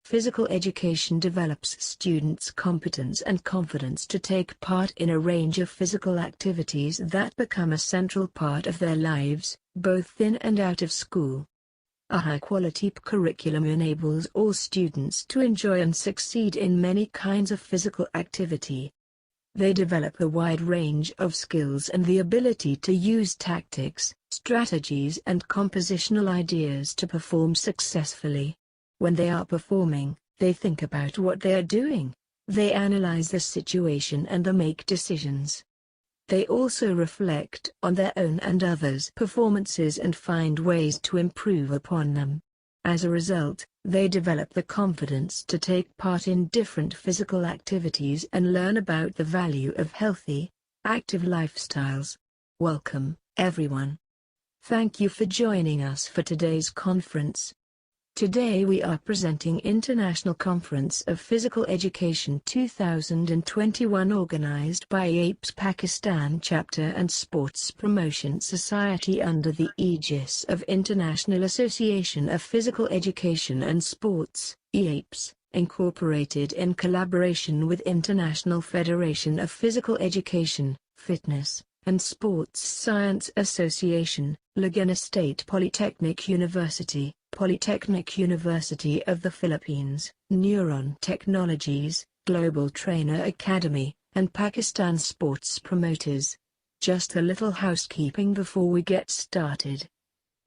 Physical education develops students' competence and confidence to take part in a range of physical activities that become a central part of their lives, both in and out of school. A high-quality curriculum enables all students to enjoy and succeed in many kinds of physical activity. They develop a wide range of skills and the ability to use tactics, strategies and compositional ideas to perform successfully. When they are performing, they think about what they are doing, they analyze the situation and they make decisions. They also reflect on their own and others' performances and find ways to improve upon them. As a result, they develop the confidence to take part in different physical activities and learn about the value of healthy, active lifestyles. Welcome, everyone. Thank you for joining us for today's conference. Today we are presenting International Conference of Physical Education 2021 organized by IAPS Pakistan Chapter and Sports Promotion Society under the aegis of International Association of Physical Education and Sports, IAPS, Incorporated in collaboration with International Federation of Physical Education, Fitness, and Sports Science Association, Laguna State Polytechnic University, Polytechnic University of the Philippines, Neuron Technologies, Global Trainer Academy, and Pakistan Sports Promoters. Just a little housekeeping before we get started.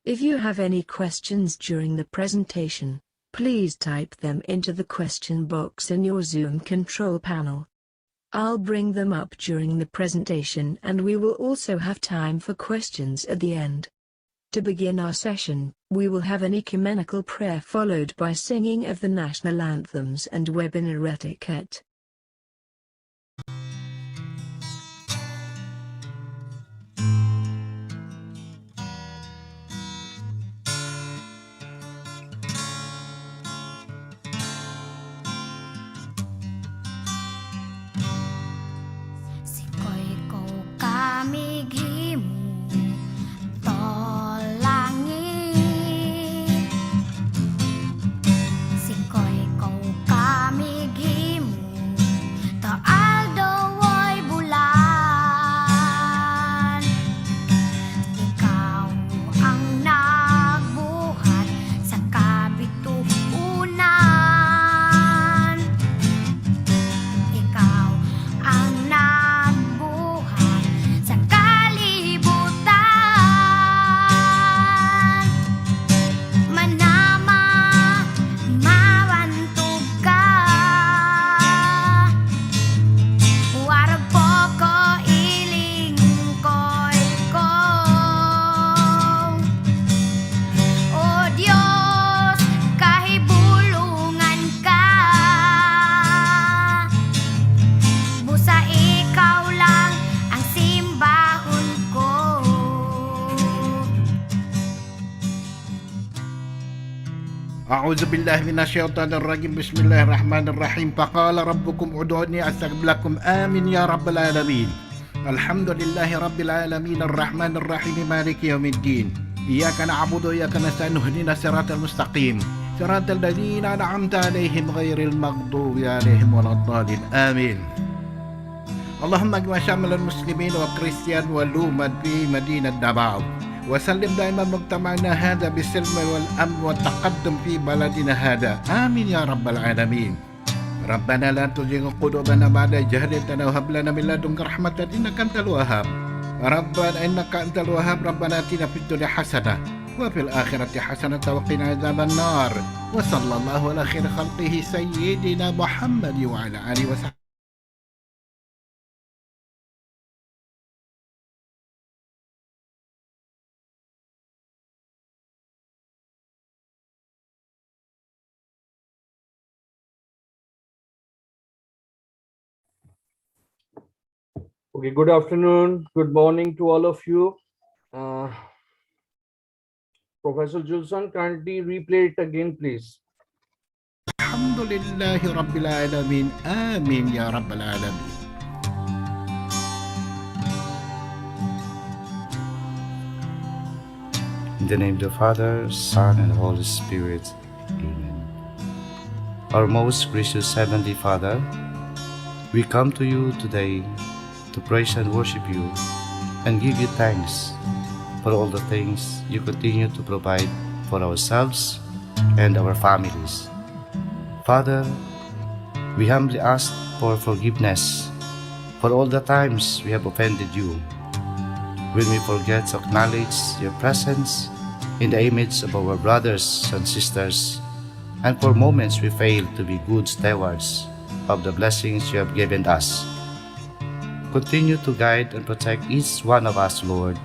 If you have any questions during the presentation, please type them into the question box in your Zoom control panel. I'll bring them up during the presentation and we will also have time for questions at the end. To begin our session, we will have an ecumenical prayer followed by singing of the national anthems and webinar etiquette. أعوذ بالله من الشيطان الرجيم بسم الله الرحمن الرحيم فقال ربكم ادعوني أستجب لكم آمين يا رب العالمين الحمد لله رب العالمين الرحمن الرحيم مالك يوم الدين إياك نعبد وإياك نستعين اهدنا الصراط المستقيم صراط الذين أنعمت عليهم غير المغضوب عليهم ولا الضالين آمين اللهم اجمع شمل المسلمين والكريستيان واللومد في مدينة دباو وسلم دائما مجتمعنا هذا بالسلم والأمن والتقدم في بلدنا هذا آمين يا رب العالمين ربنا لا تزغ قلوبنا بعد إذ هديتنا وهب لنا من لدنك رحمة إنك أنت الوهاب ربنا إنك أنت الوهاب ربنا آتنا في الدنيا حسنة وفي الآخرة حسنة وقنا عذاب النار وصلى الله على خير خلقه سيدنا محمد وعلى آله وصحبه. Okay, good afternoon, good morning to all of you. Professor Julson, kindly replay it again, please. Alhamdulillahi Rabbil Alamin. Amin ya Rabbal Alamin. In the name of the Father, Son, and Holy Spirit. Amen. Our most gracious Heavenly Father, we come to you today to praise and worship you and give you thanks for all the things you continue to provide for ourselves and our families. Father, we humbly ask for forgiveness for all the times we have offended you, when we forget to acknowledge your presence in the image of our brothers and sisters, and for moments we fail to be good stewards of the blessings you have given us. Continue to guide and protect each one of us, Lord,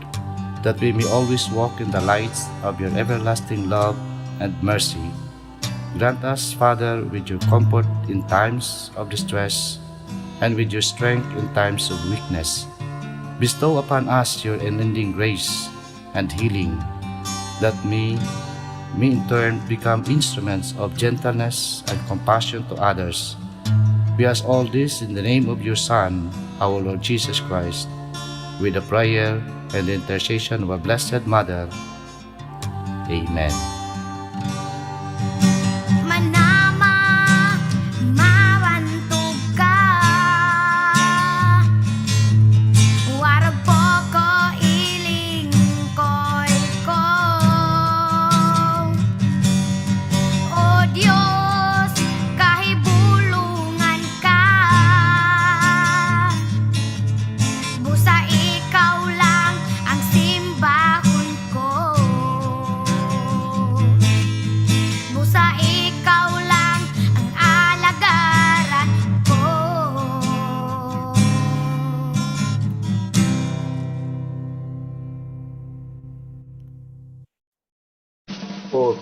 that we may always walk in the light of your everlasting love and mercy. Grant us, Father, with your comfort in times of distress and with your strength in times of weakness. Bestow upon us your unending grace and healing, that we may in turn become instruments of gentleness and compassion to others. We ask all this in the name of your Son, our Lord Jesus Christ, with the prayer and the intercession of our Blessed Mother. Amen. Four.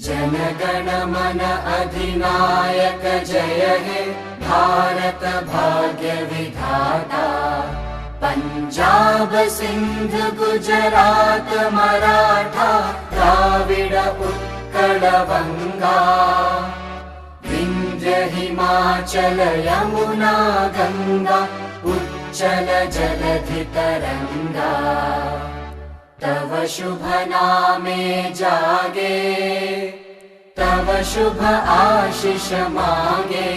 जनगण मन अधिनायक जय हे भारत भाग्य विधाता पंजाब सिंध गुजरात मराठा द्राविड उत्कल बंगा विंध्य हिमाचल यमुना गंगा उच्चल जलधि तरंगा तव शुभ नामे जागे तव शुभ आशीष मांगे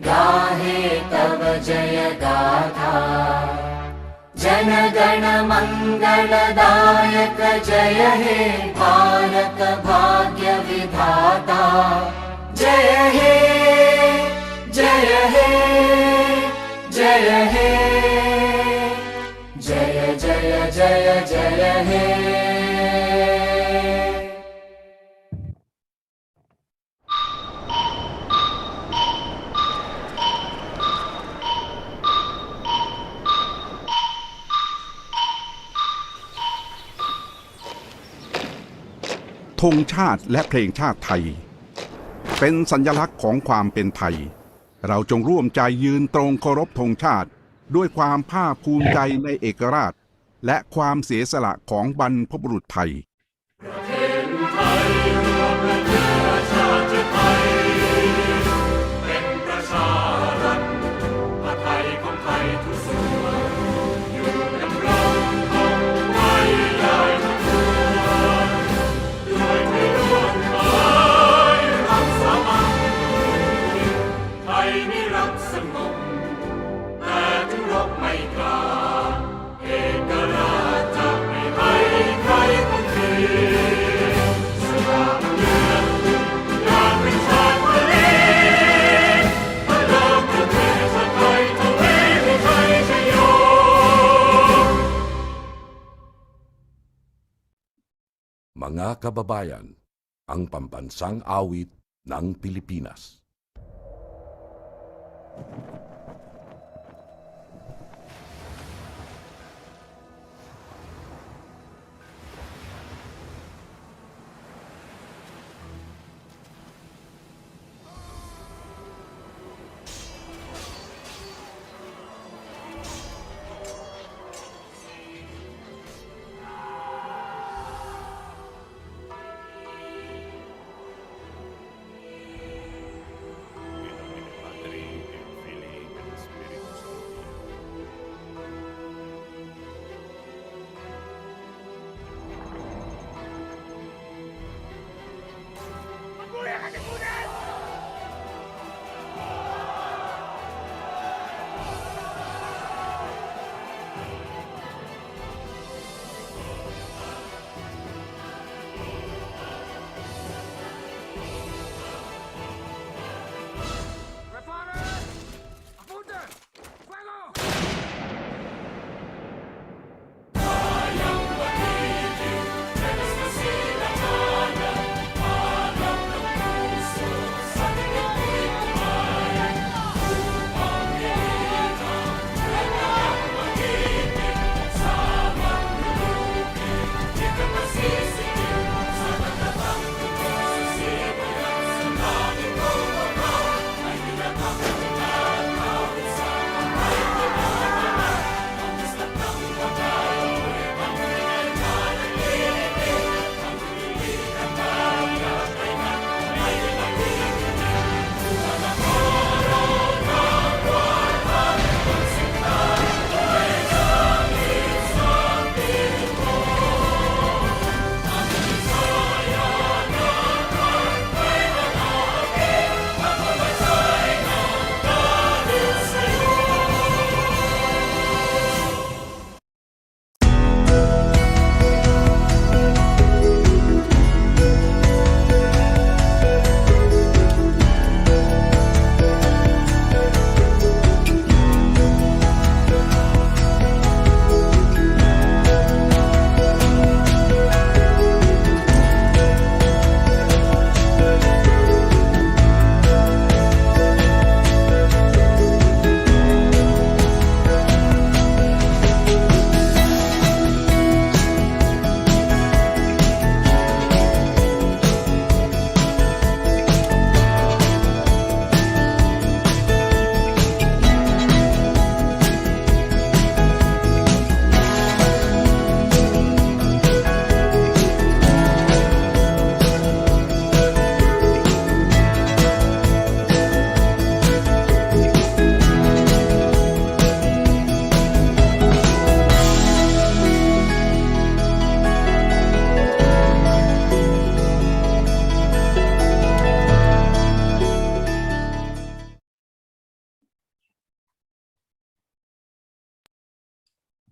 गाहे तव जय गाथा जन गण मंगलदायक जय हे भारत भाग्य विधाता जय हे जय हे जय हे जय जय जय जय हेธงชาติและเพลงชาติไทยเป็นสัญลักษณ์ของความเป็นไทยเราจงร่วมใจยืนตรงเคารพธงชาติด้วยความภาคภูมิใจในเอกราชและความเสียสละของบรรพบุรุษไทย Mga kababayan, ang pambansang awit ng Pilipinas.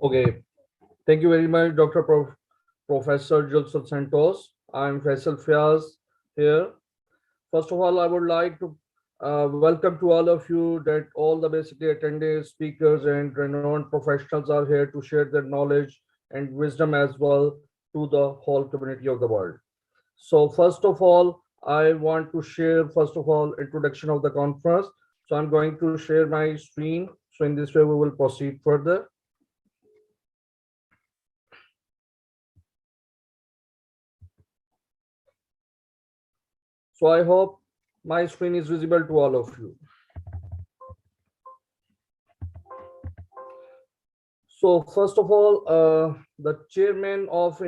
Okay, thank you very much, Professor Julson Santos. I'm Faisal Fiaz here. First of all, I would like to welcome to all of you that all the basically attendees, speakers, and renowned professionals are here to share their knowledge and wisdom as well to the whole community of the world. So first of all, I want to share, first of all, introduction of the conference. So I'm going to share my screen. So in this way, we will proceed further. So I hope my screen is visible to all of you. So first of all, the chairman of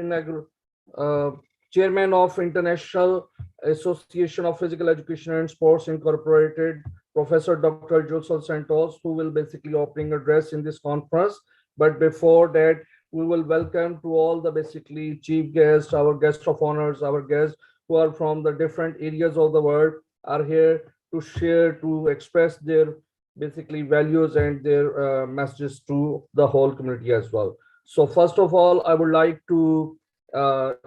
International Association of Physical Education and Sports Incorporated, Professor Dr. Julson Santos, who will basically opening address in this conference. But before that, we will welcome to all the basically chief guests, our guests of honors, our guests who are from the different areas of the world are here to share, to express their basically values and their messages to the whole community as well. So first of all, I would like to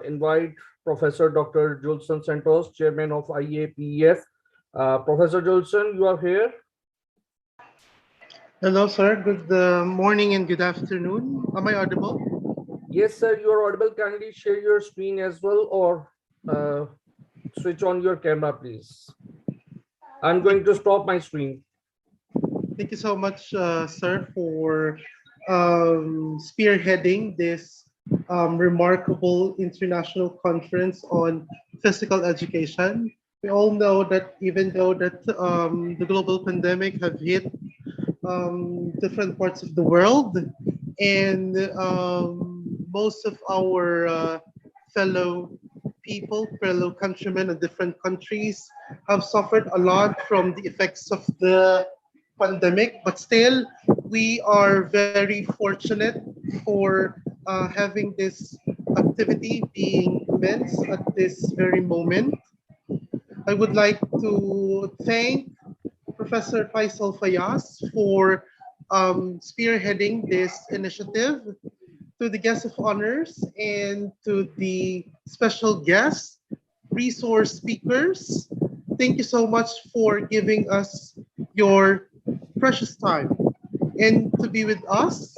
invite Professor Dr. Julson Santos, Chairman of IAPEF. Professor Julson, you are here. Hello, sir. Good morning and good afternoon. Am I audible? Yes, sir, you are audible. Kindly share your screen as well, or switch on your camera, please. I'm going to stop my screen. Thank you so much, sir, for spearheading this remarkable international conference on physical education. We all know that even though that the global pandemic have hit different parts of the world, and most of our fellow people, fellow countrymen in different countries have suffered a lot from the effects of the pandemic, but still we are very fortunate for having this activity being commenced at this very moment. I would like to thank Professor Faisal Fayaz for spearheading this initiative, to the guest of honors and to the special guests, resource speakers. Thank you so much for giving us your precious time and to be with us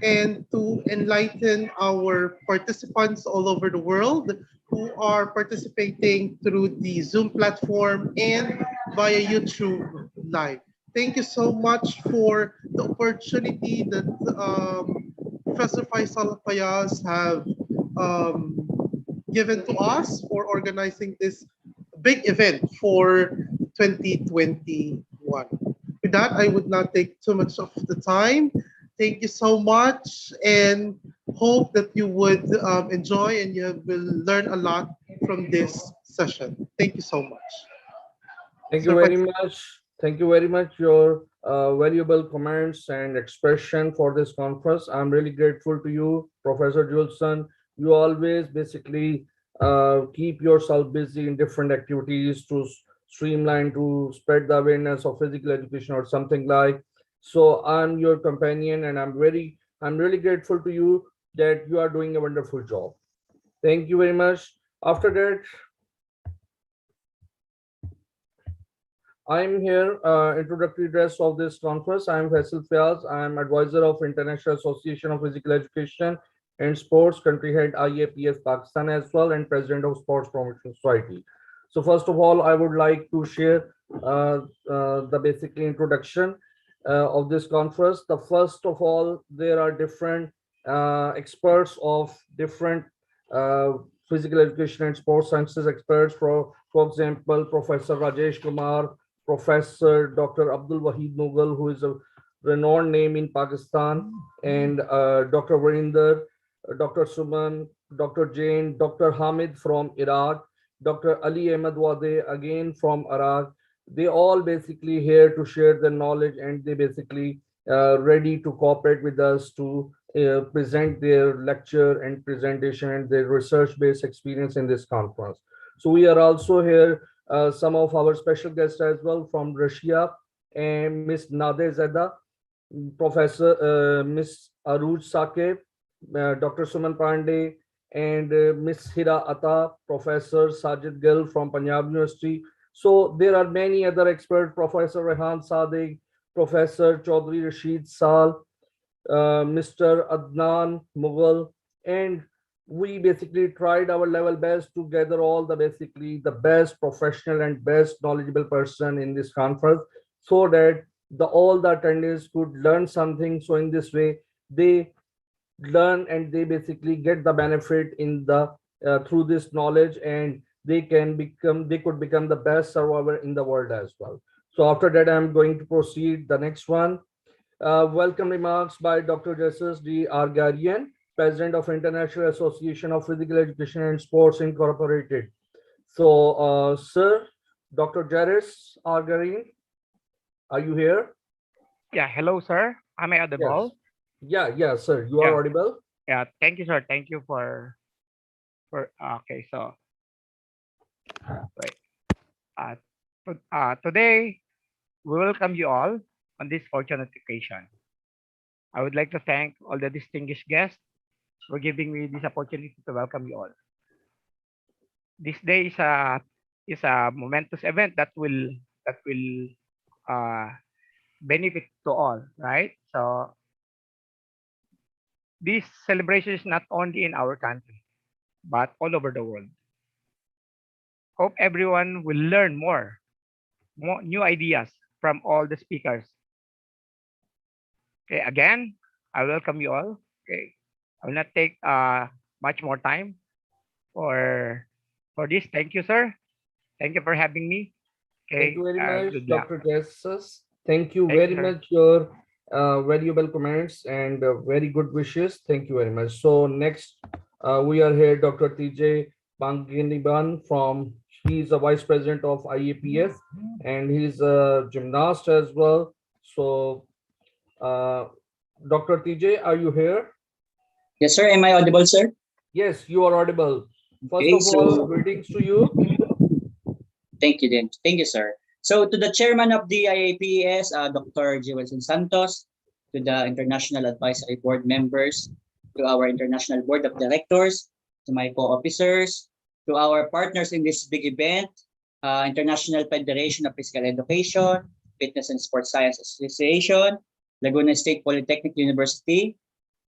and to enlighten our participants all over the world who are participating through the Zoom platform and via YouTube Live. Thank you so much for the opportunity that Professor Faisal Fayaz have um, given to us for organizing this big event for 2021. With that, I would not take too much of the time. Thank you so much and hope that you would enjoy and you will learn a lot from this session. Thank you so much. Thank you very much. Thank you very much. Your valuable comments and expression for this conference. I'm really grateful to you, Professor Julson. You always basically keep yourself busy in different activities to streamline, to spread the awareness of physical education or something like. So I'm your companion, and I'm really grateful to you that you are doing a wonderful job. Thank you very much. After that, I'm here, introductory address of this conference. I'm Faisal Fayaz. I'm advisor of International Association of Physical Education and Sports, country head IAPS Pakistan as well, and president of Sports Promotion Society. So first of all, I would like to share the basically introduction of this conference. The first of all, there are different experts of different physical education and sports sciences experts. For example, Professor Rajesh Kumar, Professor Dr. Abdul Wahid Mughal, who is a renowned name in Pakistan, and Dr. Varinder, Dr. Suman, Dr. Jain, Dr. Hamid from Iraq, Dr. Ali Ahmed Wade, again from Iraq. They all basically here to share their knowledge, and they basically ready to cooperate with us to present their lecture and presentation and their research-based experience in this conference. So we are also here some of our special guests as well from Russia, and Ms. Nade Zeda, Professor Ms. Aruj Sakib, Dr. Suman Pandey, and Ms. Hira Atta, Professor Sajid Gill from Punjab University. So there are many other experts, Professor Rehan Sadiq, Professor Chaudhry Rashid Sal, Mr. Adnan Mughal, and we basically tried our level best to gather all the basically the best professional and best knowledgeable person in this conference, so that all the attendees could learn something. So in this way, they learn and they basically get the benefit in the through this knowledge, and they could become the best survivor in the world as well. So after that, I'm going to proceed the next one. Welcome remarks by Dr. Jesus D. Argarian, President of International Association of Physical Education and Sports Incorporated. So, sir, Dr. Jairus Argarian, are you here? Yeah, hello, sir. Am I audible? Yes, sir. You are audible. Yeah, thank you, sir. Thank you for okay. So, wait. Today we welcome you all on this fortunate occasion. I would like to thank all the distinguished guests for giving me this opportunity to welcome you all. This day is a momentous event that will benefit to all, right? So this celebration is not only in our country, but all over the world. Hope everyone will learn more new ideas from all the speakers. Okay, again, I welcome you all. Okay, I will not take much more time for this. Thank you, sir. Thank you for having me. Thank Okay, you very much, good luck. Dr. Jesus. Thank you Thank you, very sir. much your valuable comments and very good wishes. Thank you very much. So next, we are here, Dr. TJ Panginiban from, he's a vice president of IAPS and he's a gymnast as well. So Dr. TJ, are you here? Yes, sir. Am I audible, sir? Yes, you are audible. First Okay, of all, greetings to you. Thank you, then. Thank you, sir. So to the chairman of the IAPS, Dr. Wilson Santos, to the International Advisory Board members, to our International Board of Directors, to my co-officers, to our partners in this big event, International Federation of Physical Education, Fitness and Sports Science Association, Laguna State Polytechnic University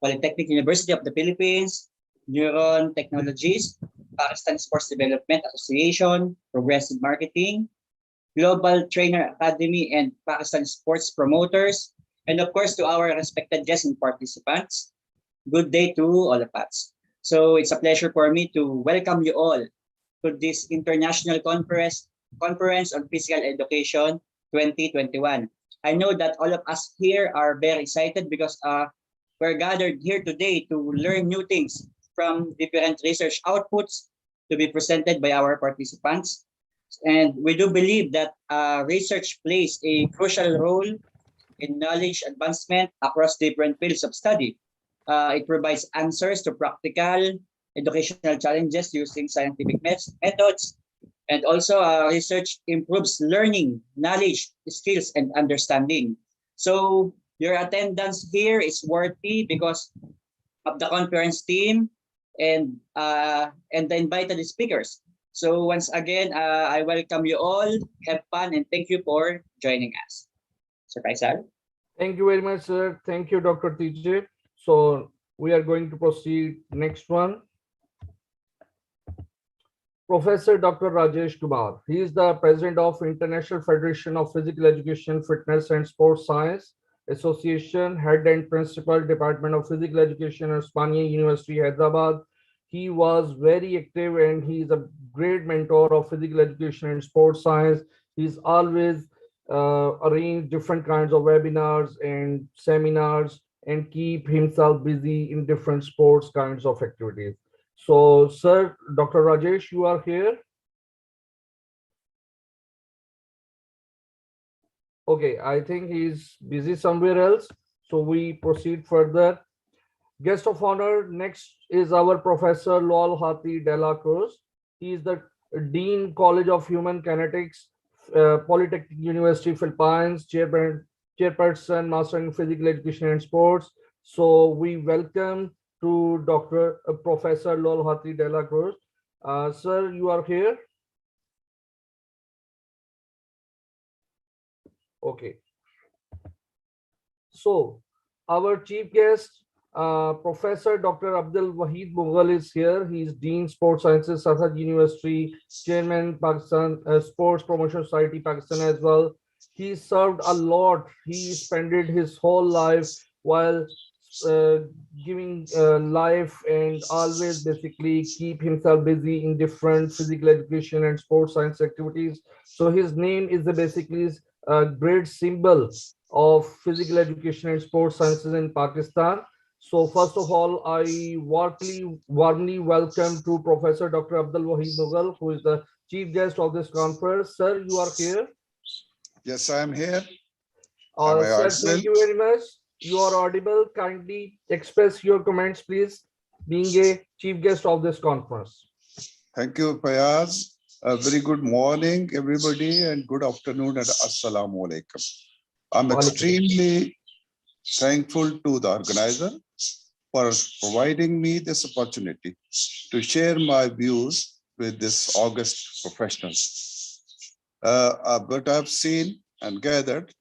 of the Philippines, Neuron Technologies, Pakistan Sports Development Association, Progressive Marketing, Global Trainer Academy, and Pakistan Sports Promoters, and of course to our respected guests and participants. Good day to all of us. So it's a pleasure for me to welcome you all to this International Conference on Physical Education 2021. I know that all of us here are very excited because we're gathered here today to learn new things from different research outputs to be presented by our participants. And we do believe that research plays a crucial role in knowledge advancement across different fields of study. It provides answers to practical educational challenges using scientific methods. And also research improves learning, knowledge, skills, and understanding. So your attendance here is worthy because of the conference team and the invited speakers. So once again, I welcome you all. Have fun and thank you for joining us. Sir Faisal. Thank you very much, sir. Thank you, Dr. TJ. So we are going to proceed next one. Professor Dr. Rajesh Kumar. He is the president of International Federation of Physical Education, Fitness and Sports Science Association, head and principal, Department of Physical Education at Osmania University, Hyderabad. He was very active and he is a great mentor of physical education and sports science. He's always arranged different kinds of webinars and seminars and keep himself busy in different sports kinds of activities. So, sir, Dr. Rajesh, you are here. Okay, I think he's busy somewhere else. So we proceed further. Guest of honor next is our Professor Lowell Hati de la Cruz. He is the Dean College of Human Kinetics, Polytechnic University, Philippines, chairperson, Master in Physical Education and Sports. So we welcome to Dr. Professor Lowell Hati de la Cruz. Sir, you are here. Okay. So our chief guest, Professor Dr. Abdul Wahid Mughal is here. He is Dean Sports Sciences, Sarhad University, Chairman, Pakistan Sports Promotion Society, Pakistan as well. He served a lot. He spent his whole life while giving life and always basically keep himself busy in different physical education and sports science activities. So his name is basically a great symbol of physical education and sports sciences in Pakistan. So first of all, I warmly welcome to Professor Dr. Abdul Wahid Mughal, who is the chief guest of this conference. Sir, you are here. Yes, I am here. Sir, thank you very much. You are audible. Kindly express your comments, please, being a chief guest of this conference. Thank you, Fayaz. A very good morning, everybody, and good afternoon, and assalamu alaikum. I'm extremely thankful to the organizer for providing me this opportunity to share my views with this august professionals. But I've seen and gathered,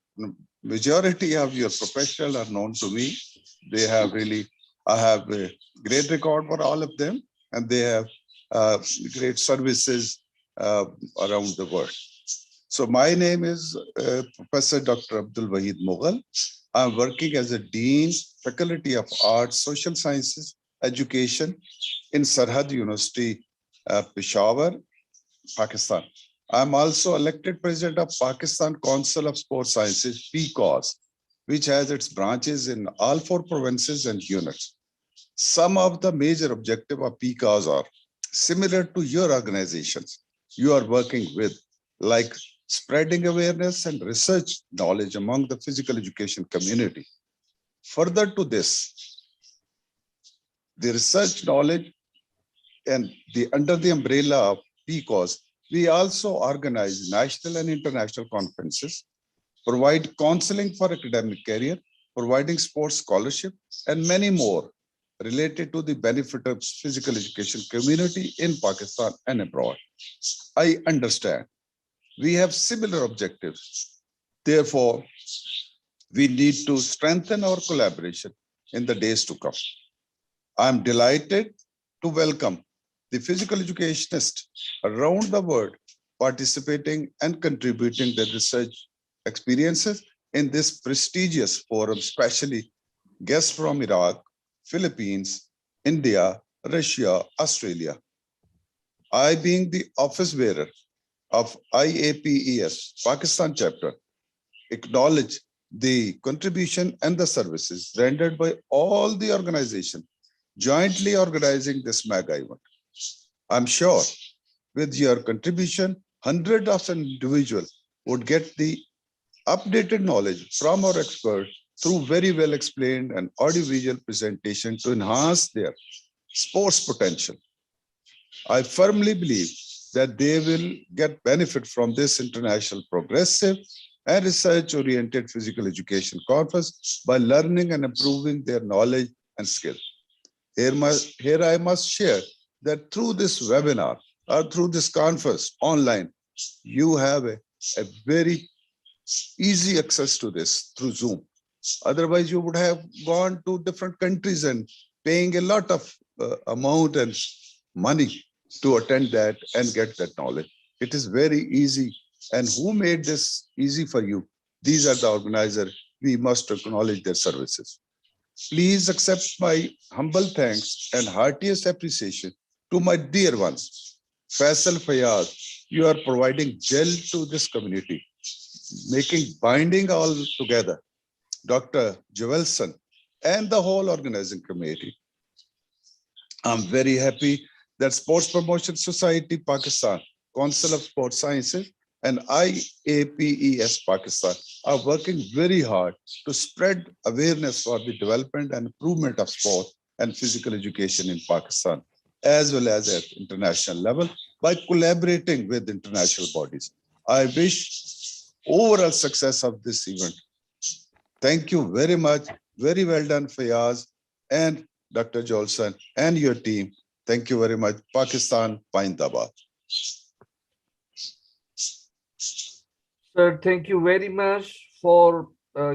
majority of your professionals are known to me. They have really I have a great record for all of them, and they have great services around the world. So my name is Professor Dr. Abdul Wahid Mughal. I'm working as a Dean, Faculty of Arts, Social Sciences, Education in Sarhad University, Peshawar, Pakistan. I'm also elected President of Pakistan Council of Sports Sciences, PCOS, which has its branches in all 4 provinces and units. Some of the major objectives of PCOS are similar to your organizations you are working with, like spreading awareness and research knowledge among the physical education community. Further to this, the research knowledge and under the umbrella of PCOS, we also organize national and international conferences, provide counseling for academic career, providing sports scholarship, and many more related to the benefit of physical education community in Pakistan and abroad. I understand we have similar objectives. Therefore, we need to strengthen our collaboration in the days to come. I'm delighted to welcome the physical educationists around the world participating and contributing their research experiences in this prestigious forum, especially guests from Iraq, Philippines, India, Russia, Australia. I, being the office bearer of IAPES Pakistan chapter, acknowledge the contribution and the services rendered by all the organizations jointly organizing this mega event. I'm sure with your contribution, hundreds of individuals would get the updated knowledge from our experts through very well explained and audiovisual presentation to enhance their sports potential. I firmly believe that they will get benefit from this international progressive and research-oriented physical education conference by learning and improving their knowledge and skill. Here I must share that through this webinar or through this conference online, you have a very easy access to this through Zoom. Otherwise, you would have gone to different countries and paying a lot of amount and money to attend that and get that knowledge. It is very easy. And who made this easy for you? These are the organizers. We must acknowledge their services. Please accept my humble thanks and heartiest appreciation to my dear ones. Faisal Fayaz, you are providing gel to this community, making binding all together. Dr. Joelson and the whole organizing committee. I'm very happy that Sports Promotion Society Pakistan, Council of Sports Sciences, and IAPES Pakistan are working very hard to spread awareness for the development and improvement of sport and physical education in Pakistan, as well as at international level by collaborating with international bodies. I wish overall success of this event. Thank you very much. Very well done, Fayaz and Dr. Jolson and your team. Thank you very much. Pakistan, Paindabad. Sir, thank you very much for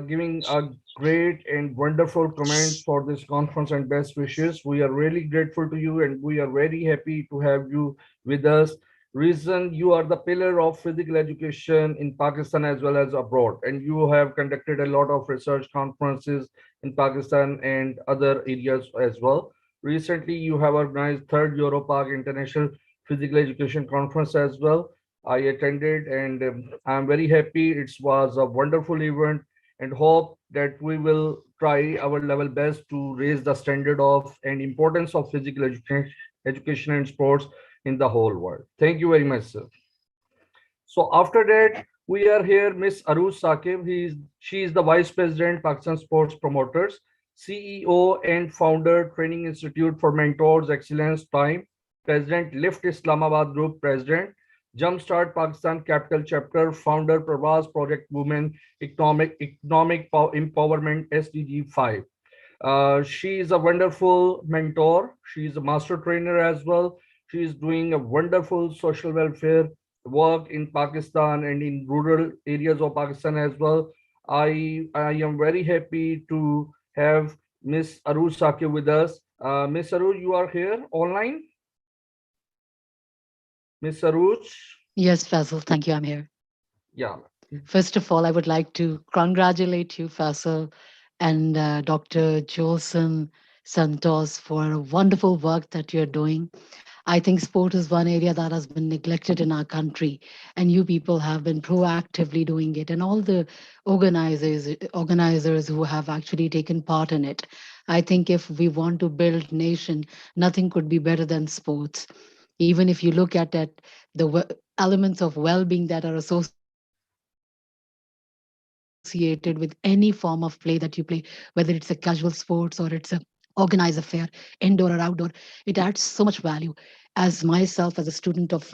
giving a great and wonderful comments for this conference and best wishes. We are really grateful to you and we are very happy to have you with us. Reason you are the pillar of physical education in Pakistan as well as abroad, and you have conducted a lot of research conferences in Pakistan and other areas as well. Recently, you have organized 3rd Europark International Physical Education Conference as well. I attended and I'm very happy. It was a wonderful event and hope that we will try our level best to raise the standard of and importance of physical education and sports in the whole world. Thank you very much, sir. So after that, we are here, Miss Arush Saqib. She is the Vice President, Pakistan Sports Promoters, CEO and founder, Training Institute for Mentors Excellence Time, President, Lift Islamabad Group President, Jumpstart Pakistan Capital Chapter, founder, Pravas Project Women Economic Empowerment SDG 5. She is a wonderful mentor. She is a master trainer as well. She is doing a wonderful social welfare work in Pakistan and in rural areas of Pakistan as well. I am very happy to have Miss Aruj Sakib with us. Miss Aruj, you are here online? Miss Aruj? Yes, Faisal, thank you. I'm here. Yeah. First of all, I would like to congratulate you, Faisal, and Dr. Jolson Santos for wonderful work that you're doing. I think sport is one area that has been neglected in our country, and you people have been proactively doing it, and all the organizers who have actually taken part in it. I think if we want to build nation, nothing could be better than sports. Even if you look at it, elements of well-being that are associated with any form of play that you play, whether it's a casual sports or it's a organized affair, indoor or outdoor, it adds so much value. As myself, as a student of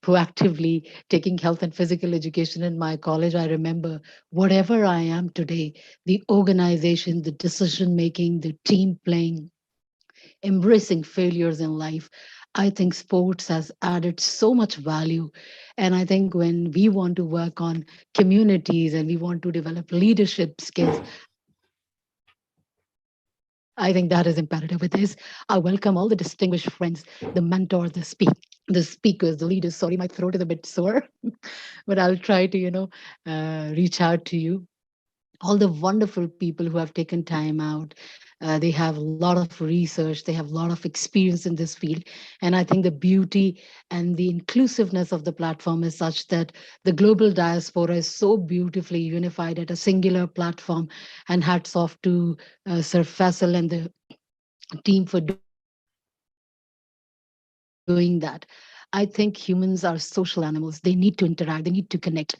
proactively taking health and physical education in my college, I remember whatever I am today, the organization, the decision making, the team playing, embracing failures in life. I think sports has added so much value. And I think when we want to work on communities and we want to develop leadership skills, I think that is imperative with this. I welcome all the distinguished friends, the mentors, the speakers, the leaders. Sorry, my throat is a bit sore, but I'll try to, reach out to you. All the wonderful people who have taken time out. They have a lot of research, they have a lot of experience in this field. And I think the beauty and the inclusiveness of the platform is such that the global diaspora is so beautifully unified at a singular platform. And hats off to Sir Faisal and the team for doing that. I think humans are social animals. They need to interact, they need to connect.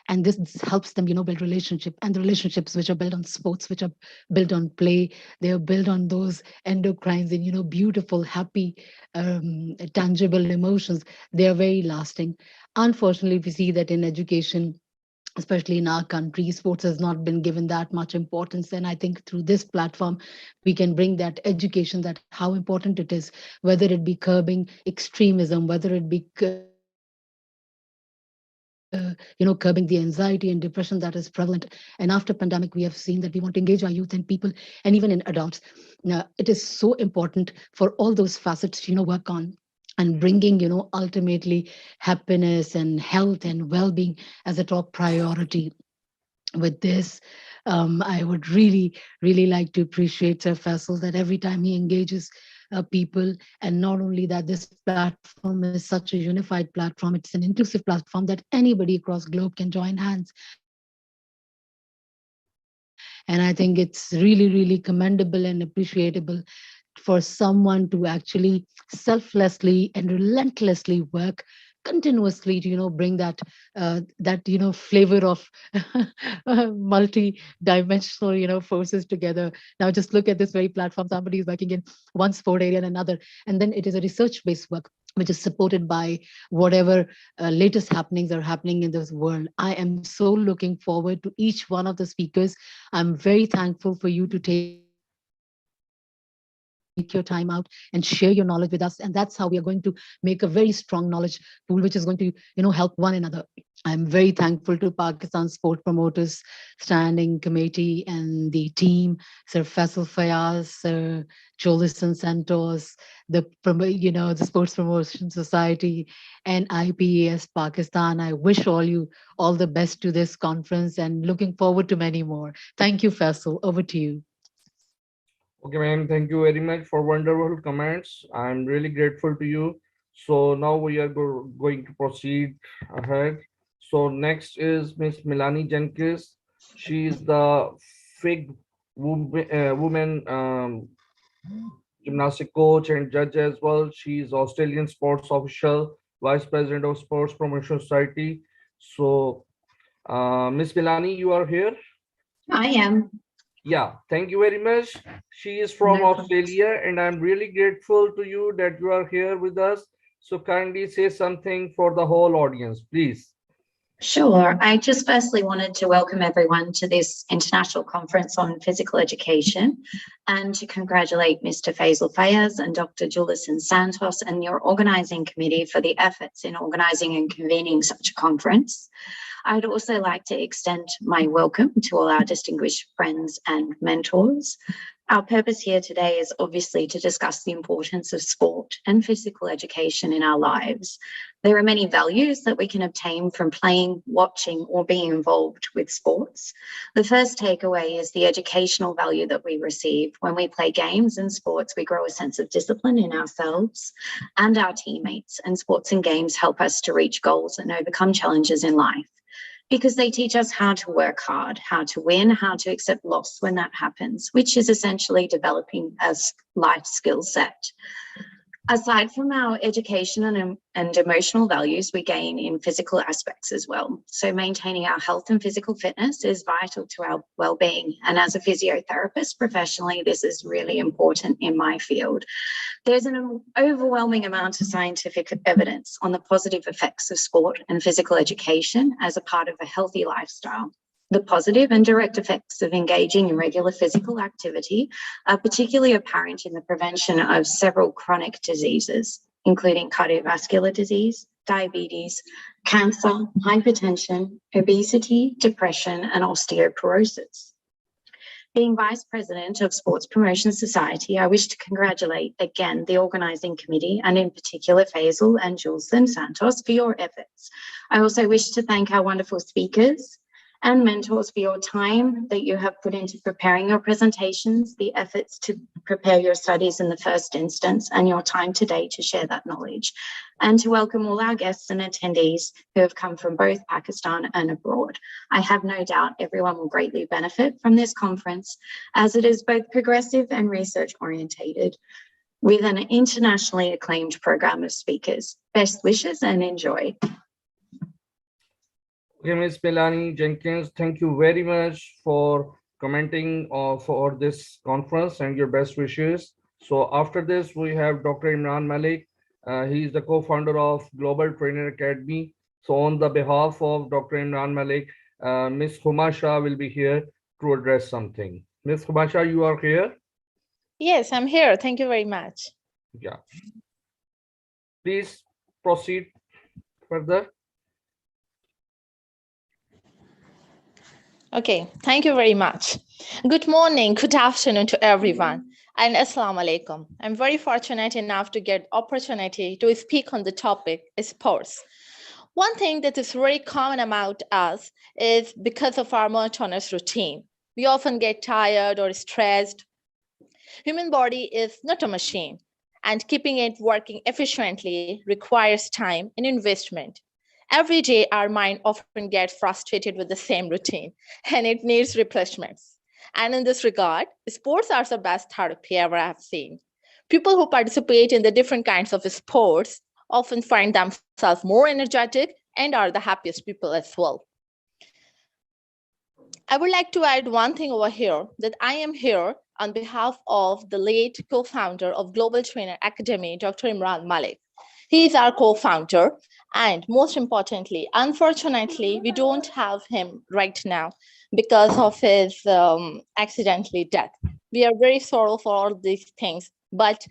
And this helps them, build relationship, and the relationships which are built on sports, which are built on play, they are built on those endocrines and beautiful, happy, tangible emotions. They are very lasting. Unfortunately, we see that in education, especially in our country, sports has not been given that much importance. And I think through this platform, we can bring that education, that how important it is, whether it be curbing extremism, whether it be curbing the anxiety and depression that is prevalent. And after pandemic, we have seen that we want to engage our youth and people, and even in adults. Now, it is so important for all those facets to, work on and bringing, ultimately happiness and health and well-being as a top priority. With this, I would really, really like to appreciate Sir Faisal that every time he engages people, and not only that, this platform is such a unified platform. It's an inclusive platform that anybody across globe can join hands. And I think it's really, really commendable and appreciable for someone to actually selflessly and relentlessly work continuously to bring that flavor of multi-dimensional forces together. Now just look at this very platform. Somebody is working in one sport area and another, and then it is a research-based work which is supported by whatever latest happenings are happening in this world. I am so looking forward to each one of the speakers. I'm very thankful for you to take your time out and share your knowledge with us. And that's how we are going to make a very strong knowledge pool, which is going to, help one another. I'm very thankful to Pakistan Sport Promoters Standing Committee and the team, Sir Faisal Fayaz, Sir Jolison Santos, the Sports Promotion Society, and IPES Pakistan. I wish you all the best to this conference and looking forward to many more. Thank you, Faisal. Over to you. Okay, ma'am, thank you very much for wonderful comments. I'm really grateful to you. So now we are going to proceed ahead. So next is Miss Melanie Jenkins. She is the FIG woman gymnastic coach and judge as well. She is Australian sports official, vice president of Sports Promotion Society. So Miss Melanie, you are here? I am. Yeah, thank you very much. She is from Australia, and I'm really grateful to you that you are here with us. So kindly say something for the whole audience, please. Sure. I just firstly wanted to welcome everyone to this International Conference on Physical Education and to congratulate Mr. Faisal Fayaz and Dr. Julison Santos and your organising committee for the efforts in organising and convening such a conference. I'd also like to extend my welcome to all our distinguished friends and mentors. Our purpose here today is obviously to discuss the importance of sport and physical education in our lives. There are many values that we can obtain from playing, watching, or being involved with sports. The first takeaway is the educational value that we receive. When we play games and sports, we grow a sense of discipline in ourselves and our teammates, and sports and games help us to reach goals and overcome challenges in life, because they teach us how to work hard, how to win, how to accept loss when that happens, which is essentially developing a life skill set. Aside from our education and emotional values, we gain in physical aspects as well. So maintaining our health and physical fitness is vital to our well-being. And as a physiotherapist professionally, this is really important in my field. There's an overwhelming amount of scientific evidence on the positive effects of sport and physical education as a part of a healthy lifestyle. The positive and direct effects of engaging in regular physical activity are particularly apparent in the prevention of several chronic diseases, including cardiovascular disease, diabetes, cancer, hypertension, obesity, depression, and osteoporosis. Being Vice President of Sports Promotion Society, I wish to congratulate again the organising committee, and in particular Faisal and Jules and Santos, for your efforts. I also wish to thank our wonderful speakers and mentors for your time that you have put into preparing your presentations, the efforts to prepare your studies in the first instance, and your time today to share that knowledge. And to welcome all our guests and attendees who have come from both Pakistan and abroad. I have no doubt everyone will greatly benefit from this conference, as it is both progressive and research orientated, with an internationally acclaimed program of speakers. Best wishes and enjoy. Okay, Ms. Melanie Jenkins, thank you very much for commenting for this conference and your best wishes. So after this, we have Dr. Imran Malik. He is the co-founder of Global Trainer Academy. So on the behalf of Dr. Imran Malik, Ms. Humasha will be here to address something. Ms. Humasha, you are here? Yes, I'm here. Thank you very much. Yeah. Please proceed further. Okay, thank you very much. Good morning, good afternoon to everyone, and Assalamu alaikum. I'm very fortunate enough to get opportunity to speak on the topic sports. One thing that is very common about us is because of our monotonous routine. We often get tired or stressed. Human body is not a machine, and keeping it working efficiently requires time and investment. Every day, our mind often gets frustrated with the same routine, and it needs replacements. And in this regard, sports are the best therapy ever I have seen. People who participate in the different kinds of sports often find themselves more energetic and are the happiest people as well. I would like to add one thing over here, that I am here on behalf of the late co-founder of Global Trainer Academy, Dr. Imran Malik. He is our co-founder, and most importantly, unfortunately, we don't have him right now because of his accidentally death. We are very sorrowful for all these things, but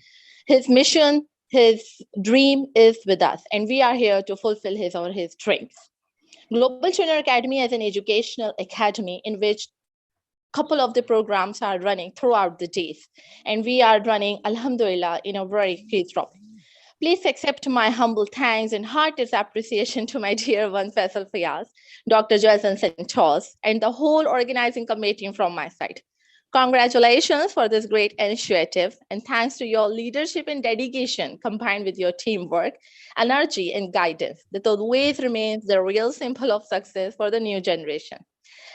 his mission, his dream is with us, and we are here to fulfill his dreams. Global Trainer Academy is an educational academy in which a couple of the programs are running throughout the days, and we are running, alhamdulillah, in a very key topic. Please accept my humble thanks and heartiest appreciation to my dear one, Faisal Fayaz, Dr. Joelson Santos, and the whole organizing committee from my side. Congratulations for this great initiative, and thanks to your leadership and dedication combined with your teamwork, energy, and guidance that always remains the real symbol of success for the new generation.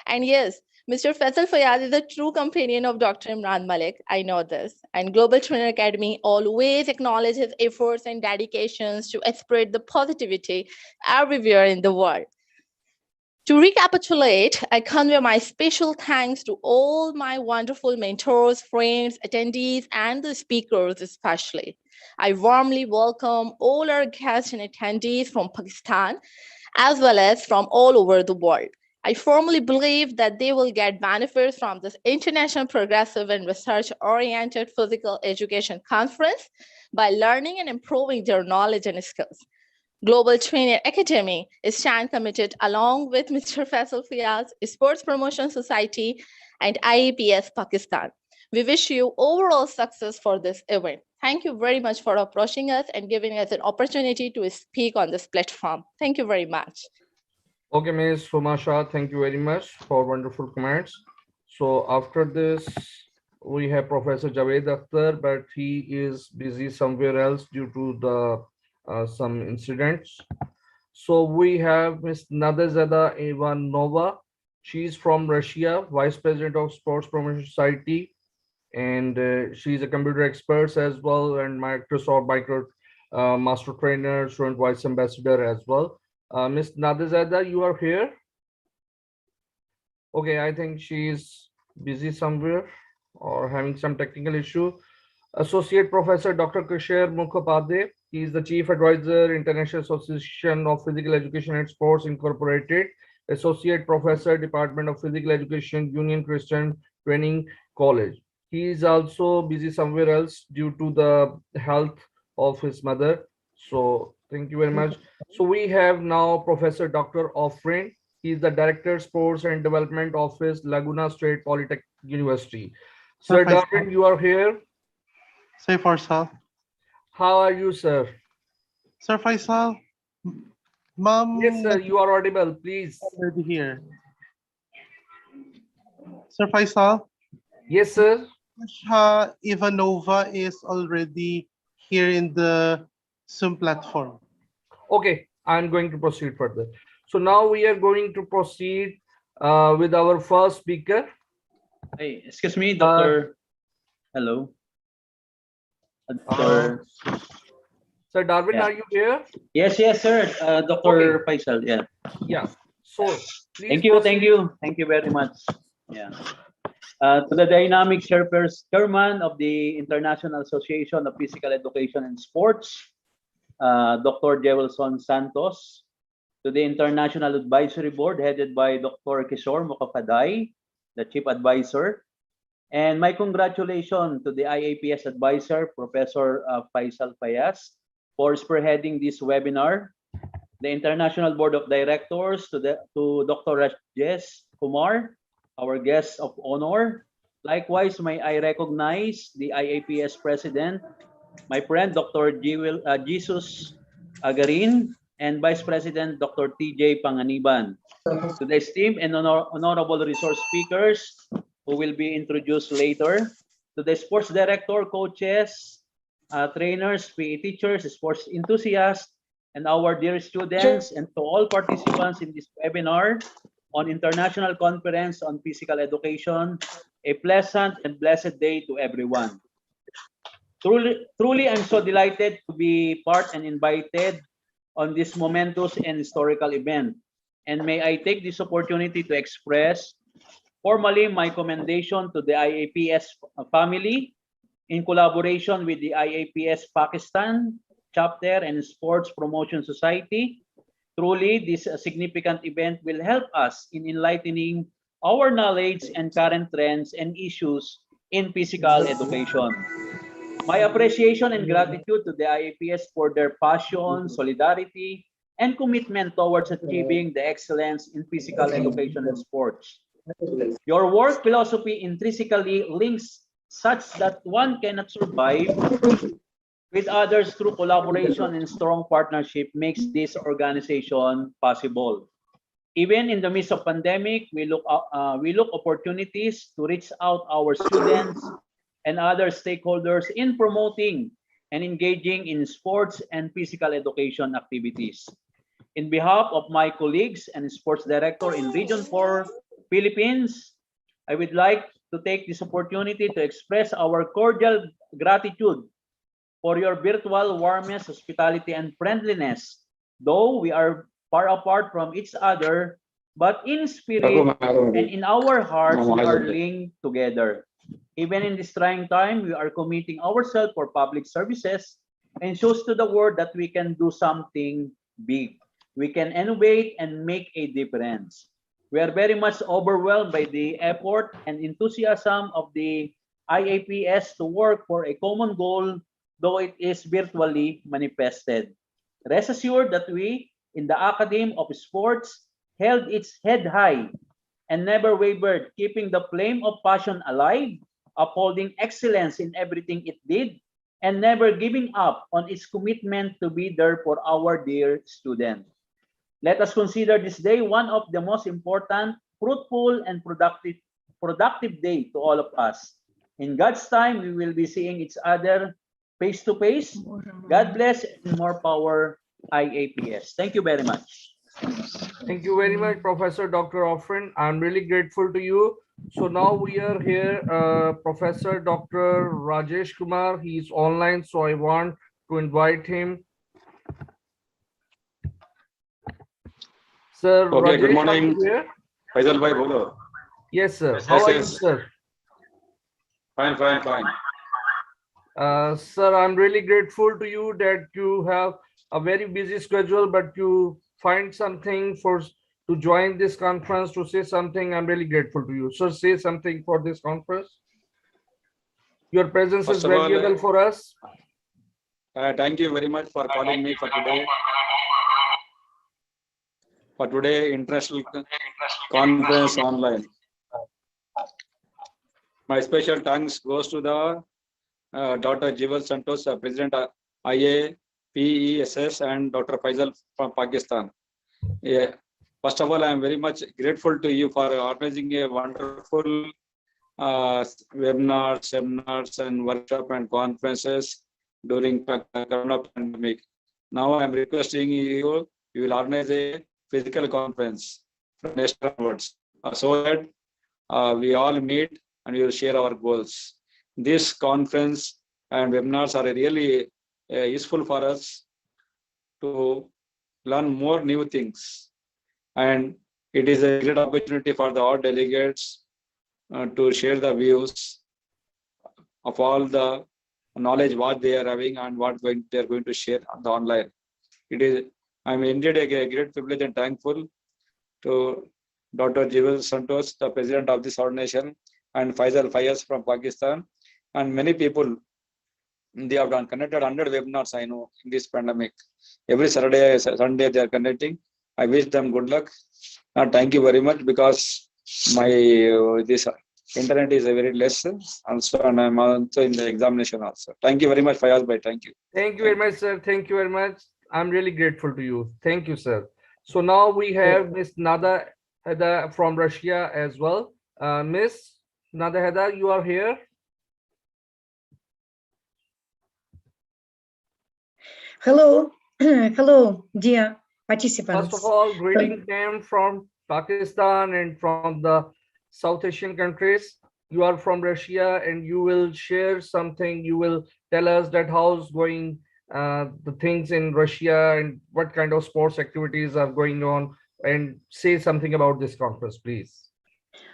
And yes, Mr. Faisal Fayaz is a true companion of Dr. Imran Malik. I know this. And Global Trainer Academy always acknowledges his efforts and dedications to spread the positivity everywhere in the world. To recapitulate, I convey my special thanks to all my wonderful mentors, friends, attendees, and the speakers especially. I warmly welcome all our guests and attendees from Pakistan, as well as from all over the world. I firmly believe that they will get benefits from this international progressive and research-oriented physical education conference by learning and improving their knowledge and skills. Global Trainer Academy is stand committed along with Mr. Faisal Fayaz, Sports Promotion Society, and IAPS Pakistan. We wish you overall success for this event. Thank you very much for approaching us and giving us an opportunity to speak on this platform. Thank you very much. Okay, Ms. Sumasha, thank you very much for wonderful comments. So after this, we have Professor Javed Akhtar, but he is busy somewhere else due to the some incidents. So we have Ms. Nadezhda Ivanova. She's from Russia, Vice President of Sports Promotion Society, and she's a computer expert as well, and Microsoft Master Trainer, Student Vice Ambassador as well. Ms. Nadezhda, you are here? Okay, I think she's busy somewhere or having some technical issue. Associate Professor Dr. Kishore Mukhopadhyay. He is the Chief Advisor, International Association of Physical Education and Sports Incorporated. Associate Professor, Department of Physical Education, Union Christian Training College. He is also busy somewhere else due to the health of his mother. So thank you very much. So we have now Professor Dr. Offrin. He is the Director, Sports and Development Office, Laguna State Polytechnic University. Sir Darwin, you are here. Sir Faisal. How are you, sir? Sir Faisal, Mom. Yes, sir, you are audible, please. Already here. Sir Faisal. Yes, sir. Ivanova is already here in the Zoom platform. Okay, I'm going to proceed further. So now we are going to proceed with our first speaker. Hey, excuse me, Dr. Hello. Sir Darwin, Yeah. are you here? Yes, sir. Dr. Faisal, yeah. Yeah. So please Thank you very much. Yeah. To the dynamic chairman of the International Association of Physical Education and Sports, Dr. Jewelson Santos, to the International Advisory Board headed by Dr. Kishore Mukhopadhyay, the Chief Advisor, and my congratulations to the IAPS Advisor, Professor Faisal Fayaz, for spearheading this webinar, the International Board of Directors, to Dr. Rajesh Kumar, our guest of honor. Likewise, may I recognize the IAPS President, my friend, Dr. Jesus Agarin, and Vice President, Dr. TJ Panganiban. To the esteemed and honorable resource speakers who will be introduced later, to the sports director, coaches, trainers, PE teachers, sports enthusiasts, and our dear students, and to all participants in this webinar on International Conference on Physical Education, a pleasant and blessed day to everyone. Truly, I'm so delighted to be part and invited on this momentous and historical event. And may I take this opportunity to express formally my commendation to the IAPS family in collaboration with the IAPS Pakistan chapter and Sports Promotion Society. Truly, this significant event will help us in enlightening our knowledge and current trends and issues in physical education. My appreciation and gratitude to the IAPS for their passion, solidarity, and commitment towards achieving the excellence in physical education and sports. Your work philosophy intrinsically links such that one cannot survive with others through collaboration and strong partnership makes this organization possible. Even in the midst of pandemic, we look opportunities to reach out our students and other stakeholders in promoting and engaging in sports and physical education activities. In behalf of my colleagues and sports director in Region 4, Philippines, I would like to take this opportunity to express our cordial gratitude for your virtual warmness, hospitality, and friendliness. Though we are far apart from each other, but in spirit and in our hearts, we are linked together. Even in this trying time, we are committing ourselves for public services and shows to the world that we can do something big. We can innovate and make a difference. We are very much overwhelmed by the effort and enthusiasm of the IAPS to work for a common goal, though it is virtually manifested. Rest assured that we, in the Academy of Sports, held its head high and never wavered, keeping the flame of passion alive. upholding excellence in everything it did, and never giving up on its commitment to be there for our dear students. Let us consider this day one of the most important, fruitful, and productive day to all of us. In God's time, we will be seeing each other face to face. God bless and more power, IAPS. Thank you very much. Thank you very much, Professor Dr. Offren. I'm really grateful to you. So now we are here, Professor Dr. Rajesh Kumar. He's online, so I want to invite him. Sir, Okay, Rajesh, good morning. are you here? Faisal bhai, bolo. Yes, sir. Yes, How are you, yes. sir? Fine, fine, fine. Sir, I'm really grateful to you that you have a very busy schedule, but you find something to join this conference, to say something. I'm really grateful to you. Sir, say something for this conference. Your presence First is of all, valuable for us. thank you very much for calling me for today. For today, international conference online. My special thanks goes to the Dr. Jiwal Santos, President IAPESS, and Dr. Faisal from Pakistan. Yeah. First of all, I am very much grateful to you for organizing a wonderful webinars, seminars, and workshop and conferences during Corona pandemic. Now I am requesting you will organize a physical conference from next onwards, so that we all meet and we will share our goals. This conference and webinars are really useful for us to learn more new things, and it is a great opportunity for all delegates to share the views of all the knowledge what they are having and what they are going to share on the online. I'm indeed a great privilege and thankful to Dr. Jiwal Santos, the president of this organization, and Faisal Fayaz from Pakistan, and many people. They have done connected 100 webinars, I know, in this pandemic. Every Saturday, Sunday, they are connecting. I wish them good luck. And thank you very much, because my this internet is very less, also, and I'm also in the examination also. Thank you very much, Fayaz bhai. Thank you. Thank you very much, sir. Thank you very much. I'm really grateful to you. Thank you, sir. So now we have Miss Nada Heda from Russia as well. Miss Nada Heda, you are here. Hello, hello, dear participants. First of all, greeting them from Pakistan and from the South Asian countries. You are from Russia, and you will share something. You will tell us that how's going the things in Russia and what kind of sports activities are going on, and say something about this conference, please.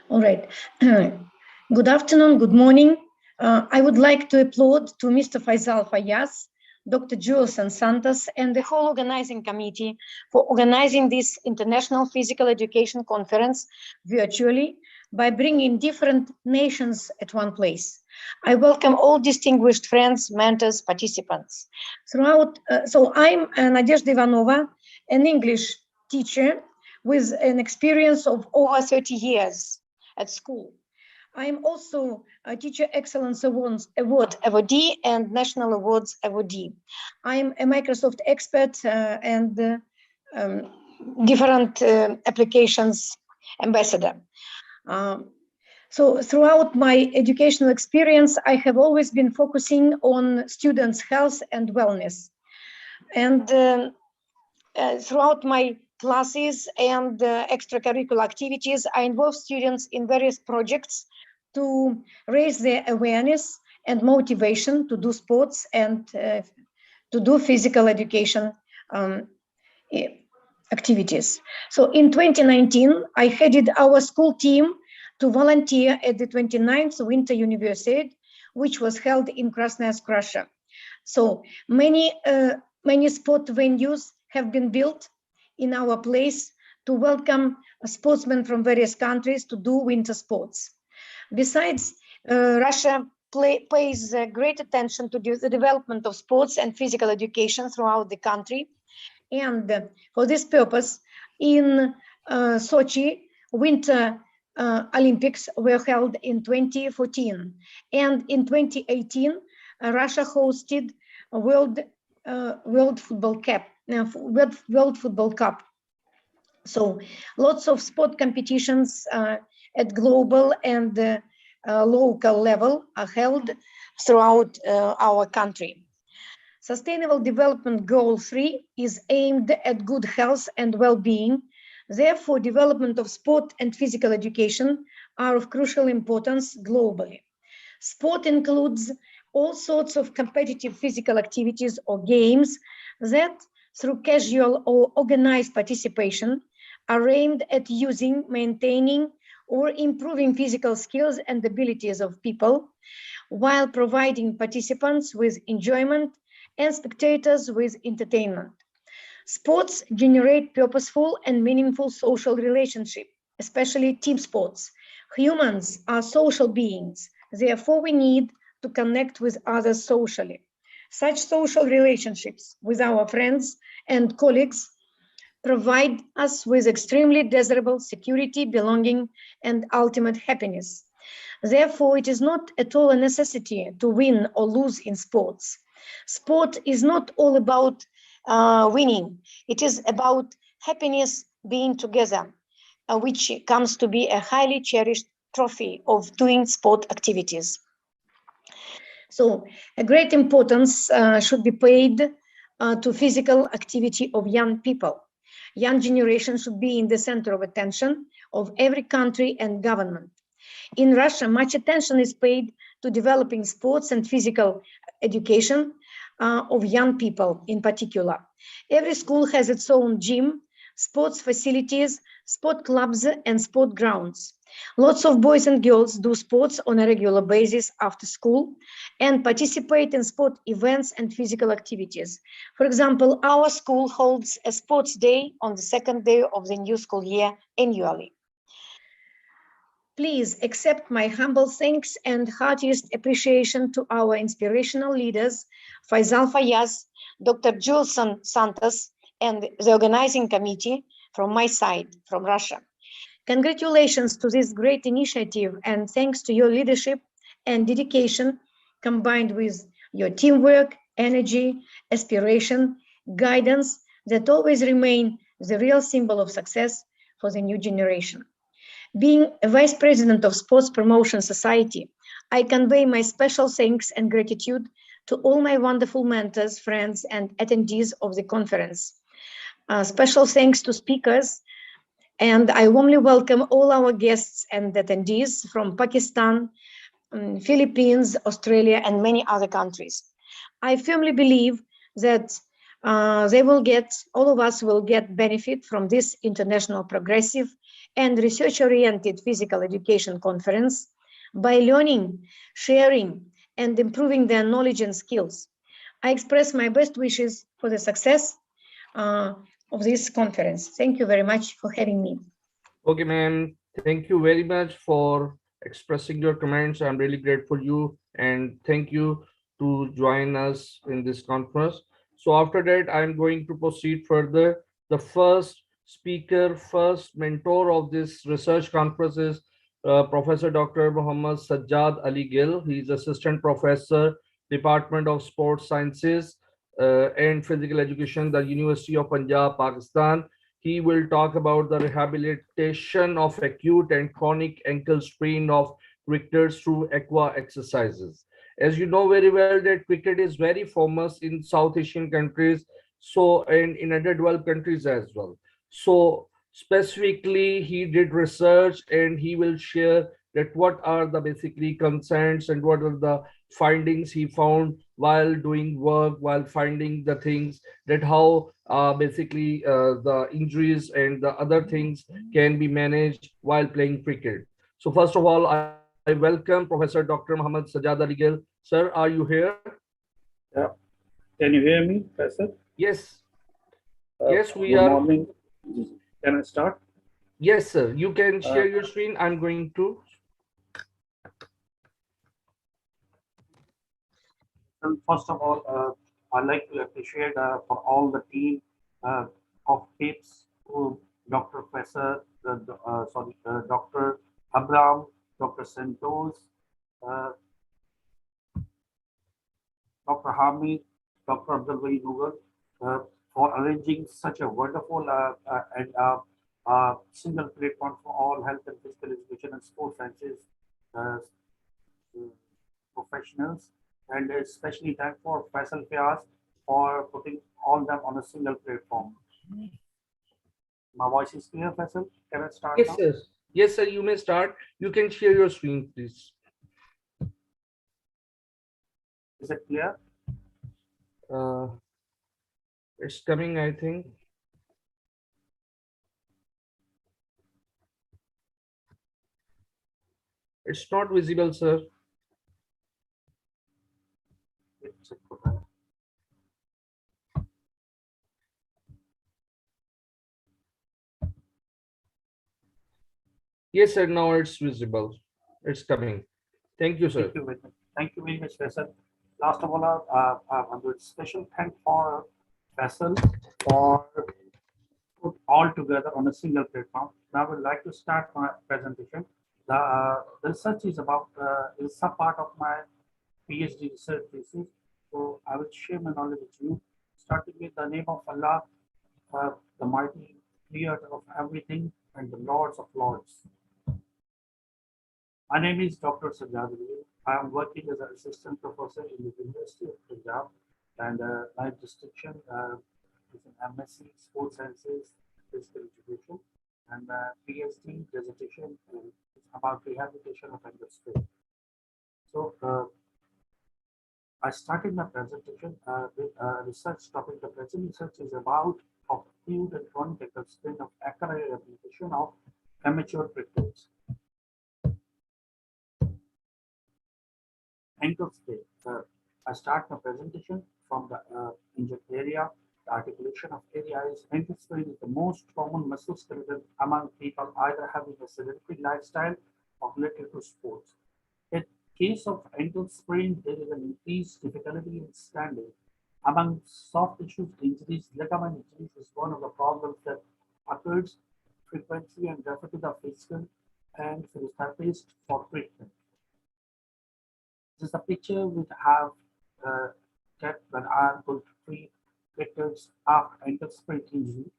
All right. Good afternoon, good morning. I would like to applaud to Mr. Faisal Fayaz, Dr. Jules Santos, and the whole organizing committee for organizing this International Physical Education Conference virtually by bringing different nations at one place. I welcome all distinguished friends, mentors, participants. So I'm Nadezhda Ivanova, an English teacher with an experience of over 30 years at school. I am also a Teacher Excellence Award awardee and National Awards awardee. I am a Microsoft expert and different applications ambassador. So throughout my educational experience, I have always been focusing on students' health and wellness. And throughout my classes and extracurricular activities, I involve students in various projects to raise their awareness and motivation to do sports and to do physical education activities. So in 2019, I headed our school team to volunteer at the 29th Winter Universiade, which was held in Krasnoyarsk, Russia. So many sport venues have been built in our place to welcome sportsmen from various countries to do winter sports. Besides, Russia pays great attention to the development of sports and physical education throughout the country. And for this purpose, in Sochi, Winter Olympics were held in 2014, and in 2018, Russia hosted a World Football Cup. So lots of sport competitions at global and local level are held throughout our country. Sustainable Development Goal 3 is aimed at good health and well-being. Therefore, development of sport and physical education are of crucial importance globally. Sport includes all sorts of competitive physical activities or games that, through casual or organized participation, are aimed at using, maintaining, or improving physical skills and abilities of people, while providing participants with enjoyment and spectators with entertainment. Sports generate purposeful and meaningful social relationships, especially team sports. Humans are social beings, therefore we need to connect with others socially. Such social relationships with our friends and colleagues provide us with extremely desirable security, belonging, and ultimate happiness. Therefore, it is not at all a necessity to win or lose in sports. Sport is not all about winning. It is about happiness being together, which comes to be a highly cherished trophy of doing sport activities. So a great importance should be paid to physical activity of young people. Young generation should be in the center of attention of every country and government. In Russia, much attention is paid to developing sports and physical education of young people in particular. Every school has its own gym, sports facilities, sport clubs, and sport grounds. Lots of boys and girls do sports on a regular basis after school and participate in sport events and physical activities. For example, our school holds a sports day on the second day of the new school year annually. Please accept my humble thanks and heartiest appreciation to our inspirational leaders, Faisal Fayaz, Dr. Julson Santos, and the organizing committee from my side, from Russia. Congratulations to this great initiative, and thanks to your leadership and dedication, combined with your teamwork, energy, aspiration, guidance that always remain the real symbol of success for the new generation. Being a Vice President of Sports Promotion Society, I convey my special thanks and gratitude to all my wonderful mentors, friends, and attendees of the conference. Special thanks to speakers, and I warmly welcome all our guests and attendees from Pakistan, Philippines, Australia, and many other countries. I firmly believe that all of us will get benefit from this international progressive and research-oriented physical education conference by learning, sharing, and improving their knowledge and skills. I express my best wishes for the success of this conference. Thank you very much for having me. Okay, ma'am. Thank you very much for expressing your comments. I'm really grateful you, and thank you to join us in this conference. So after that, I'm going to proceed further. The first speaker, first mentor of this research conference is Professor Dr. Muhammad Sajjad Ali Gill. He's Assistant Professor, Department of Sports Sciences and Physical Education, the University of Punjab, Pakistan. He will talk about the rehabilitation of acute and chronic ankle sprain of cricketers through aqua exercises. As you know very well that cricket is very famous in South Asian countries, so and in underdeveloped countries as well. So specifically, he did research and he will share that what are the basically concerns and what are the findings he found while doing work, while finding the things that how basically the injuries and the other things can be managed while playing cricket. So first of all, I welcome Professor Dr. Muhammad Sajjad Ali Gill. Sir, are you here? Yeah. Can you hear me, Professor? Yes. Yes, we good are. Morning. Can I start? Yes, sir. You can share your screen. I'm going to. And first of all, I'd like to appreciate for all the team of HIPS, Dr. Professor, Dr. Abraham, Dr. Santos, Dr. Hamid, Dr. Abdul Wahid for arranging such a wonderful and single platform for all health and physical education and sports sciences uh, professionals, and especially thank for Faisal Fiaz for putting all them on a single platform. My voice is clear, Faisal? Can I start Yes, now? sir. Yes, sir. You may start. You can share your screen, please. Is it clear? Uh, it's coming, I think. It's not visible, sir. Yes, sir. Now it's visible. It's coming. Thank you, sir. Thank you very much, Faisal. Last of all, I'm doing special thank for Faisal for put all together on a single platform. Now I would like to start my presentation. The research is some part of my PhD research thesis. So I will share my knowledge with you, starting with the name of Allah, the mighty creator of everything and the Lords of Lords. My name is Dr. Sajjad Ali. I am working as an assistant professor in the University of Punjab, and my distinction is an MSc Sports Sciences, Physical Education, and PhD dissertation is about rehabilitation of ankle sprain. So I started my presentation with a research topic. The present research is about acute and chronic ankle sprain of acquired rehabilitation of amateur cricketers. Ankle sprain. I start my presentation from the injured area. The articulation of area is ankle sprain is the most common musculoskeletal among people either having a sedentary lifestyle or related to sports. In case of ankle sprain, there is an increased difficulty in standing. Among soft tissue injuries, ligament injuries is one of the problems that occurs frequently and refer to the physical and physiotherapist for treatment. This is a picture which I have kept when I am going to treat victims of ankle sprain injury.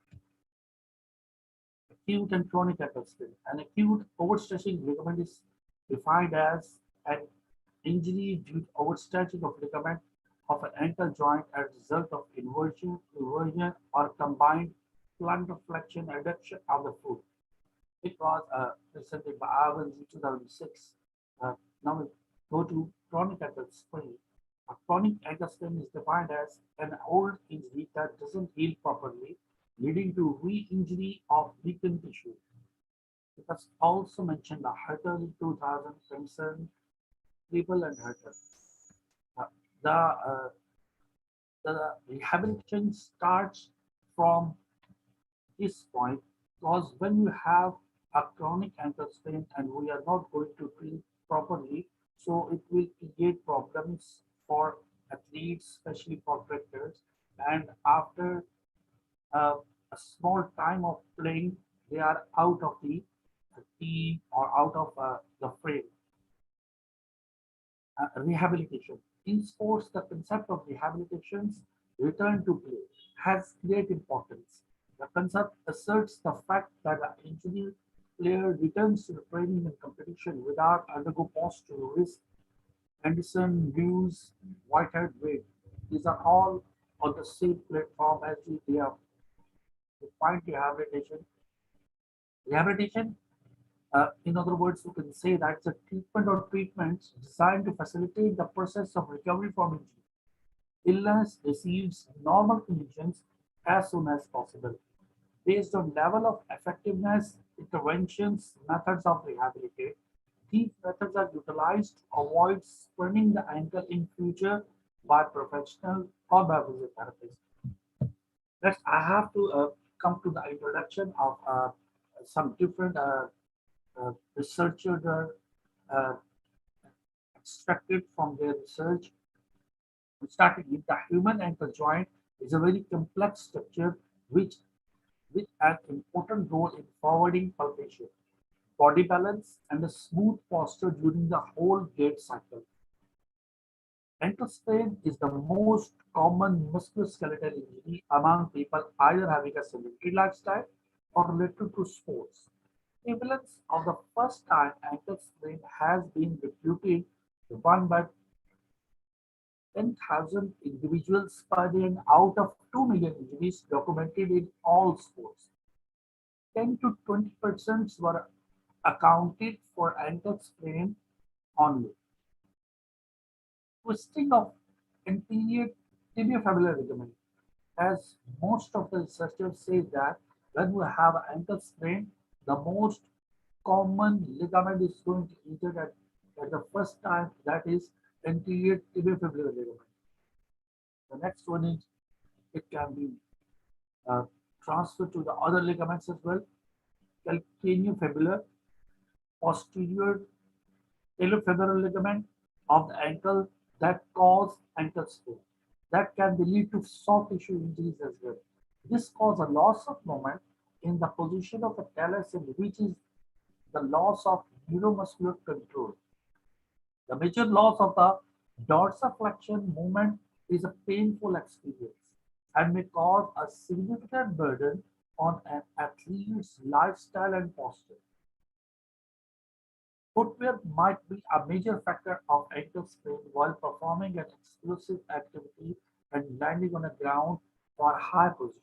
Acute and chronic ankle sprain. An acute overstretching ligament is defined as an injury due to overstretching of ligament of an ankle joint as a result of inversion, or combined plantar flexion adduction of the foot. It was presented by Evans in 2006. Now we go to chronic ankle sprain. A chronic ankle sprain is defined as an old injury that doesn't heal properly, leading to re-injury of weakened tissue. It was also mentioned by Hertel in 2000, Crimson, Triple and Hertel. The rehabilitation starts from this point because when you have a chronic ankle sprain and we are not going to treat properly, so it will create problems for athletes, especially for cricketers. And after a small time of playing, they are out of the team or out of the frame. Rehabilitation. In sports, the concept of rehabilitation's return to play has great importance. The concept asserts the fact that an injured player returns to the training and competition without undergo post-to risk. Anderson, Hughes, Whitehead, Wade. These are all on the same platform as they have defined rehabilitation. Rehabilitation, in other words, you can say that it's a treatment or treatments designed to facilitate the process of recovery from injury. Illness receives normal conditions as soon as possible. Based on level of effectiveness, interventions, methods of rehabilitation, these methods are utilized to avoid spraining the ankle in future by professional or by physiotherapist. Next, I have to come to the introduction of some different researchers extracted from their research. Starting with the human ankle joint is a very complex structure which an important role in forwarding palpation. body balance, and a smooth posture during the whole gait cycle. Ankle sprain is the most common musculoskeletal injury among people either having a sedentary lifestyle or related to sports. Prevalence of the first time ankle sprain has been reputed to 1 by 10,000 individuals per day and out of 2 million injuries documented in all sports. 10 to 20% were accounted for ankle sprain only. Twisting of anterior tibiofibular ligament, as most of the researchers say that when we have an ankle sprain, the most common ligament is going to injure at the first time, that is anterior tibiofibular ligament. The next one is it can be transferred to the other ligaments as well. Calcaneofibular, posterior talofibular ligament of the ankle that cause ankle sprain. That can lead to soft tissue injuries as well. This causes a loss of movement in the position of the talus, which is the loss of neuromuscular control. The major loss of the dorsiflexion movement is a painful experience and may cause a significant burden on an athlete's lifestyle and posture. Footwear might be a major factor of ankle sprain while performing an explosive activity and landing on a ground or high position.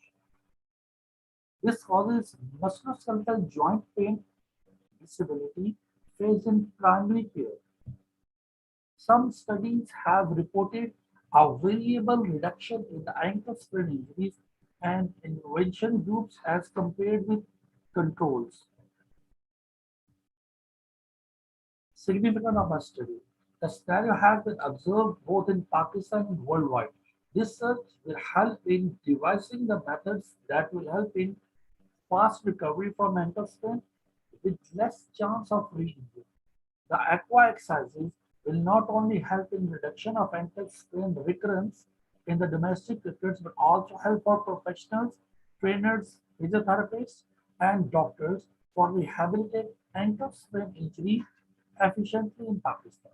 This causes musculoskeletal joint pain disability faced in primary care. Some studies have reported a variable reduction in the ankle sprain injuries and intervention groups as compared with controls. Significance of a study. The scenario has been observed both in Pakistan and worldwide. This search will help in devising the methods that will help in fast recovery from ankle sprain with less chance of re-injury. The aqua exercises will not only help in reduction of ankle sprain recurrence in the domestic crickets, but also help for professionals, trainers, physiotherapists, and doctors for rehabilitate ankle sprain injury efficiently in Pakistan.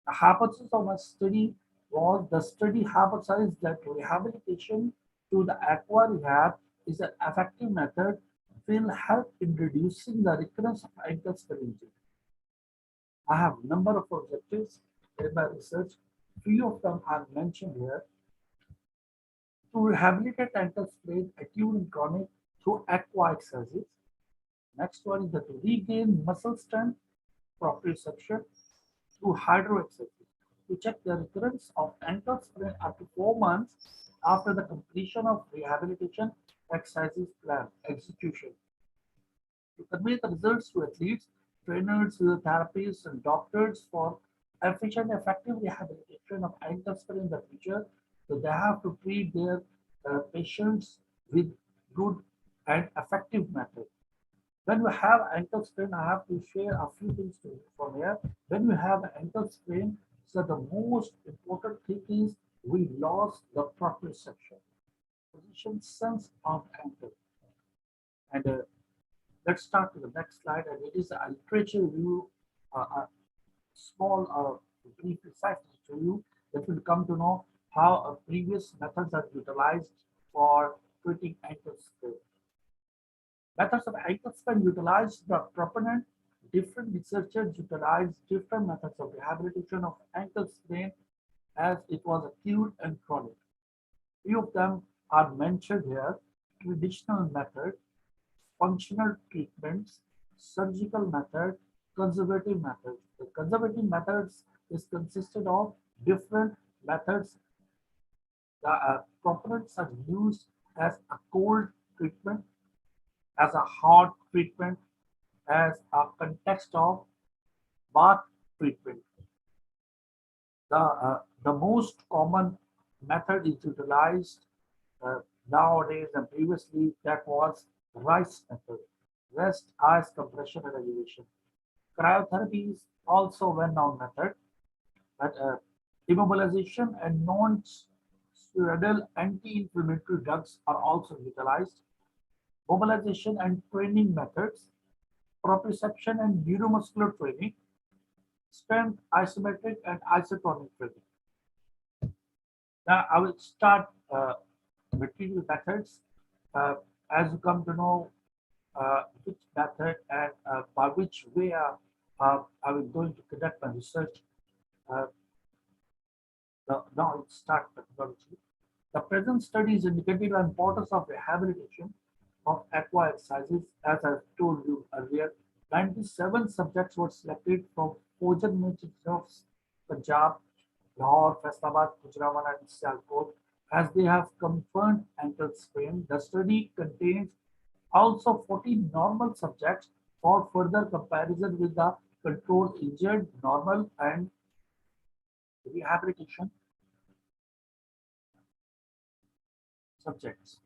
The hypothesis of my study was the study hypothesized that rehabilitation through the aqua rehab is an effective method will help in reducing the recurrence of ankle sprain injury. I have a number of objectives in my research. Few of them are mentioned here. To rehabilitate ankle sprain, acute and chronic through aqua exercises. Next one is that to regain muscle strength, proprioception through hydro exercises to check the recurrence of ankle sprain up to 4 months after the completion of rehabilitation exercises plan execution. To convey the results to athletes, trainers, physiotherapists, and doctors for efficient, effective rehabilitation of ankle sprain in the future, so they have to treat their patients with good and effective methods. When we have ankle sprain, I have to share a few things to you from here. When we have ankle sprain, so the most important thing is we lost the proprioception, position sense of ankle. And let's start with the next slide, and it is a literature review, a small brief insight to you that will come to know how previous methods are utilized for treating ankle sprain. Methods of ankle sprain utilize the proponent. Different researchers utilize different methods of rehabilitation of ankle sprain as it was acute and chronic. Few of them are mentioned here: traditional method, functional treatments, surgical method, conservative methods. The conservative methods is consisted of different methods. The proponents are used as a cold treatment, as a hot treatment, as a context of bath treatment. The most common method is utilized nowadays and previously, that was RICE method, rest, ice, compression, and elevation. Cryotherapy is also a well-known method, but immobilization and non-steroidal anti-inflammatory drugs are also utilized. Mobilization and training methods, proprioception and neuromuscular training, strength, isometric, and isotonic training. Now I will start material methods. As you come to know which method and by which way I will going to conduct my research. Now it start methodology. The present studies indicating the importance of rehabilitation of aqua exercises. As I told you earlier, 97 subjects were selected from Fojan University of Punjab, Lahore, Faisalabad, Gujranwala, and Sialkot, as they have confirmed ankle sprain. The study contains also 14 normal subjects for further comparison with the control injured, normal, and rehabilitation subjects.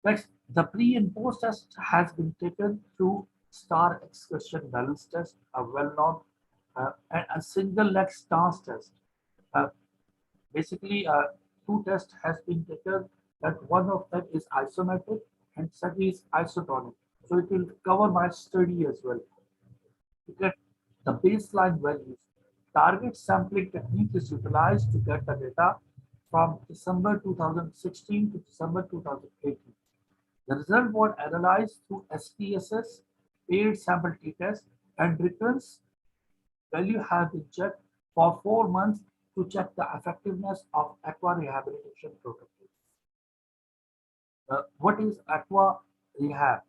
Next, the pre and post test has been taken through star excursion balance test, a well-known, and a single leg stance test. Basically, two tests has been taken, that one of them is isometric and second is isotonic. So it will cover my study as well. To get the baseline values, target sampling technique is utilized to get the data from December 2016 to December 2018. The result was analyzed through SPSS, paired sample t-test, and recurrence value have been checked for 4 months to check the effectiveness of aqua rehabilitation protocol. What is aqua rehab?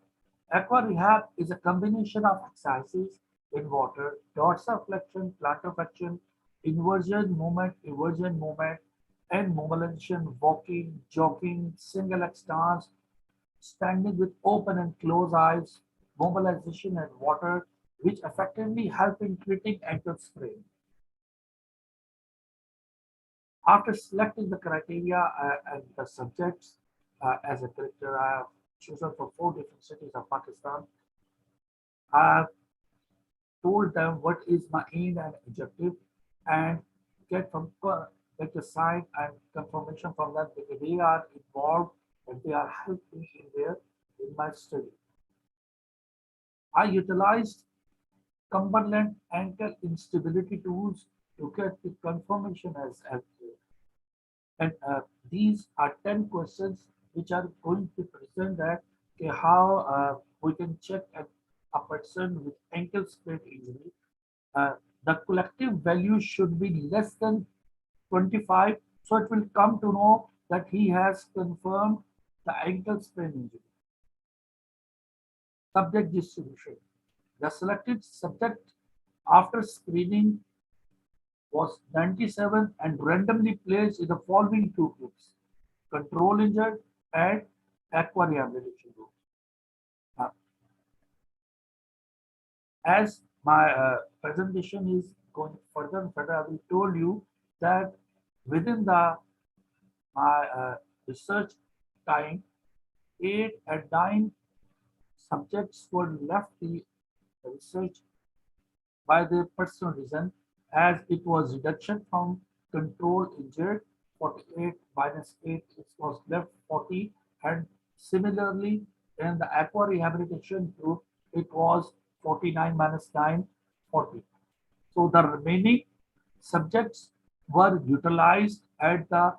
Aqua rehab is a combination of exercises in water, dorsiflexion, plantarflexion, inversion movement, and mobilization, walking, jogging, single leg stance, standing with open and closed eyes, mobilization and water, which effectively help in treating ankle sprain. After selecting the criteria and the subjects as a character, I have chosen from 4 different cities of Pakistan. I have told them what is my aim and objective, and get a sign and confirmation from them that they are involved and they are helping in my study. I utilized Cumberland ankle instability tools to get the confirmation as accurate. And these are 10 questions which are going to present that how we can check a person with ankle sprain injury. The collective value should be less than 25, so it will come to know that he has confirmed the ankle sprain injury. Subject distribution. The selected subject after screening was 97 and randomly placed in the following 2 groups: control injured and aqua rehabilitation group. As my presentation is going further and further, I will told you that within my research time, 8 and 9 subjects were left the research by their personal reason, as it was reduction from control injured 48 minus 8, it was left 40, and similarly in the aqua rehabilitation group it was 49 minus 9, 40. So the remaining subjects were utilized at the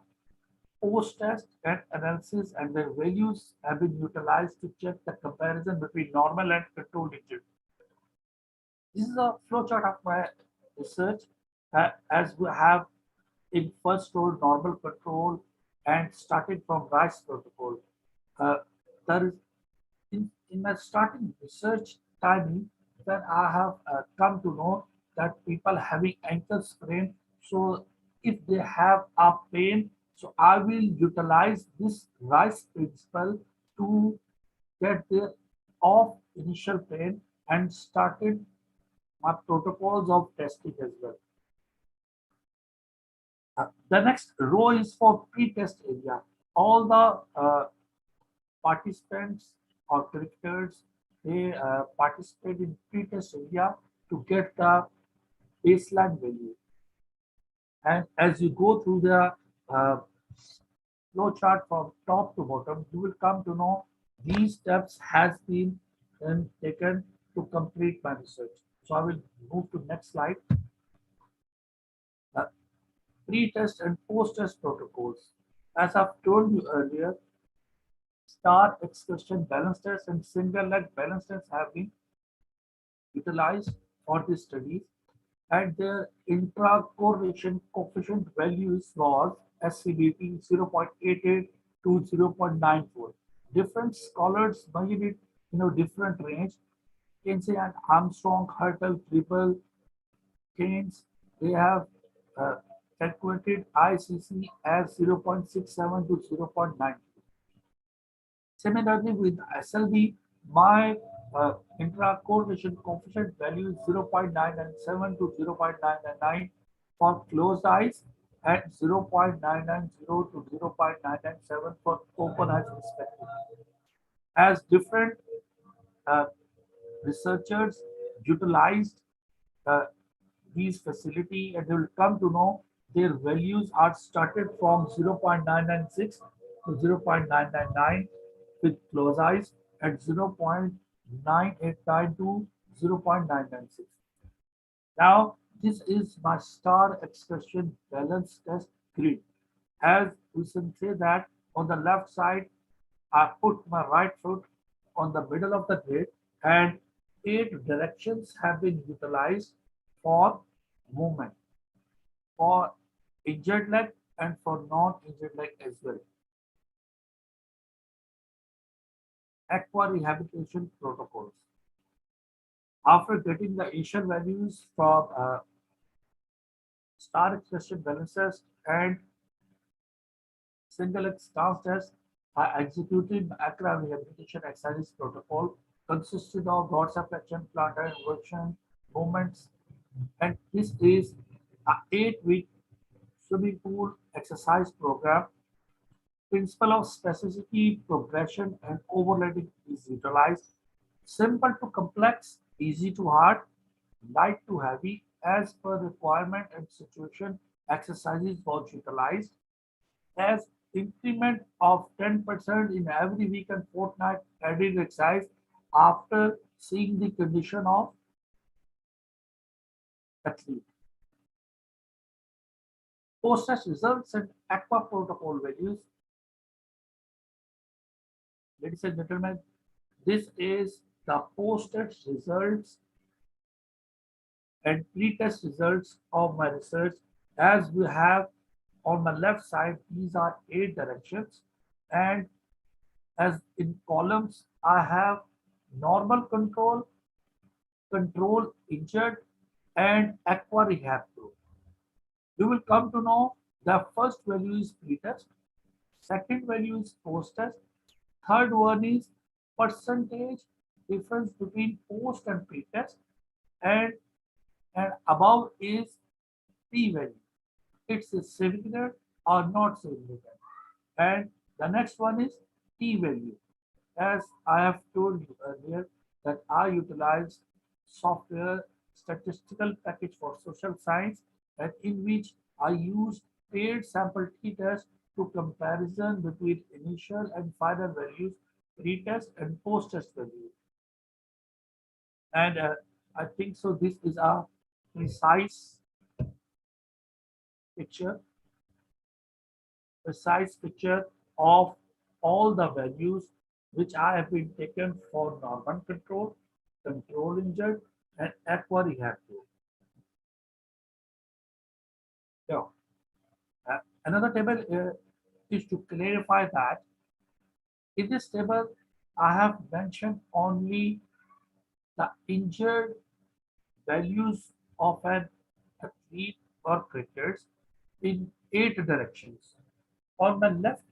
post-test and analysis, and their values have been utilized to check the comparison between normal and control injured. This is a flowchart of my research, as we have in first row normal control and starting from RICE protocol. There is in my starting research timing, then I have come to know that people having ankle sprain, so if they have a pain, so I will utilize this RICE principle to get their off initial pain and started my protocols of testing as well. The next row is for pre-test area. All the participants or cricketers, they participate in pre-test area to get the baseline value. And as you go through the flow chart from top to bottom, you will come to know these steps has been then taken to complete my research. So I will move to next slide. Pre-test and post-test protocols. As I've told you earlier, star excursion balance tests and single leg balance tests have been utilized for these studies, and their intra-correlation coefficient values was SCBP 0.88 to 0.94. Different scholars measure it in a different range. Kinsey and Armstrong, Hurtle, Triple, Keynes, they have calculated ICC as 0.67 to 0.92. Similarly, with SLB, my intra-correlation coefficient value is 0.997 to 0.999 for closed eyes and 0.990 to 0.997 for open eyes respectively. As different researchers utilized these facility, and they will come to know their values are started from 0.996 to 0.999 with closed eyes at 0.989 to 0.996. Now, this is my star excursion balance test grid. As we can say that on the left side, I put my right foot on the middle of the grid, and 8 directions have been utilized for movement, for injured leg and for non-injured leg as well. Aqua rehabilitation protocols. After getting the initial values from star expression balances and single leg stance test, I executed aqua rehabilitation exercise protocol consisted of rod subtraction, plantar inversion, movements, and this is an 8-week swimming pool exercise program. Principle of specificity, progression, and overloading is utilized. Simple to complex, easy to hard, light to heavy, as per requirement and situation, exercises was utilized. As increment of 10% in every week and fortnight added exercise after seeing the condition of athlete. Post-test results and aqua protocol values. Ladies and gentlemen, this is the post-test results and pre-test results of my research. As we have on my left side, these are 8 directions, and as in columns, I have normal control, control injured, and aqua rehab group. You will come to know the first value is pre-test, second value is post-test, third one is percentage difference between post and pre-test, and above is p-value. It's significant or not significant. And the next one is p-value. As I have told you earlier that I utilize software statistical package for social science, and in which I use paired sample t-test to comparison between initial and final values, pre-test and post-test values. And I think so this is a precise picture of all the values which I have been taken for normal control, control injured, and aqua rehab group. Now, another table is to clarify that in this table I have mentioned only the injured values of an athlete or cricketers in 8 directions. On the left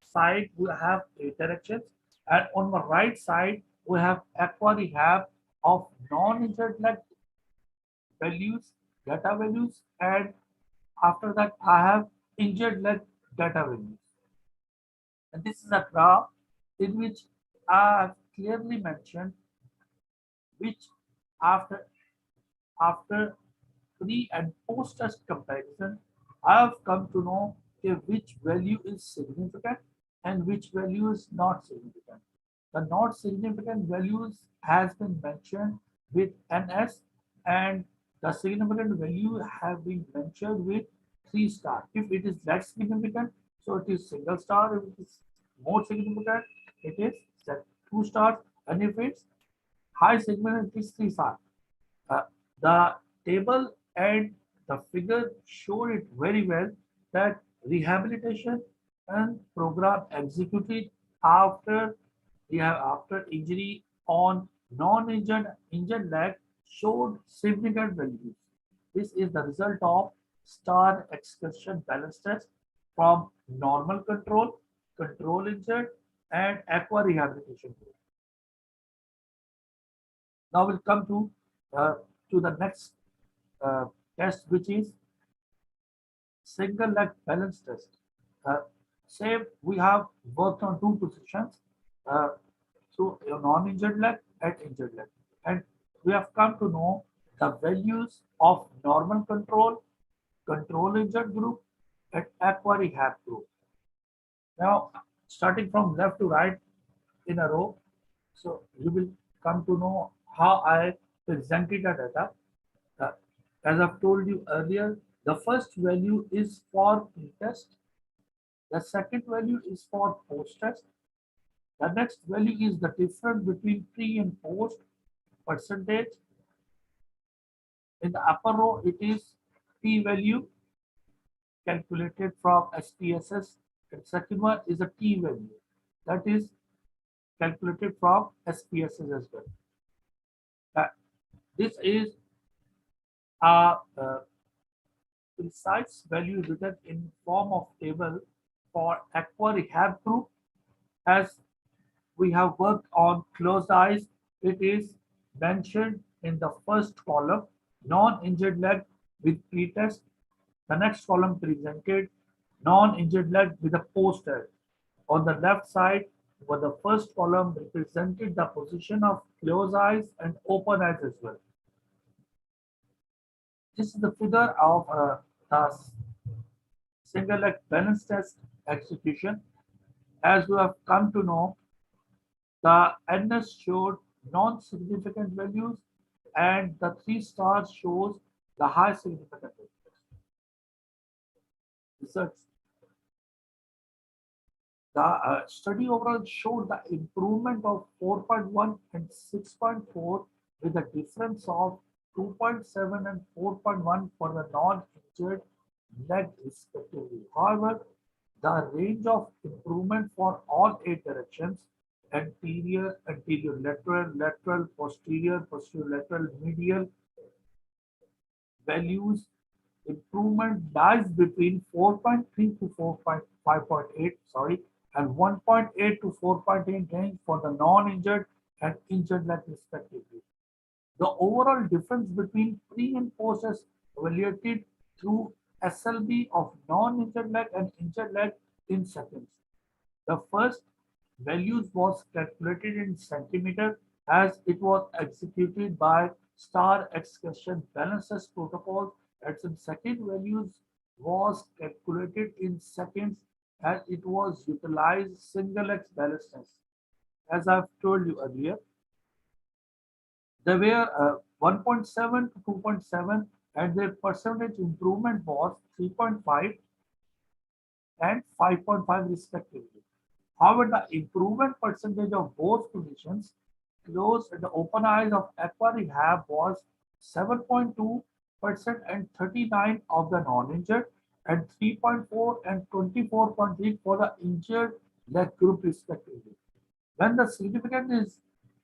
side, we have 8 directions, and on the right side, we have aqua rehab of non-injured leg values, data values, and after that, I have injured leg data values. And this is a graph in which I have clearly mentioned which after pre and post test comparison, I have come to know which value is significant and which value is not significant. The not significant values has been mentioned with NS, and the significant value have been mentioned with 3 star. If it is less significant, so it is single star. If it is more significant, it is 2 stars, and if it's high significant, it is 3 stars. The table and the figure show it very well that rehabilitation and program executed after after injury on injured leg showed significant values. This is the result of star excursion balance test from normal control, control injured, and aqua rehabilitation group. Now we'll come to the next test, which is single leg balance test. Say we have worked on 2 positions, so a non-injured leg and injured leg, and we have come to know the values of normal control, control injured group, and aqua rehab group. Now, starting from left to right in a row, so you will come to know how I presented the data. As I've told you earlier, the first value is for pre-test. The second value is for post-test. The next value is the difference between pre and post percentage. In the upper row, it is p-value calculated from SPSS. The second one is a t-value that is calculated from SPSS as well. This is a precise value written in form of table for aqua rehab group. As we have worked on closed eyes, it is mentioned in the first column, non-injured leg with pre-test. The next column presented non-injured leg with a post-test. On the left side, for the first column represented the position of closed eyes and open eyes as well. This is the figure of the single leg balance test execution. As we have come to know, the NS showed non-significant values and the 3 stars shows the high significant values. Results. The study overall showed the improvement of 4.1 and 6.4 with a difference of 2.7 and 4.1 for the non-injured leg respectively. However, the range of improvement for all 8 directions, anterior, anterior lateral, lateral, posterior, posterior lateral, medial, values improvement lies between 4.3 to 5.8, sorry, and 1.8 to 4.8 range for the non-injured and injured leg respectively. The overall difference between pre and post is evaluated through SLB of non-injured leg and injured leg in seconds. The first values was calculated in centimeter as it was executed by star excursion balances protocol, and some second values was calculated in seconds as it was utilized single X balance test. As I've told you earlier, they were 1.7 to 2.7 and their percentage improvement was 3.5 and 5.5 respectively. However, the improvement percentage of both positions, closed and the open eyes of aqua rehab was 7.2% and 39 of the non-injured and 3.4 and 24.8 for the injured leg group respectively. When the significance is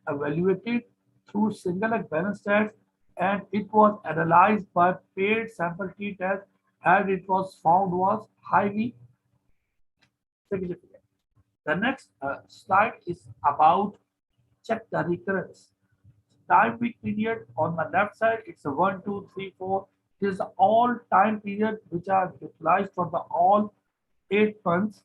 evaluated through single leg balance test and it was analyzed by paired sample t test and it was found was highly significant. The next slide is about check the recurrence. Time week period on the left side, it's a 1, 2, 3, 4. This is all time period which are utilized for the all 8 months,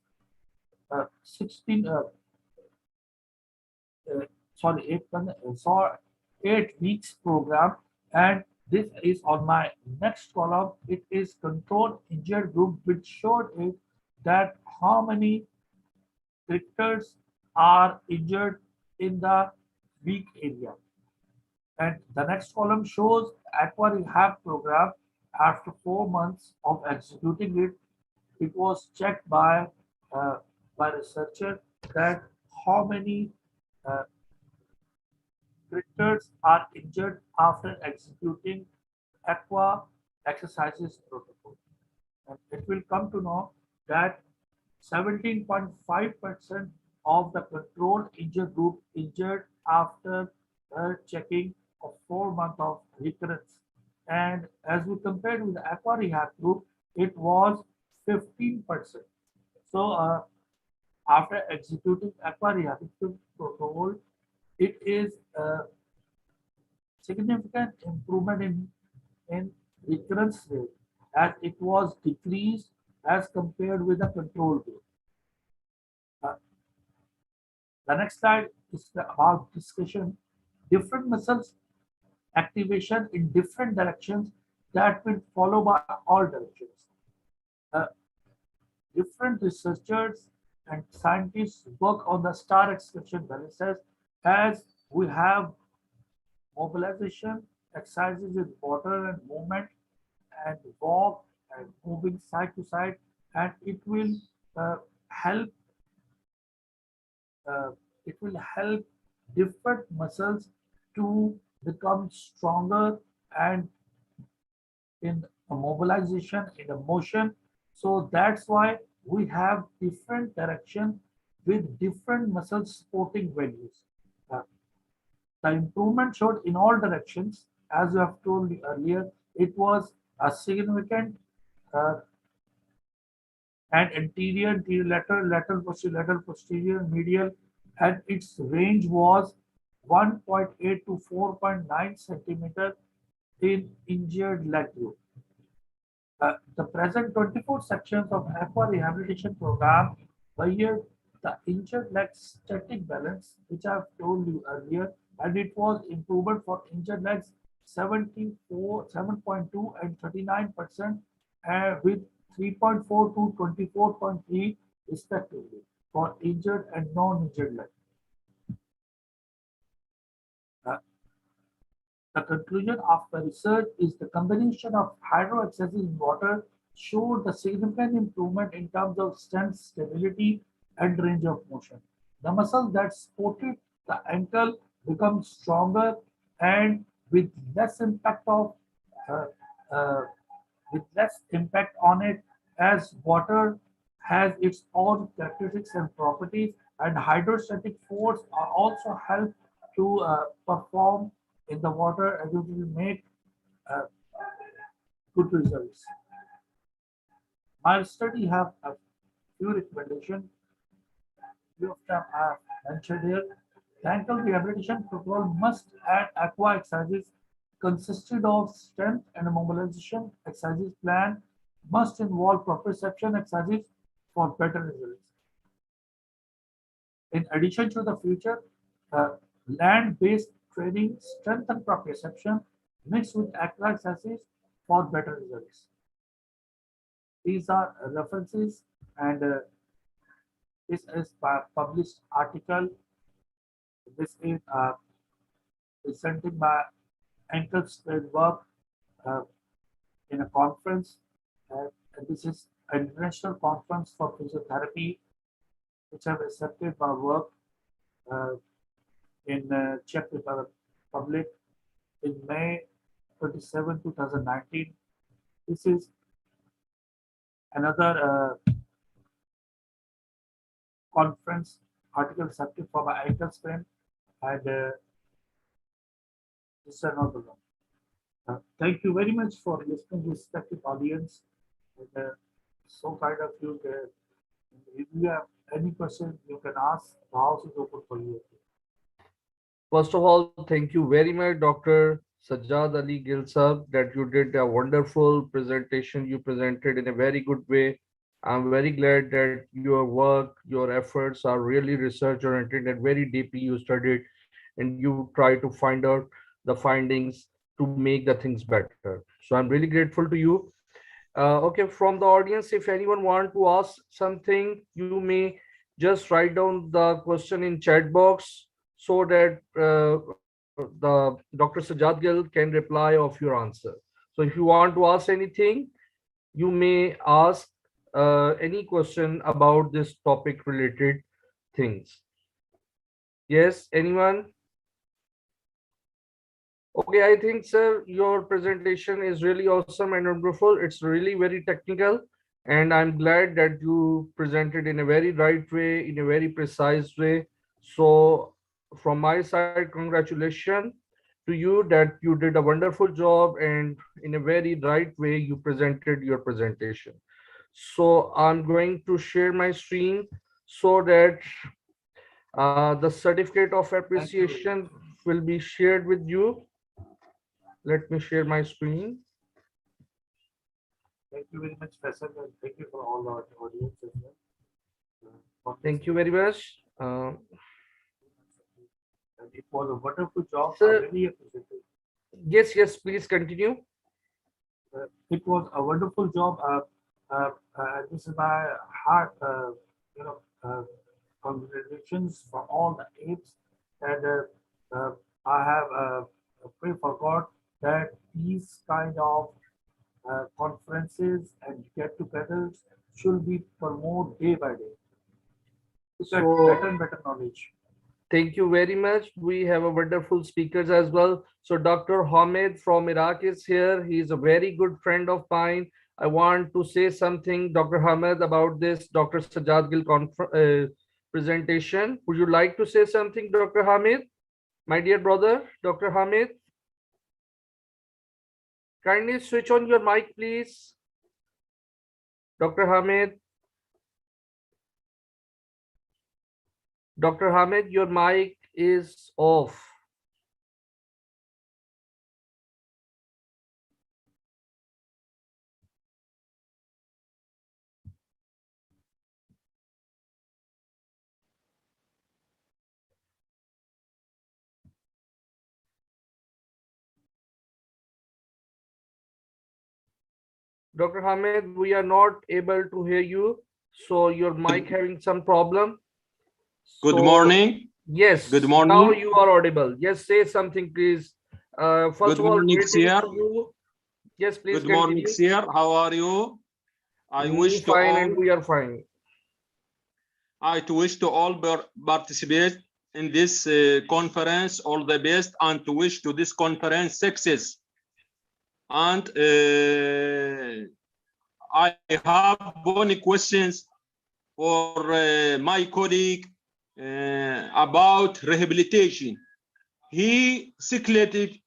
8 weeks program, and this is on my next column. It is control injured group, which showed it that how many cricketers are injured in the weak area. And the next column shows aqua rehab program. After 4 months of executing it, it was checked by researcher that how many uh, critters are injured after executing aqua exercises protocol. And it will come to know that 17.5% of the control injured group injured after checking of 4 months of recurrence. And as we compared with the aqua rehab group, it was 15%. So after executing aqua rehabilitation protocol, it is a significant improvement in recurrence rate as it was decreased as compared with the control group. The next slide is about discussion. Different muscles activation in different directions that will follow by all directions. Different researchers and scientists work on the star excursion balances as we have mobilization, exercises with water and movement, and walk and moving side to side, and it will help. It will help different muscles to become stronger and in a mobilization, in a motion. So that's why we have different direction with different muscles supporting values. The improvement showed in all directions, as you have told earlier, it was a significant and anterior, lateral, posterior, medial, and its range was 1.8 to 4.9 centimeter in injured leg group. The present 24 sections of aqua rehabilitation program measured the injured leg static balance, which I have told you earlier, and it was improvement for injured legs 7.2 and 39%, with 3.4 to 24.3 respectively for injured and non-injured leg. The conclusion of the research is the combination of hydro exercises in water showed the significant improvement in terms of strength, stability, and range of motion. The muscle that supported the ankle becomes stronger and with less impact on it, as water has its own characteristics and properties, and hydrostatic force are also help to perform in the water, and it will make good results. My study have a few recommendations. Few of them I have mentioned here. The ankle rehabilitation protocol must add aqua exercises consisted of strength and mobilization exercises plan, must involve proprioception exercises for better results. In addition to the future, land-based training strengthen proprioception mixed with aqua exercises for better results. These are references, and this is a published article. This is presenting my ankle sprain work in a conference. And this is an international conference for physiotherapy, which have accepted my work in Czech Republic in May 27, 2019. This is another conference article accepted for my ankle sprain, and this is another one. Thank you very much for listening, respected audience. And, so kind of you. If you have any question, you can ask. The house is open for you. First of all, thank you very much, Dr. Sajjad Ali Gil sir, that you did a wonderful presentation. You presented in a very good way. I'm very glad that your work, your efforts are really research oriented and very deeply you studied, and you try to find out the findings to make the things better. So I'm really grateful to you. Okay, from the audience, if anyone want to ask something, you may just write down the question in chat box. so that the Dr. Sajad Gill can reply of your answer. So if you want to ask anything, you may ask any question about this topic related things. Yes, anyone? Okay, I think, sir, your presentation is really awesome and wonderful. It's really very technical, and I'm glad that you presented in a very right way, in a very precise way. So from my side, congratulations to you that you did a wonderful job, and in a very right way, you presented your presentation. So I'm going to share my screen so that the certificate of appreciation will be shared with you. Let me share my screen. Thank you very much, Faisal, and thank you for all our audience as well. Thank you very much. And it was a wonderful job. I Sir, really appreciate it. yes, please continue. It was a wonderful job. This is my heart, congratulations for all the apes. And I have pray for God that these kind of conferences and get-togethers should be promoted day by day to get better and better knowledge. Thank you very much. We have a wonderful speakers as well. So Dr. Hamid from Iraq is here. He is a very good friend of mine. I want to say something, Dr. Hamid, about this Dr. Sajad Gill presentation. Would you like to say something, Dr. Hamid? My dear brother, Dr. Hamid? Kindly switch on your mic, please. Dr. Hamid? Dr. Hamid, your mic is off. Dr. Hamid, we are not able to hear you. So your mic having some problem. Good morning. Yes. Good morning. Now you are audible. Yes, say something, please. First Good of all, morning, greetings sir. to you. Yes, please Good morning, continue. sir. How are you? I wish to fine, all. and we are fine. I wish to all participate in this conference all the best, and to wish to this conference success. And I have one questions for my colleague about rehabilitation. He circulated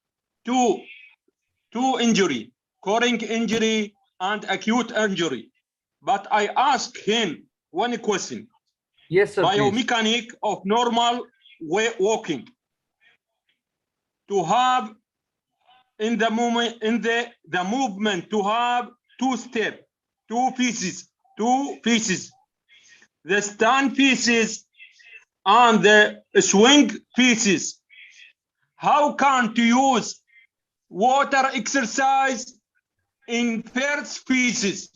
two injury, chronic injury and acute injury. But I asked him one question. Yes, sir. Biomechanic of normal way walking. To have in the moment the movement to have two step, two pieces. The stand pieces and the swing pieces. How can to use water exercise in first pieces?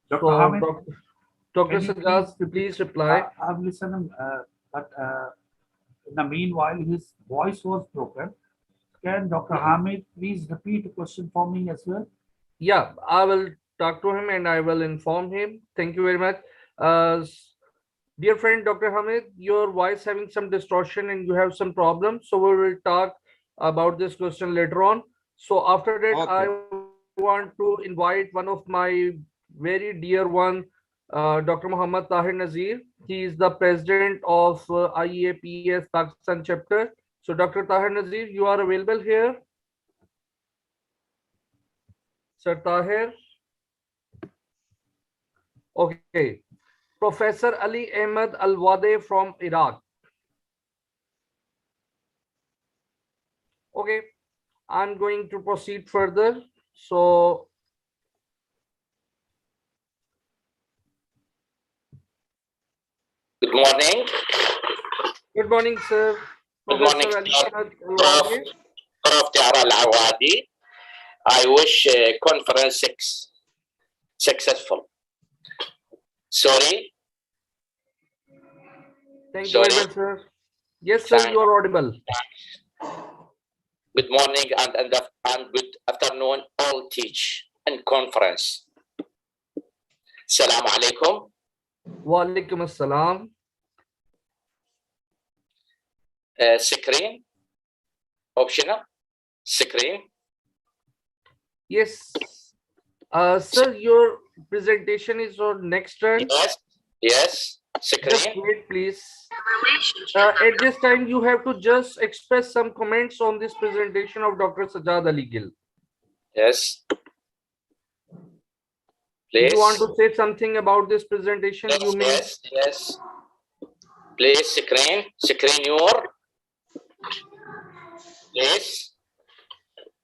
Dr. Hamid, Dr. Sajad, please reply. I've listened, but in the meanwhile, his voice was broken. Can Dr. Hamid please repeat the question for me as well? Yeah, I will talk to him and I will inform him. Thank you very much. Dear friend, Dr. Hamid, your voice having some distortion and you have some problems. So we will talk about this question later on. So after that, okay. I want to invite one of my very dear one, Dr. Muhammad Tahir Nazir. He is the president of IEAPS Pakistan chapter. So Dr. Tahir Nazir, you are available here? Sir Tahir? Okay. Professor Ali Ahmed Al-Wade from Iraq. Okay, I'm going to proceed further. So, good morning. Good morning, sir. Good morning, Prof. Tahir Al-Awadi. I wish conference successful. Sorry. Thank you very much, sir. Yes, sir, you are audible. Good morning and good afternoon, all teach and conference. Assalamu alaikum. Wa alaikum assalam. Screen. Optional. Screen. Yes. Sir, your presentation is on next turn. Yes. Yes. Screen. Just wait, please. At this time, you have to just express some comments on this presentation of Dr. Sajjad Ali Gill. Yes. Please. You want to say something about this presentation? Yes, You may. yes, yes. Please screen your. Yes.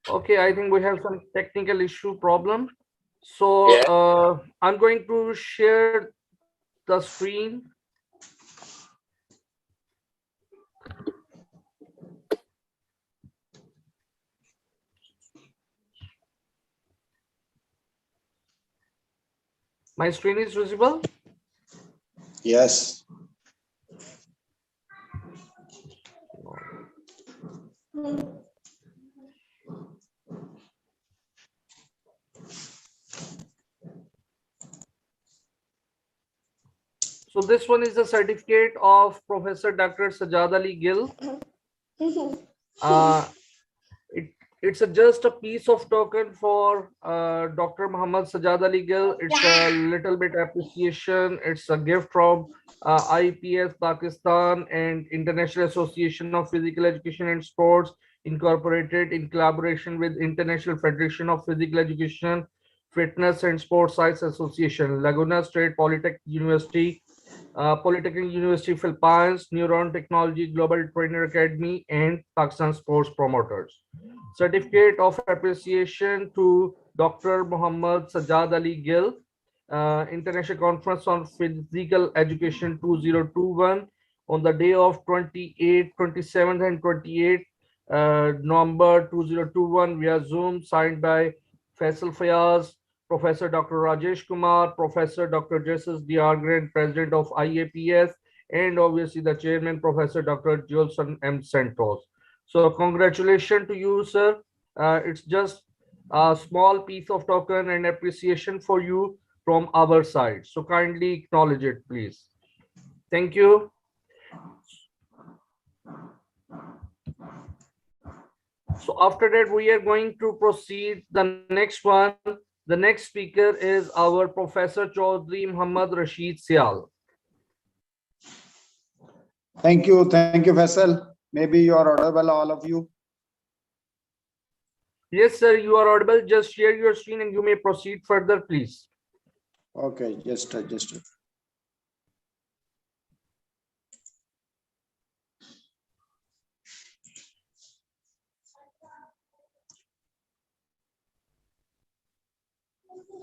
Okay, I think we have some technical issue problem. So Yeah. I'm going to share the screen. My screen is visible? Yes. So this one is the certificate of Professor Dr. Sajjad Ali Gill. It's just a piece of token for Dr. Muhammad Sajjad Ali Gill. It's a little bit appreciation. It's a gift from IPS Pakistan and International Association of Physical Education and Sports Incorporated in collaboration with International Federation of Physical Education, Fitness and Sports Science Association, Laguna State Polytechnic University, Polytechnic University Philippines, Neuron Technology Global Trainer Academy, and Pakistan Sports Promoters. Certificate of appreciation to Dr. Muhammad Sajjad Ali Gill, International Conference on Physical Education 2021 on the day of 27th and 28th November 2021 via Zoom, signed by Faisal Fayaz, Professor Dr. Rajesh Kumar, Professor Dr. Jesus Diargren, President of IAPS, and obviously the Chairman, Professor Dr. Julson M. Santos. So congratulations to you, sir. It's just a small piece of token and appreciation for you from our side. So kindly acknowledge it, please. Thank you. So after that, we are going to proceed the next one. The next speaker is our Professor Chaudhry Muhammad Rashid Sial. Thank you, Faisal. Maybe you are audible, all of you. Yes, sir, you are audible. Just share your screen and you may proceed further, please. Okay, just.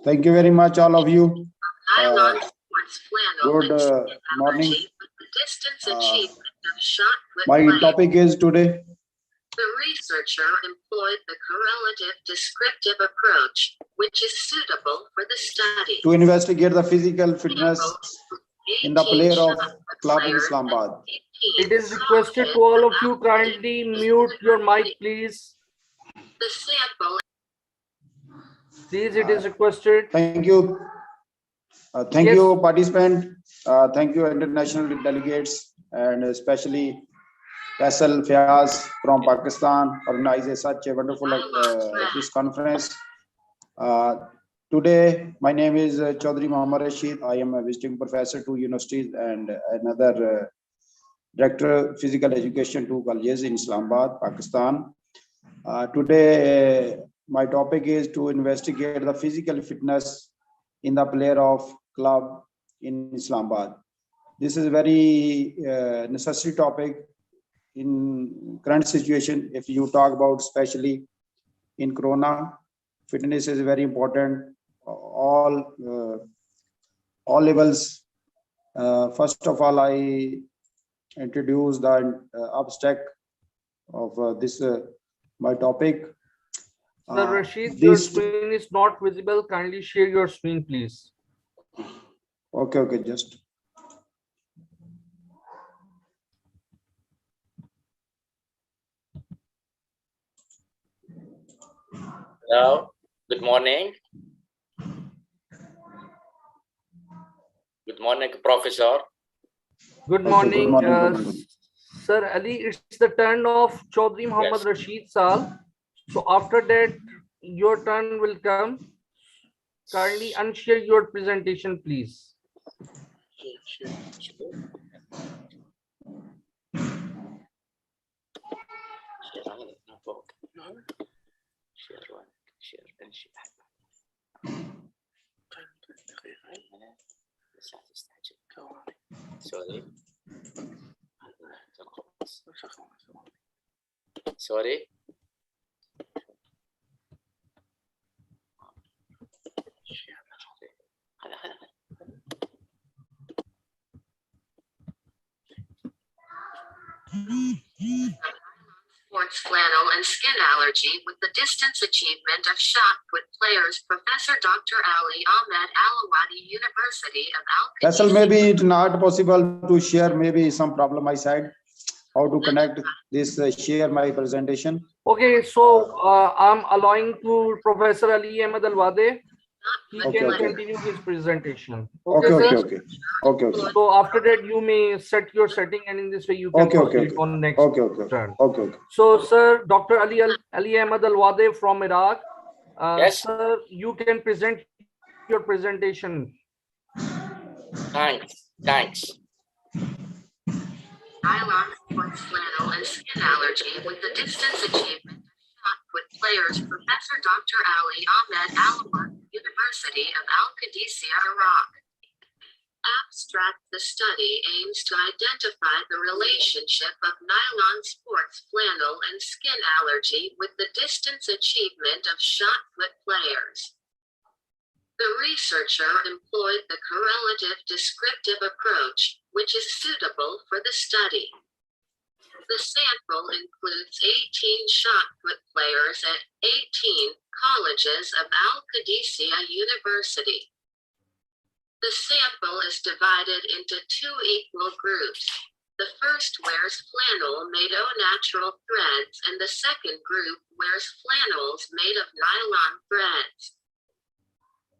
Thank you very much, all of you. Good morning. My topic is today. The researcher employed the correlative descriptive approach, which is suitable for the study. To investigate the physical fitness in the player of club in Islamabad. It is requested to all of you, kindly mute your mic, please. The sample. Please, it is requested. Thank you. Thank you, participant. Thank you, international delegates, and especially Faisal Fayaz from Pakistan organizes such a wonderful this conference. Today, my name is Chaudhry Muhammad Rashid. I am a visiting professor to universities and another director of physical education to colleges in Islamabad, Pakistan. Today, my topic is to investigate the physical fitness in the player of club in Islamabad. This is a very necessary topic in current situation. If you talk about especially in Corona, fitness is very important. All levels. First of all, I introduce the abstract of this my topic. Sir Rashid, your screen is not visible. Kindly share your screen, please. Okay, just. Hello, good morning. Good morning, Professor. Good morning, Sir Ali. It's the turn of Chaudhry Muhammad Rashid Sal. So after that, your turn will come. Kindly unshare your presentation, please. Sorry. Sports flannel and skin allergy with the distance achievement of shot put players. Professor Dr. Ali Ahmed Alawadi, University of Al. Faisal, maybe it's not possible to share, maybe some problem my side. How to connect this, share my presentation. Okay, so I'm allowing to Professor Ali Ahmed Alwade. He can continue his presentation. Okay. So after that, you may set your setting, and in this way you can proceed on next turn. Okay. So, Sir Dr. Ali Ahmed Alwade from Iraq. Yes. Sir, you can present your presentation. Thanks. Nylon sports flannel and skin allergy with the distance achievement shot put players. Professor Dr. Ali Ahmed Alawadi, University of Al-Qadisiyah, Iraq. Abstract: the study aims to identify the relationship of nylon sports flannel and skin allergy with the distance achievement of shot put players. The researcher employed the correlative descriptive approach, which is suitable for the study. The sample includes 18 shot put players at 18 colleges of Al-Qadisiyah University. The sample is divided into 2 equal groups. The first wears flannel made of natural threads, and the second group wears flannels made of nylon threads.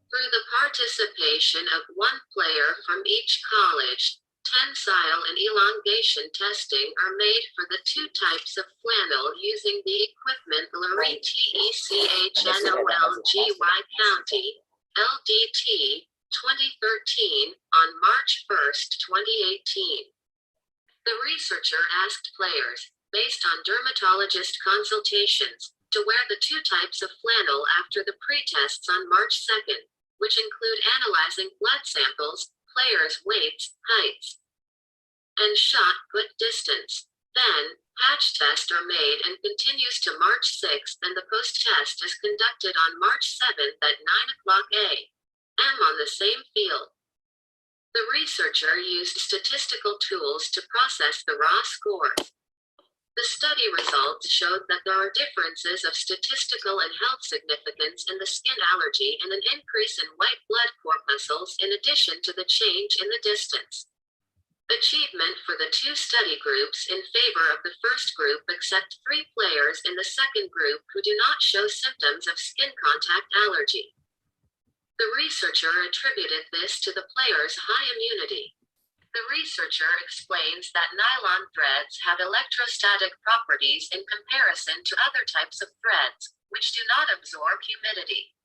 Through the participation of one player from each college, tensile and elongation testing are made for the 2 types of flannel using the equipment Lurie TECHNOLGY County, LDT, 2013, on March 1st, 2018. The researcher asked players, based on dermatologist consultations, to wear the 2 types of flannel after the pre-tests on March 2nd, which include analyzing blood samples, players' weights, heights, and shot put distance. Then, patch tests are made and continues to March 6th, and the post-test is conducted on March 7th at 9:00 a.m. on the same field. The researcher used statistical tools to process the raw scores. The study results showed that there are differences of statistical and health significance in the skin allergy and an increase in white blood corpuscles in addition to the change in the distance. Achievement for the 2 study groups in favor of the first group except 3 players in the second group who do not show symptoms of skin contact allergy. The researcher attributed this to the players' high immunity. The researcher explains that nylon threads have electrostatic properties in comparison to other types of threads, which do not absorb humidity.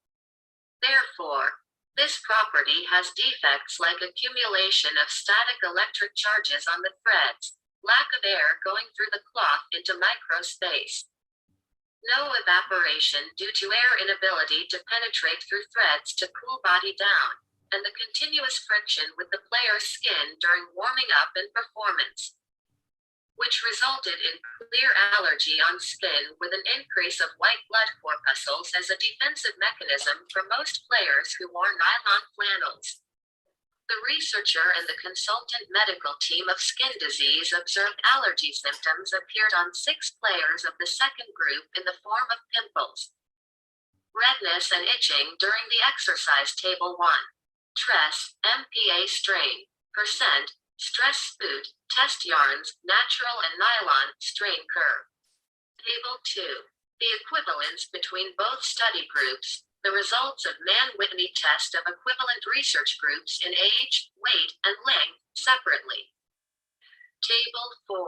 Therefore, this property has defects like accumulation of static electric charges on the threads, lack of air going through the cloth into microspace, no evaporation due to air inability to penetrate through threads to cool body down, and the continuous friction with the player's skin during warming up and performance, which resulted in clear allergy on skin with an increase of white blood corpuscles as a defensive mechanism for most players who wore nylon flannels. The researcher and the consultant medical team of skin disease observed allergy symptoms appeared on 6 players of the second group in the form of pimples, redness and itching during the exercise table 1, Tress, MPa strain, percent, stress spoot, test yarns, natural and nylon, strain curve. Table 2. The equivalence between both study groups, the results of Mann-Whitney test of equivalent research groups in age, weight, and length, separately. Table 4.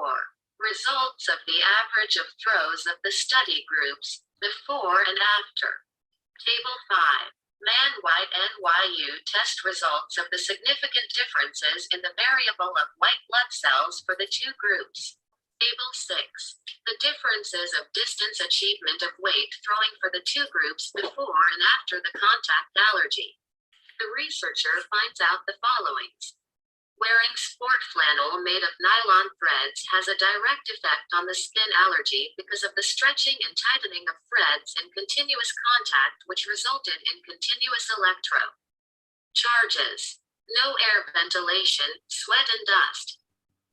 Results of the average of throws of the study groups, before and after. Table 5. Man-White NYU test results of the significant differences in the variable of white blood cells for the two groups. Table 6. The differences of distance achievement of weight throwing for the two groups before and after the contact allergy. The researcher finds out the following. Wearing sport flannel made of nylon threads has a direct effect on the skin allergy because of the stretching and tightening of threads and continuous contact which resulted in continuous electro charges. No air ventilation, sweat and dust.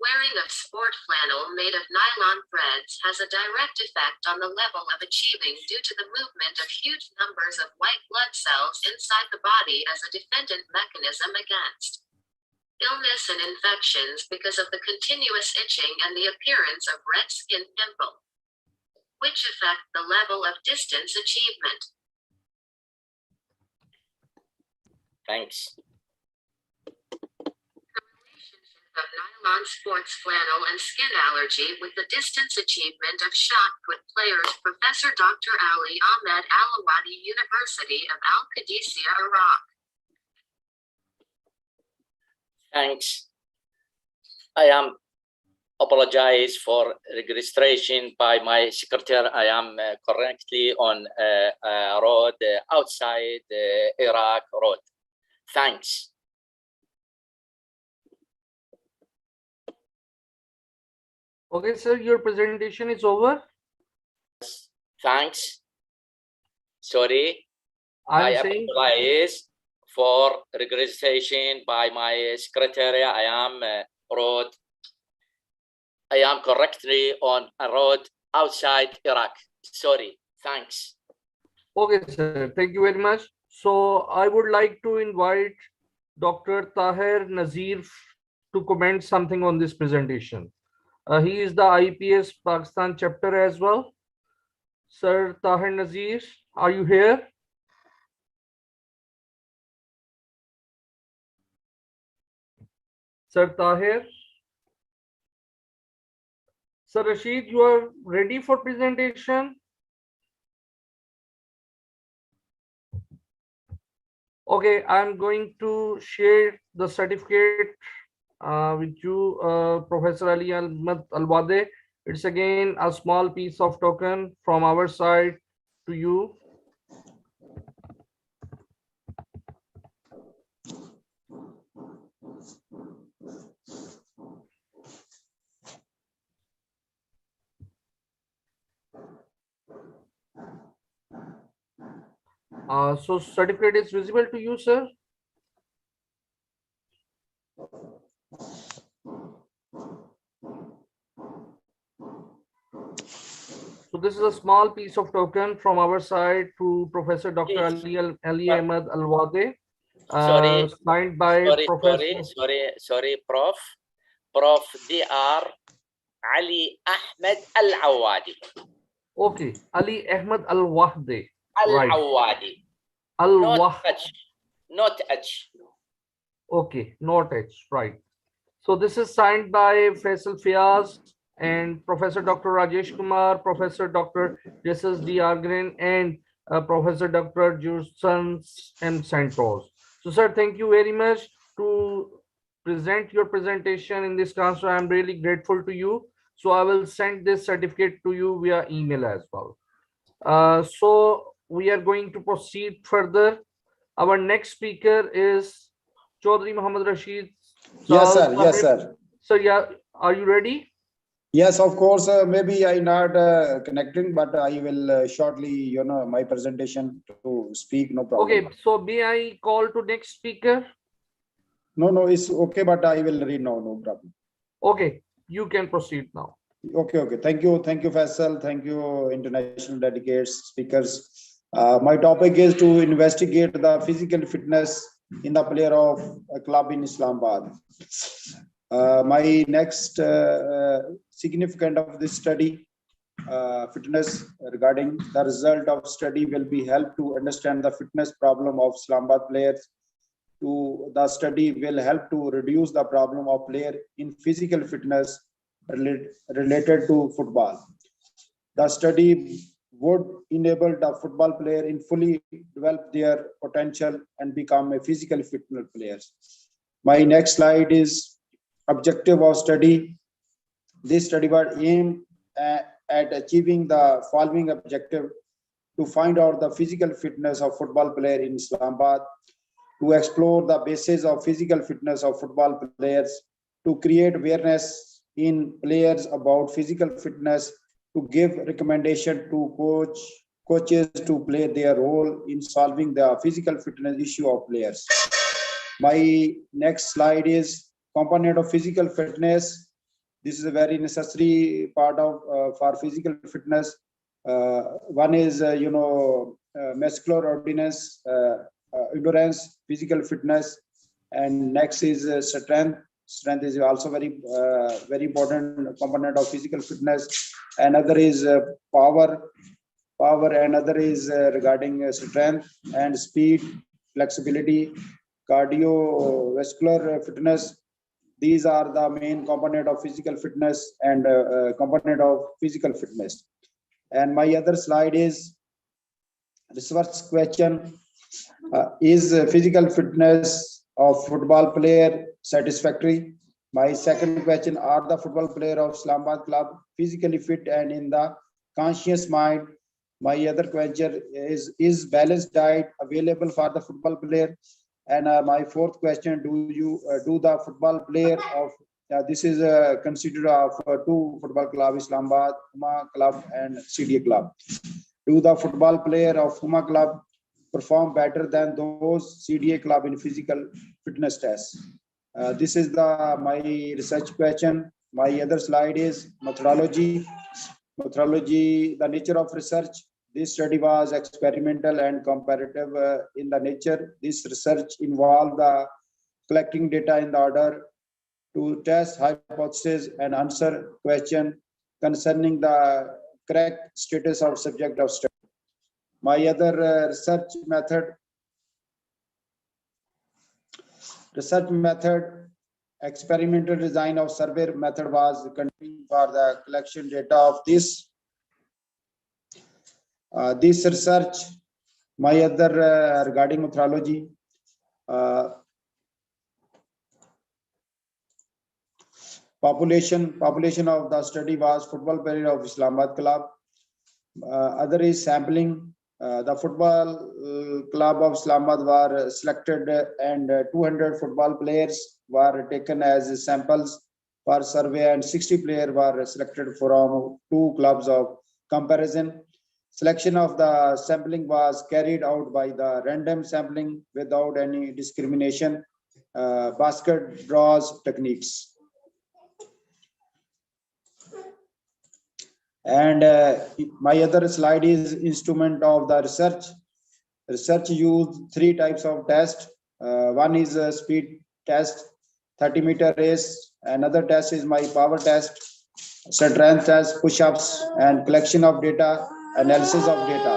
Wearing of sport flannel made of nylon threads has a direct effect on the level of achieving due to the movement of huge numbers of white blood cells inside the body as a defendant mechanism against illness and infections because of the continuous itching and the appearance of red skin pimple, which affect the level of distance achievement. Thanks. The relationship of nylon sports flannel and skin allergy with the distance achievement of shot put players. Professor Dr. Ali Ahmed Alawadi, University of Al-Qadisiyah, Iraq. Thanks. I am apologize for registration by my secretary. I am currently on a road outside Iraq road. Thanks. Okay, sir, your presentation is over. Thanks. Sorry. I I am saying apologize for registration by my secretary. I am correctly on a road outside Iraq. Sorry. Thanks. okay, sir. Thank you very much. So I would like to invite Dr. Tahir Nazir to comment something on this presentation. He is the IPS Pakistan chapter as well. Sir Tahir Nazir, are you here? Sir Tahir? Sir Rashid, you are ready for presentation? Okay, I'm going to share the certificate with you, Professor Ali Ahmed Alwade. It's again a small piece of token from our side to you. So certificate is visible to you, sir? So this is a small piece of token from our side to Professor Dr. Ali Ahmed Alwade, signed by Professor. Sorry, Prof. Prof. Dr. Ali Ahmed Al-Awadi. Okay, Ali Ahmed Al-Wahdi. Al-Awadi. Al-Wahdi. Not H. Okay, not H, right. So this is signed by Faisal Fiaz and Professor Dr. Rajesh Kumar, Professor Dr. Jesus D. Argren, and Professor Dr. Jurson M. Santos. So sir, thank you very much to present your presentation in this transfer. I'm really grateful to you. So I will send this certificate to you via email as well. So we are going to proceed further. Our next speaker is Chaudhry Muhammad Rashid. Yes, sir. Yes, sir. So yeah, are you ready? Yes, of course. Maybe I not connecting, but I will shortly, my presentation to speak. No problem. Okay. So may I call to next speaker? No, it's okay, but I will read now. No problem. Okay, you can proceed now. Okay. Thank you, Faisal. Thank you, international dedicated speakers. My topic is to investigate the physical fitness in the player of a club in Islamabad. My next significant of this study, fitness regarding the result of study will be help to understand the fitness problem of Islamabad players. The study will help to reduce the problem of player in physical fitness related to football. The study would enable the football player in fully develop their potential and become a physical fitness players. My next slide is objective of study. This study was aimed at achieving the following objective: to find out the physical fitness of football player in Islamabad, to explore the basis of physical fitness of football players, to create awareness in players about physical fitness, to give recommendation to coaches to play their role in solving the physical fitness issue of players. My next slide is component of physical fitness. This is a very necessary part of for physical fitness. One is muscular endurance, physical fitness, and next is strength. Strength is also very important component of physical fitness. Another is power, and other is regarding strength and speed, flexibility, cardiovascular fitness. These are the main component of physical fitness and component of physical fitness. And my other slide is research question: is physical fitness of football player satisfactory? My second question: are the football player of Islamabad club physically fit and in the conscious mind? My other question is balanced diet available for the football player? And my fourth question: do the football player of this is considered of two football club, Islamabad Huma club and CDA club. Do the football player of Huma club perform better than those CDA club in physical fitness tests? This is my research question. My other slide is methodology. The nature of research. This study was experimental and comparative in the nature. This research involved the collecting data in the order to test hypothesis and answer question concerning the correct status of subject of study. My other research method, experimental design of survey method was continued for the collection data of this research. My other regarding methodology, population of the study was football player of Islamabad club. Other is sampling. The football club of Islamabad were selected and 200 football players were taken as samples for survey, and 60 players were selected from two clubs of comparison. Selection of the sampling was carried out by the random sampling without any discrimination, basket draws techniques. And my other slide is instrument of the research. Research used three types of test. One is a speed test, 30-meter race. Another test is my power test, strength test, push-ups, and collection of data, analysis of data.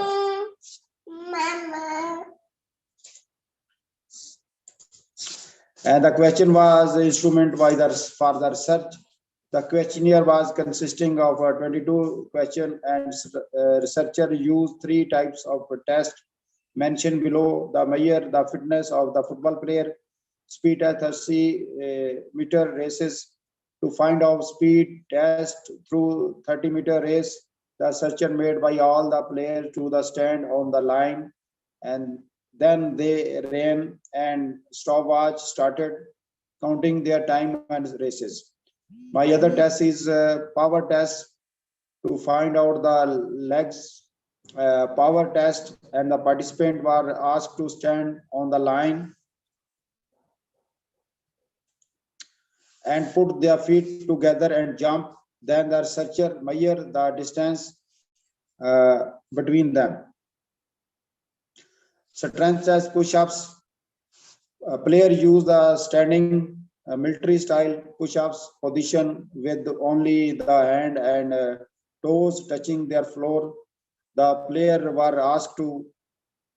And the question was the instrument for the research. The questionnaire was consisting of 22 questions, and researcher used three types of test mentioned below. The measure the fitness of the football player, speed at 30-meter races. To find out speed test through 30-meter race, the researcher made by all the players to the stand on the line, and then they ran and stopwatch started counting their time and races. My other test is power test, to find out the legs power test, and the participant were asked to stand on the line and put their feet together and jump. Then the researcher measure the distance between them. Strength test, push-ups. A player use the standing military style push-ups position with only the hand and toes touching their floor. The player were asked to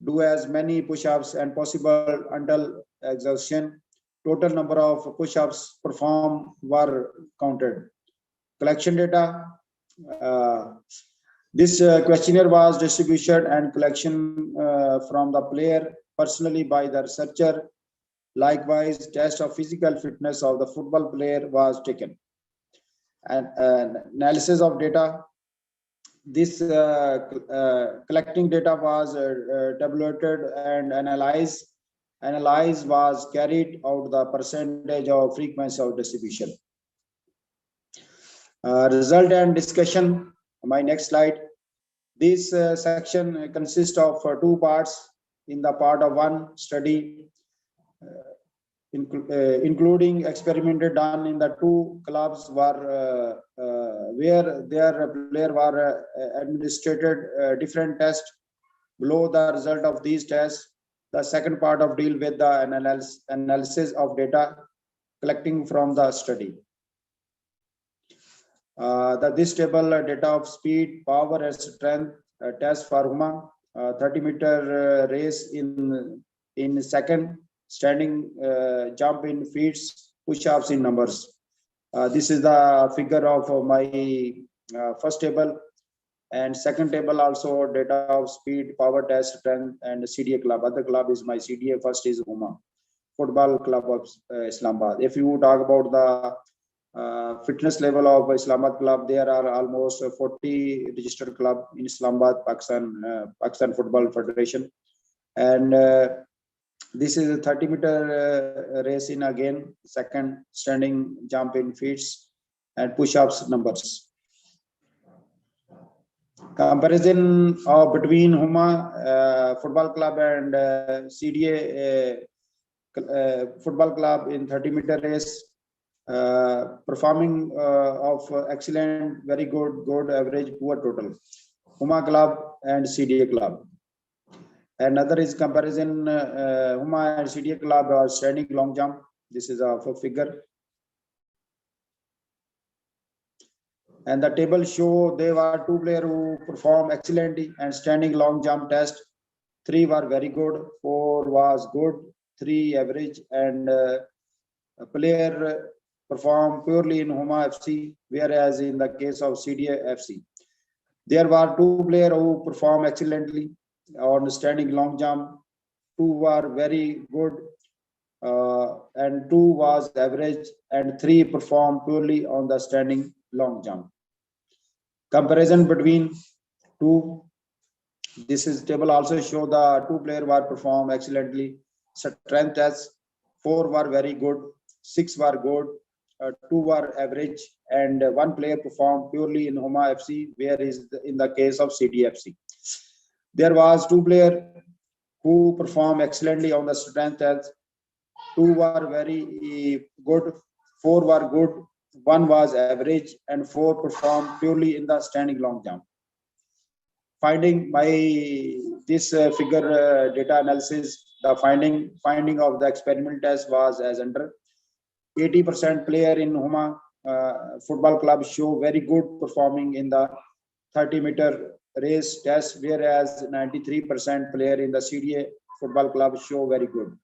do as many push-ups as possible until exhaustion. Total number of push-ups performed were counted. Collection data. This questionnaire was distributed and collection from the player personally by the researcher. Likewise, test of physical fitness of the football player was taken. And analysis of data. This collecting data was tabulated and analyzed. Analyze was carried out the percentage of frequency of distribution. Result and discussion. My next slide. This section consists of two parts. In the part of one, study including experiment done in the two clubs were where their player were administered different tests. Below the result of these tests, the second part of deal with the analysis of data collecting from the study. This table data of speed, power, and strength test for Huma 30-meter race in second, standing jump in feet, push-ups in numbers. This is the figure of my first table, and second table also data of speed, power test, strength, and CDA club. Other club is my CDA. First is Huma, Football Club of Islamabad. If you talk about the fitness level of Islamabad club, there are almost 40 registered club in Islamabad, Pakistan Football Federation, and this is a 30-meter race in again, second, standing jump in feet and push-ups numbers. Comparison between Huma Football Club and CDA Football Club in 30-meter race. Performing of excellent, very good, good, average, poor, total. Huma Club and CDA Club. Another is comparison Huma and CDA Club are standing long jump. This is a figure. And the table show there were two players who perform excellently and standing long jump test. 3 were very good, 4 was good, 3 average, and a player perform purely in Huma FC, whereas in the case of CDA FC, there were 2 players who perform excellently on standing long jump. 2 were very good, and 2 was average, and 3 performed purely on the standing long jump. Comparison between 2. This is table also show the 2 players were perform excellently. Strength test, 4 were very good, 6 were good, 2 were average, and 1 player performed purely in Huma FC, whereas in the case of CDFC, there was 2 players who performed excellently on the strength test. 2 were very good, 4 were good, 1 was average, and 4 performed purely in the standing long jump. Finding by this figure data analysis, the finding of the experimental test was as under. 80% player in Huma Football Club show very good performing in the 30-meter race test, whereas 93% player in the CDA Football Club show very good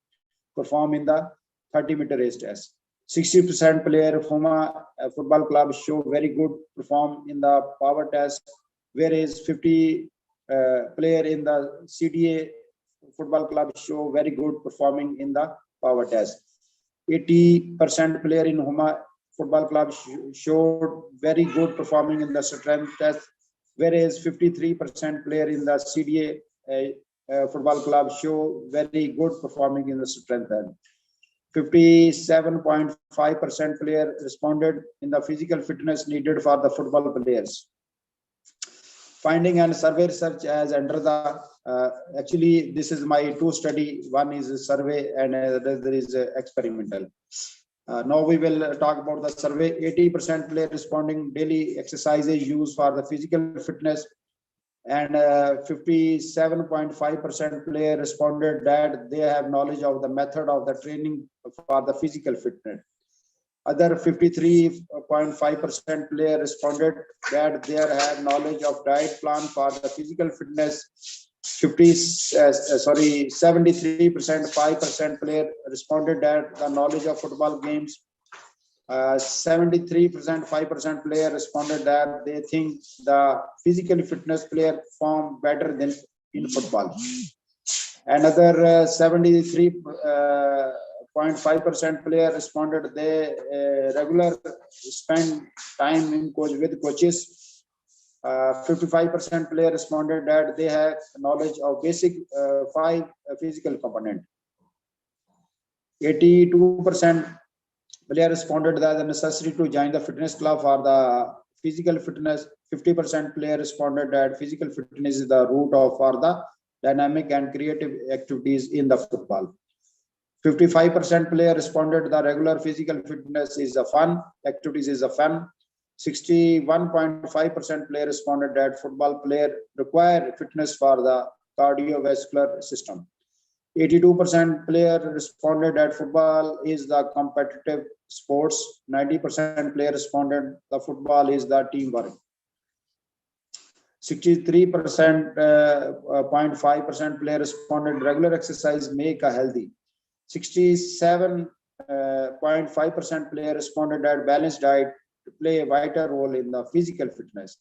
perform in the 30-meter race test. 60% player of Huma Football Club show very good perform in the power test, whereas 50 player in the CDA Football Club show very good performing in the power test. 80% player in Huma Football Club showed very good performing in the strength test, whereas 53% player in the CDA Football Club show very good performing in the strength test. 57.5% player responded in the physical fitness needed for the football players. Finding and survey research as under the actually this is my 2 study. One is a survey and there is experimental. Now we will talk about the survey. 80% player responding daily exercises used for the physical fitness and 57.5% player responded that they have knowledge of the method of the training for the physical fitness. Other 53.5% player responded that they have knowledge of diet plan for the physical fitness. 73% 5% player responded that the knowledge of football games. 73% 5% player responded that they think the physical fitness player perform better than in football. Another 73.5% player responded they regular spend time in with coaches. 55% player responded that they have knowledge of basic 5 physical component. 82% player responded that the necessity to join the fitness club for the physical fitness. 50% player responded that physical fitness is the root of for the dynamic and creative activities in the football. 55% player responded the regular physical fitness is a fun, activities is a fun. 61.5% player responded that football player require fitness for the cardiovascular system. 82% player responded that football is the competitive sports. 90% player responded the football is the teamwork. 63.5% player responded regular exercise make a healthy. 67.5% player responded that balanced diet play a vital role in the physical fitness.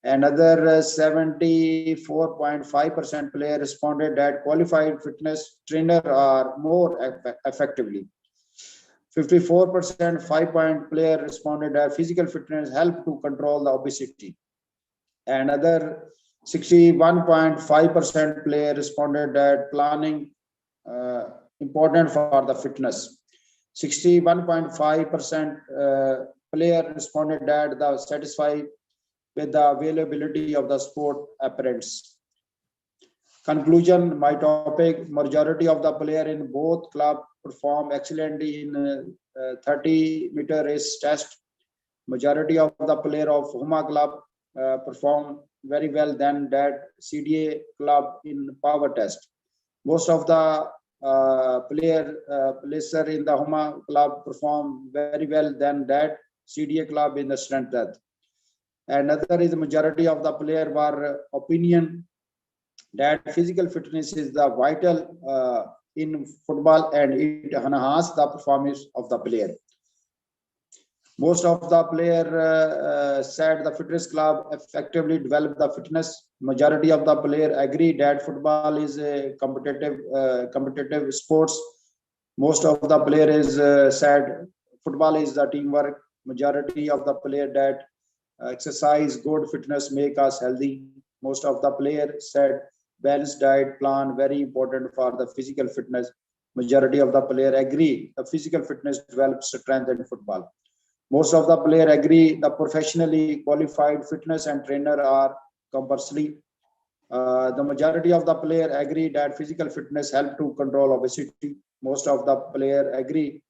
Another 74.5% player responded that qualified fitness trainer are more effectively. 54% 5-point player responded that physical fitness help to control the obesity. Another 61.5% player responded that planning important for the fitness. 61.5% player responded that they are satisfied with the availability of the sport apparels. Conclusion, my topic, majority of the player in both club perform excellently in 30-meter race test. Majority of the player of Huma club perform very well than that CDA club in power test. Most of the placer in the Huma club perform very well than that CDA club in the strength test. Another is the majority of the player were opinion that physical fitness is the vital in football and it enhances the performance of the player. Most of the player said the fitness club effectively developed the fitness. Majority of the player agree that football is a competitive sports. Most of the player is said football is the teamwork. Majority of the player that exercise, good fitness make us healthy. Most of the player said balanced diet plan very important for the physical fitness. Majority of the player agree the physical fitness develops strength in football. Most of the player agree the professionally qualified fitness and trainer are compulsory. The majority of the player agree that physical fitness help to control obesity. Most of the player agree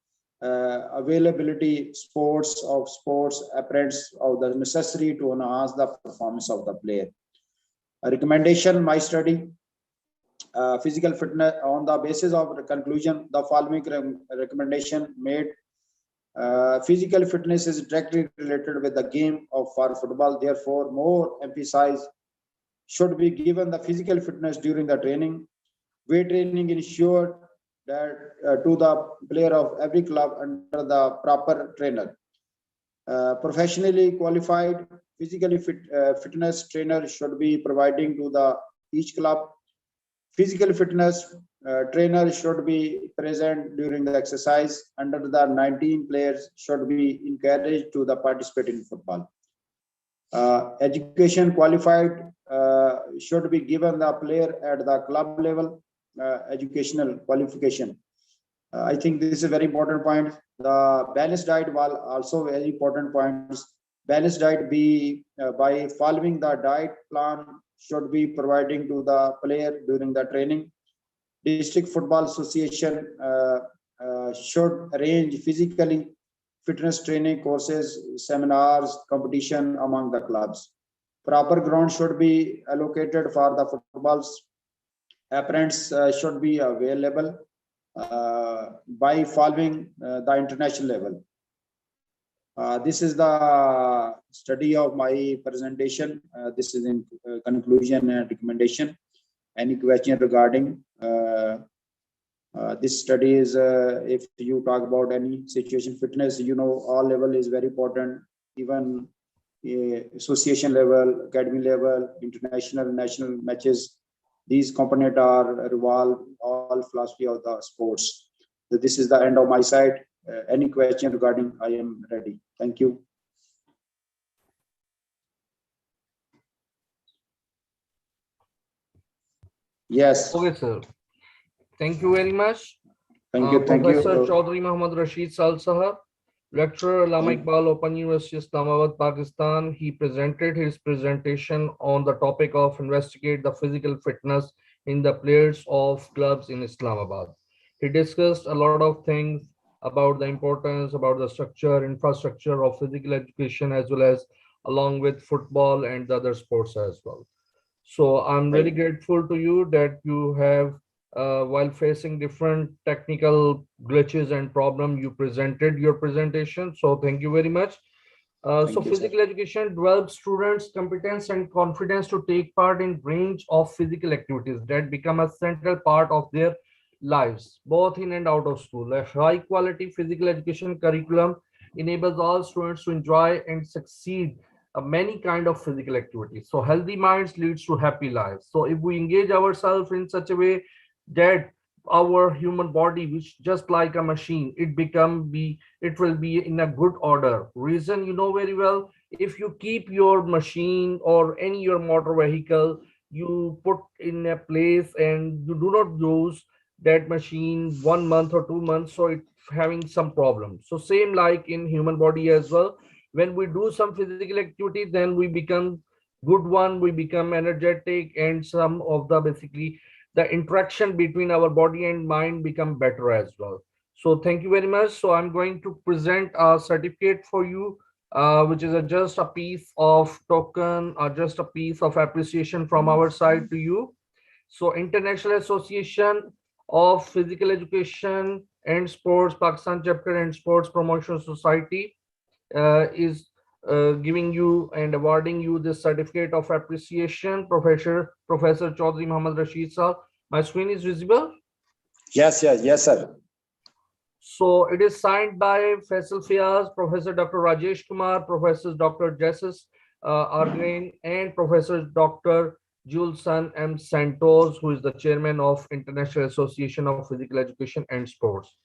availability sports apparents of the necessary to enhance the performance of the player. A recommendation, my study, physical fitness on the basis of the conclusion, the following recommendation made. Physical fitness is directly related with the game of for football. Therefore, more emphasis should be given the physical fitness during the training. Weight training ensured that to the player of every club under the proper trainer. Professionally qualified physically fitness trainer should be providing to the each club. Physical fitness trainer should be present during the exercise. Under the 19 players should be encouraged to the participate in football. Education qualified should be given the player at the club level. Educational qualification. I think this is a very important point. The balanced diet was also very important points. Balanced diet be by following the diet plan should be providing to the player during the training. District Football Association should arrange physically fitness training courses, seminars, competition among the clubs. Proper ground should be allocated for the footballs. Apparents should be available by following the international level. This is the study of my presentation. This is in conclusion and recommendation. Any question regarding this study is, if you talk about any situation fitness, you know, all level is very important, even association level, academy level, international, national matches. These components are revolve all philosophy of the sports. So this is the end of my side. Any question regarding, I am ready. Thank you. Yes. Okay, sir. Thank you very much. Thank you. Thank Professor you. Chaudhry Muhammad Rashid Sal Sahab, lecturer, Allama Iqbal, Open University, Islamabad, Pakistan. He presented his presentation on the topic of investigate the physical fitness in the players of clubs in Islamabad. He discussed a lot of things about the importance, about the structure, infrastructure of physical education, as well as along with football and the other sports as well. So I'm really grateful to you that you have, while facing different technical glitches and problem, you presented your presentation. So thank you very much. So physical education develops students' competence and confidence to take part in range of physical activities that become a central part of their lives, both in and out of school. A high quality physical education curriculum enables all students to enjoy and succeed many kind of physical activities. So healthy minds leads to happy lives. So if we engage ourselves in such a way that our human body, which just like a machine, it will be in a good order. Reason, you know very well, if you keep your machine or any your motor vehicle, you put in a place and you do not use that machine 1 month or 2 months, so it's having some problem. So same like in human body as well, when we do some physical activity, then we become good one, we become energetic, and some of the basically the interaction between our body and mind become better as well. So thank you very much. So I'm going to present a certificate for you, which is just a piece of token or just a piece of appreciation from our side to you. So International Association of Physical Education and Sports, Pakistan Chapter and Sports Promotion Society is giving you and awarding you this certificate of appreciation, Professor Chaudhry Muhammad Rashid Sahab. My screen is visible? Yes, sir. So it is signed by Faisal Fiaz, Professor Dr. Rajesh Kumar, Professor Dr. Jesus Argrain, and Professor Dr. Julson M. Santos, who is the chairman of International Association of Physical Education and Sports.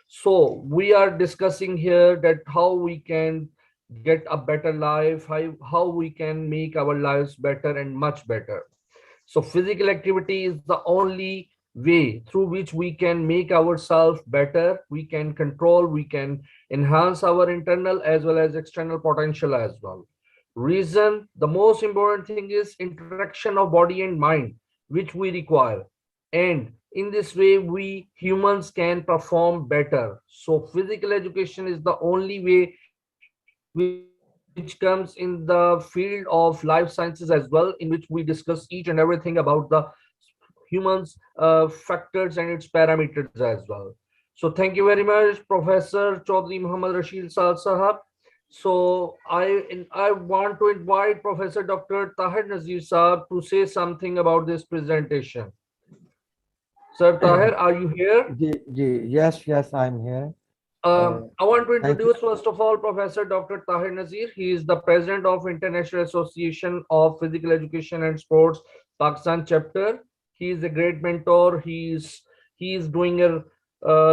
So we are discussing here that how we can get a better life, how we can make our lives better and much better. So physical activity is the only way through which we can make ourselves better, we can control, we can enhance our internal as well as external potential as well. Reason, the most important thing is interaction of body and mind, which we require. And in this way, we humans can perform better. So physical education is the only way which comes in the field of life sciences as well, in which we discuss each and everything about the humans factors and its parameters as well. So thank you very much, Professor Chaudhry Muhammad Rashid Sal Sahab. So I want to invite Professor Dr. Tahir Nazir Sahab to say something about this presentation. Sir Tahir, are you here? Yes, I'm here. I want to introduce first of all Professor Dr. Tahir Nazir. He is the president of International Association of Physical Education and Sports, Pakistan chapter. He is a great mentor. He is doing a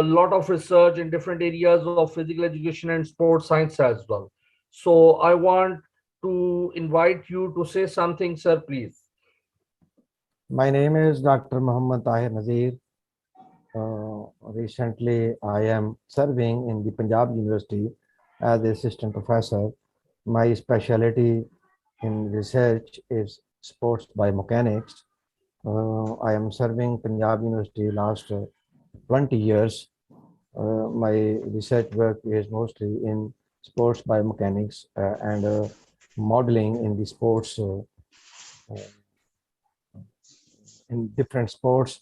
lot of research in different areas of physical education and sports science as well. So I want to invite you to say something, sir, please. My name is Dr. Muhammad Tahir Nazir. Recently, I am serving in the Punjab University as assistant professor. My specialty in research is sports biomechanics. I am serving Punjab University last 20 years. My research work is mostly in sports biomechanics and modeling in the sports in different sports.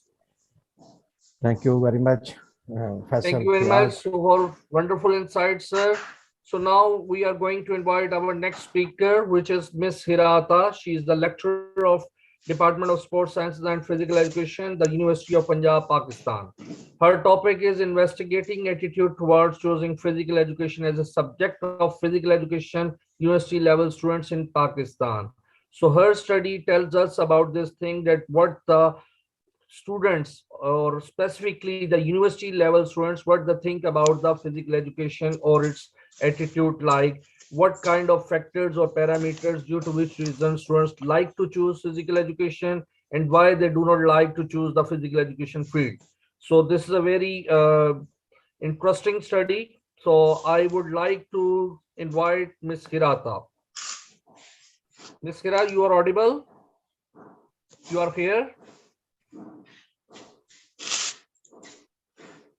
Thank you very much, Thank you very much for wonderful insights, sir. So now we are going to invite our next speaker, which is Miss Hirata. She is the lecturer of Department of Sports Sciences and Physical Education, the University of Punjab, Pakistan. Her topic is investigating attitude towards choosing physical education as a subject of physical education university level students in Pakistan. So her study tells us about this thing, that what the students, or specifically the university level students, what they think about the physical education or its attitude, like what kind of factors or parameters due to which reasons students like to choose physical education and why they do not like to choose the physical education field. So this is a very interesting study. So I would like to invite Ms. Hirata. Ms. Hira, you are audible. You are here.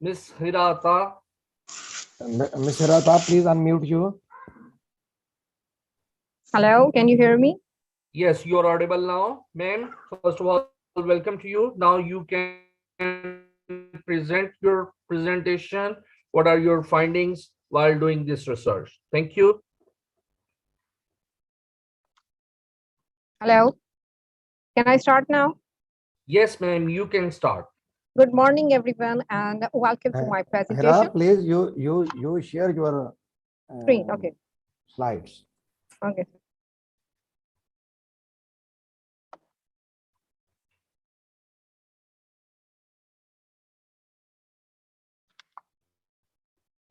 Ms. Hirata. Ms. Hirata, please unmute you. Hello, can you hear me? Yes, you are audible now, ma'am. First of all, welcome to you. Now you can present your presentation. What are your findings while doing this research? Thank you. Hello, can I start now? Yes, ma'am, you can start. Good morning, everyone, and welcome to my Hira, presentation. please, you share your Screen, okay. slides. Okay.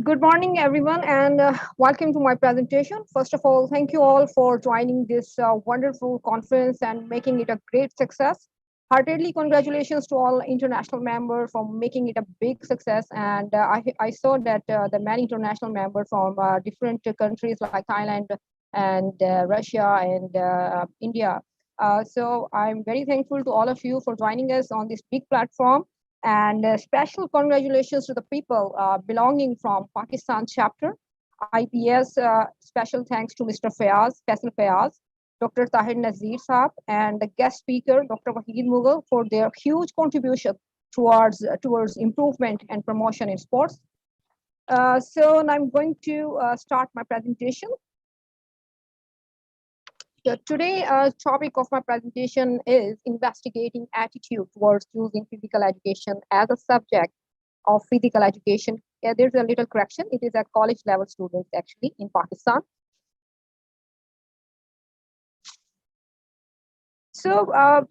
Good morning, everyone, and welcome to my presentation. First of all, thank you all for joining this wonderful conference and making it a great success. Heartedly congratulations to all international members for making it a big success. And I saw that the many international members from different countries like Thailand and Russia and India. So I'm very thankful to all of you for joining us on this big platform. And special congratulations to the people belonging from Pakistan chapter. IPS special thanks to Mr. Fayaz, Faisal Fayaz, Dr. Tahir Nazir Saab, and the guest speaker, Dr. Wahid Mughal, for their huge contribution towards improvement and promotion in sports. So I'm going to start my presentation. So today, topic of my presentation is investigating attitude towards using physical education as a subject of physical education. There's a little correction. It is at college level students actually in Pakistan. So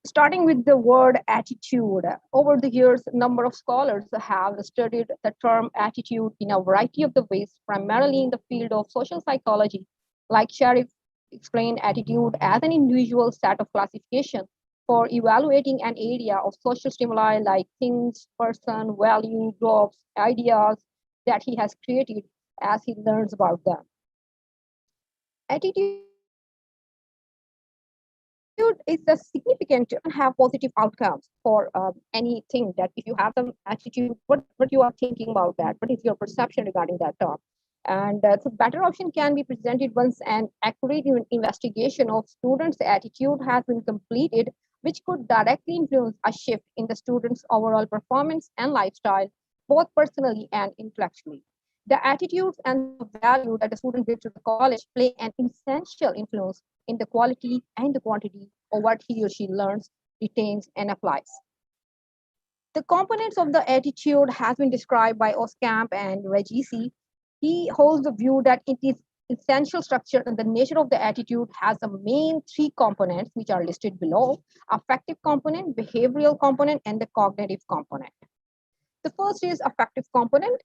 starting with the word attitude, over the years, a number of scholars have studied the term attitude in a variety of the ways, primarily in the field of social psychology, like Sharif explained attitude as an individual set of classification for evaluating an area of social stimuli like things, person, value, groups, ideas that he has created as he learns about them. Attitude is the significant and have positive outcomes for anything that if you have some attitude, what you are thinking about that, what is your perception regarding that term. And so better option can be presented once an accurate investigation of students' attitude has been completed, which could directly influence a shift in the students' overall performance and lifestyle, both personally and intellectually. The attitudes and the value that the student brings to the college play an essential influence in the quality and the quantity of what he or she learns, retains, and applies. The components of the attitude has been described by Oskamp and Regisi. He holds the view that it is essential structure and the nature of the attitude has the main three components which are listed below: affective component, behavioral component, and the cognitive component. The first is affective component.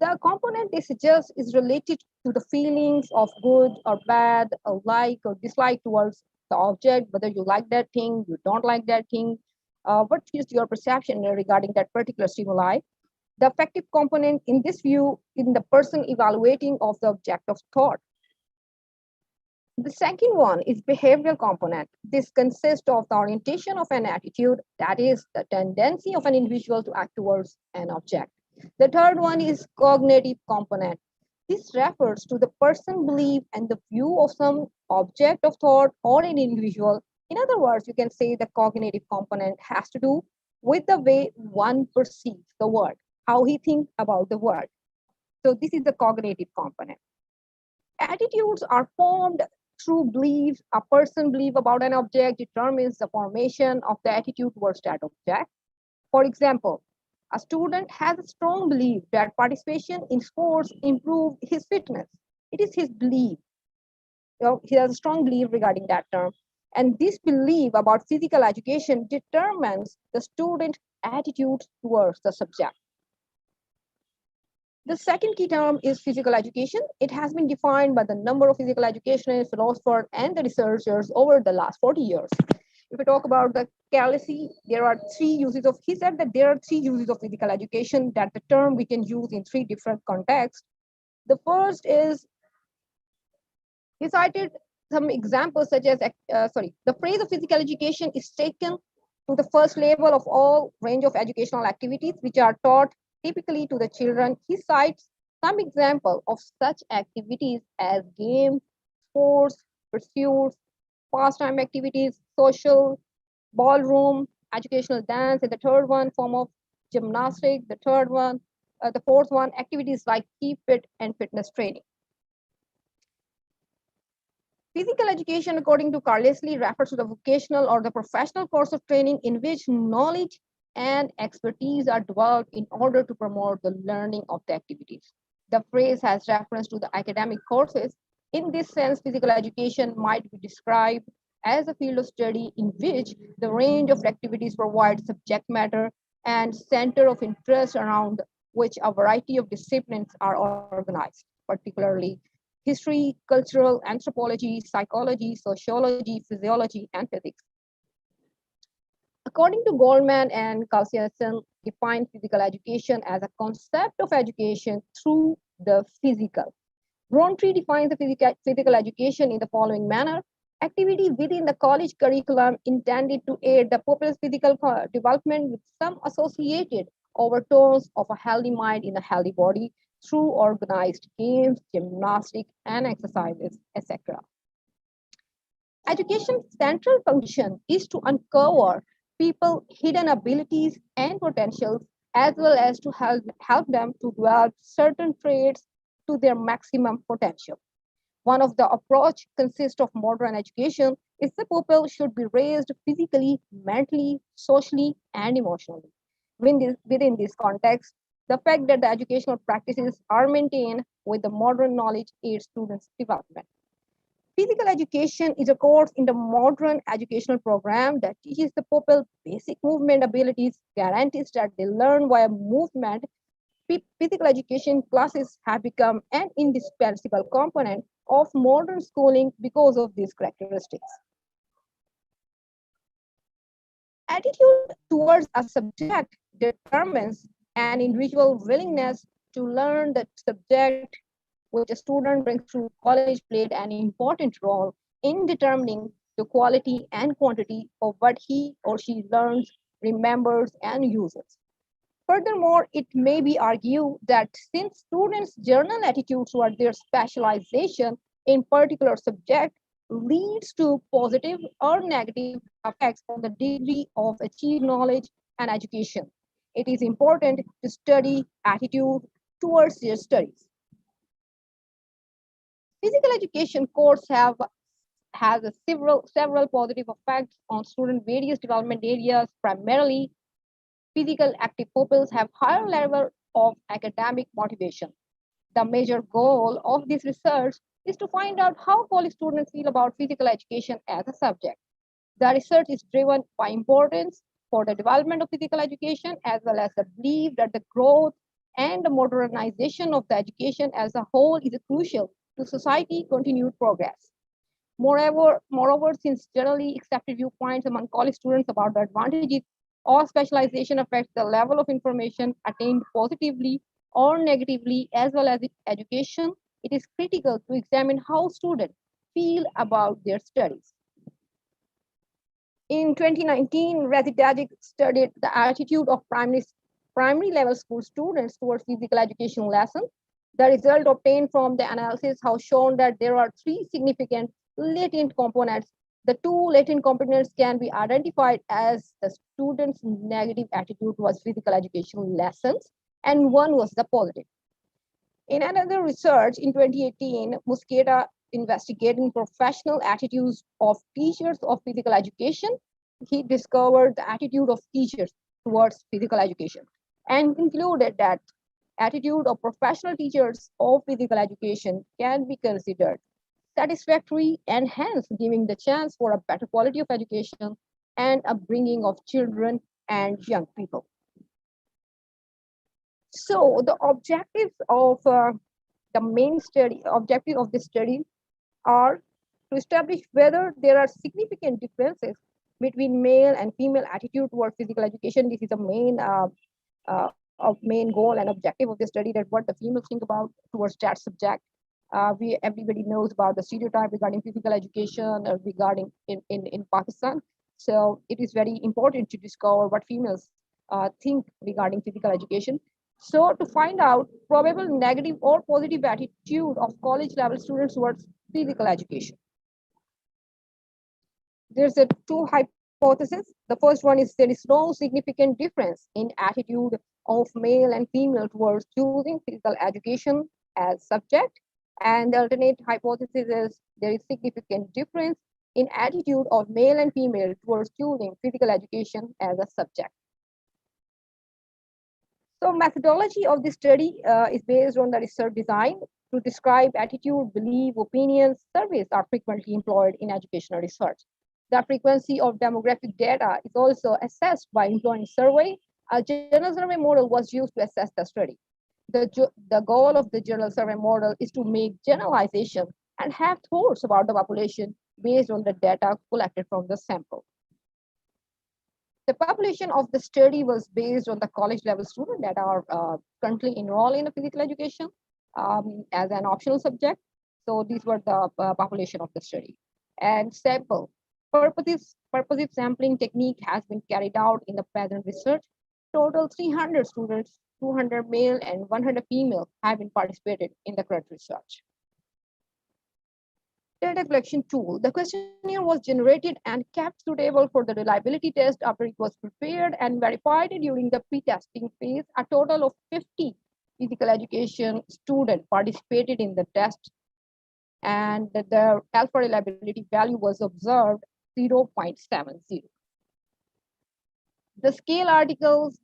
The component they suggest is related to the feelings of good or bad, or like or dislike towards the object, whether you like that thing, you don't like that thing, what is your perception regarding that particular stimuli. The affective component in this view in the person evaluating of the object of thought. The second one is behavioral component. This consists of the orientation of an attitude, that is the tendency of an individual to act towards an object. The third one is cognitive component. This refers to the person belief and the view of some object of thought or an individual In other words, you can say the cognitive component has to do with the way one perceives the world, how he thinks about the world. So this is the cognitive component. Attitudes are formed through beliefs. A person believes about an object determines the formation of the attitude towards that object. For example, a student has a strong belief that participation in sports improves his fitness. It is his belief. He has a strong belief regarding that term. And this belief about physical education determines the student's attitude towards the subject. The second key term is physical education. It has been defined by the number of physical educationists, philosophers, and the researchers over the last 40 years. If we talk about the Calisi, there are three uses of, he said that there are three uses of physical education, that the term we can use in three different contexts. The first is, he cited some examples such as, the phrase of physical education is taken to the first level of all range of educational activities which are taught typically to the children. He cites some example of such activities as games, sports, pursuits, pastime activities, social, ballroom, educational dance, and the third one, form of gymnastics, the fourth one, activities like keep fit and fitness training. Physical education, according to Carleslie, refers to the vocational or the professional course of training in which knowledge and expertise are developed in order to promote the learning of the activities. The phrase has reference to the academic courses. In this sense, physical education might be described as a field of study in which the range of activities provides subject matter and center of interest around which a variety of disciplines are organized, particularly history, cultural, anthropology, psychology, sociology, physiology, and physics. According to Goldman and Carlsen, define physical education as a concept of education through the physical. Rowntree defines the physical education in the following manner: activity within the college curriculum intended to aid the pupil's physical development with some associated overtones of a healthy mind in a healthy body through organized games, gymnastics, and exercises, etc. Education's central function is to uncover people's hidden abilities and potentials, as well as to help them to develop certain traits to their maximum potential. One of the approach consists of modern education is the pupil should be raised physically, mentally, socially, and emotionally. Within this context, the fact that the educational practices are maintained with the modern knowledge aids students' development. Physical education is a course in the modern educational program that teaches the pupil basic movement abilities, guarantees that they learn via movement. Physical education classes have become an indispensable component of modern schooling because of these characteristics. Attitude towards a subject determines an individual willingness to learn the subject which a student brings through college played an important role in determining the quality and quantity of what he or she learns, remembers, and uses. Furthermore, it may be argued that since students' general attitude toward their specialization in particular subject leads to positive or negative effects on the degree of achieved knowledge and education, it is important to study attitude towards their studies. Physical education course has several positive effects on student various development areas. Primarily, physical active pupils have higher level of academic motivation. The major goal of this research is to find out how college students feel about physical education as a subject. The research is driven by importance for the development of physical education, as well as the belief that the growth and the modernization of the education as a whole is crucial to society continued progress. Moreover, since generally accepted viewpoints among college students about the advantages of specialization affects the level of information attained positively or negatively, as well as education, it is critical to examine how students feel about their studies. In 2019, Rezidagic studied the attitude of primary level school students towards physical education lessons. The result obtained from the analysis has shown that there are three significant latent components The two latent components can be identified as the student's negative attitude towards physical education lessons, and one was the positive. In another research in 2018, Musqueta investigating professional attitudes of teachers of physical education, he discovered the attitude of teachers towards physical education and concluded that attitude of professional teachers of physical education can be considered satisfactory and hence giving the chance for a better quality of education and upbringing of children and young people. So the objectives of the main study, objective of this study are to establish whether there are significant differences between male and female attitude toward physical education. This is the main goal and objective of the study, that what the females think about towards that subject. Everybody knows about the stereotype regarding physical education regarding in Pakistan. So it is very important to discover what females think regarding physical education. So to find out probable negative or positive attitude of college level students towards physical education, there's a two hypotheses. The first one is there is no significant difference in attitude of male and female towards choosing physical education as subject. And the alternate hypothesis is there is significant difference in attitude of male and female towards choosing physical education as a subject. So methodology of this study is based on the research design. To describe attitude, belief, opinions, surveys are frequently employed in educational research. The frequency of demographic data is also assessed by employing survey. A general survey model was used to assess the study. The goal of the general survey model is to make generalization and have thoughts about the population based on the data collected from the sample. The population of the study was based on the college level students that are currently enrolled in the physical education as an optional subject. So these were the population of the study. And sample. Purposive sampling technique has been carried out in the present research. Total 300 students, 200 male and 100 female have been participated in the current research. Data collection tool. The questionnaire was generated and kept suitable for the reliability test after it was prepared and verified during the pre-testing phase. A total of 50 physical education students participated in the test, and the alpha reliability value was observed 0.70. The scale articles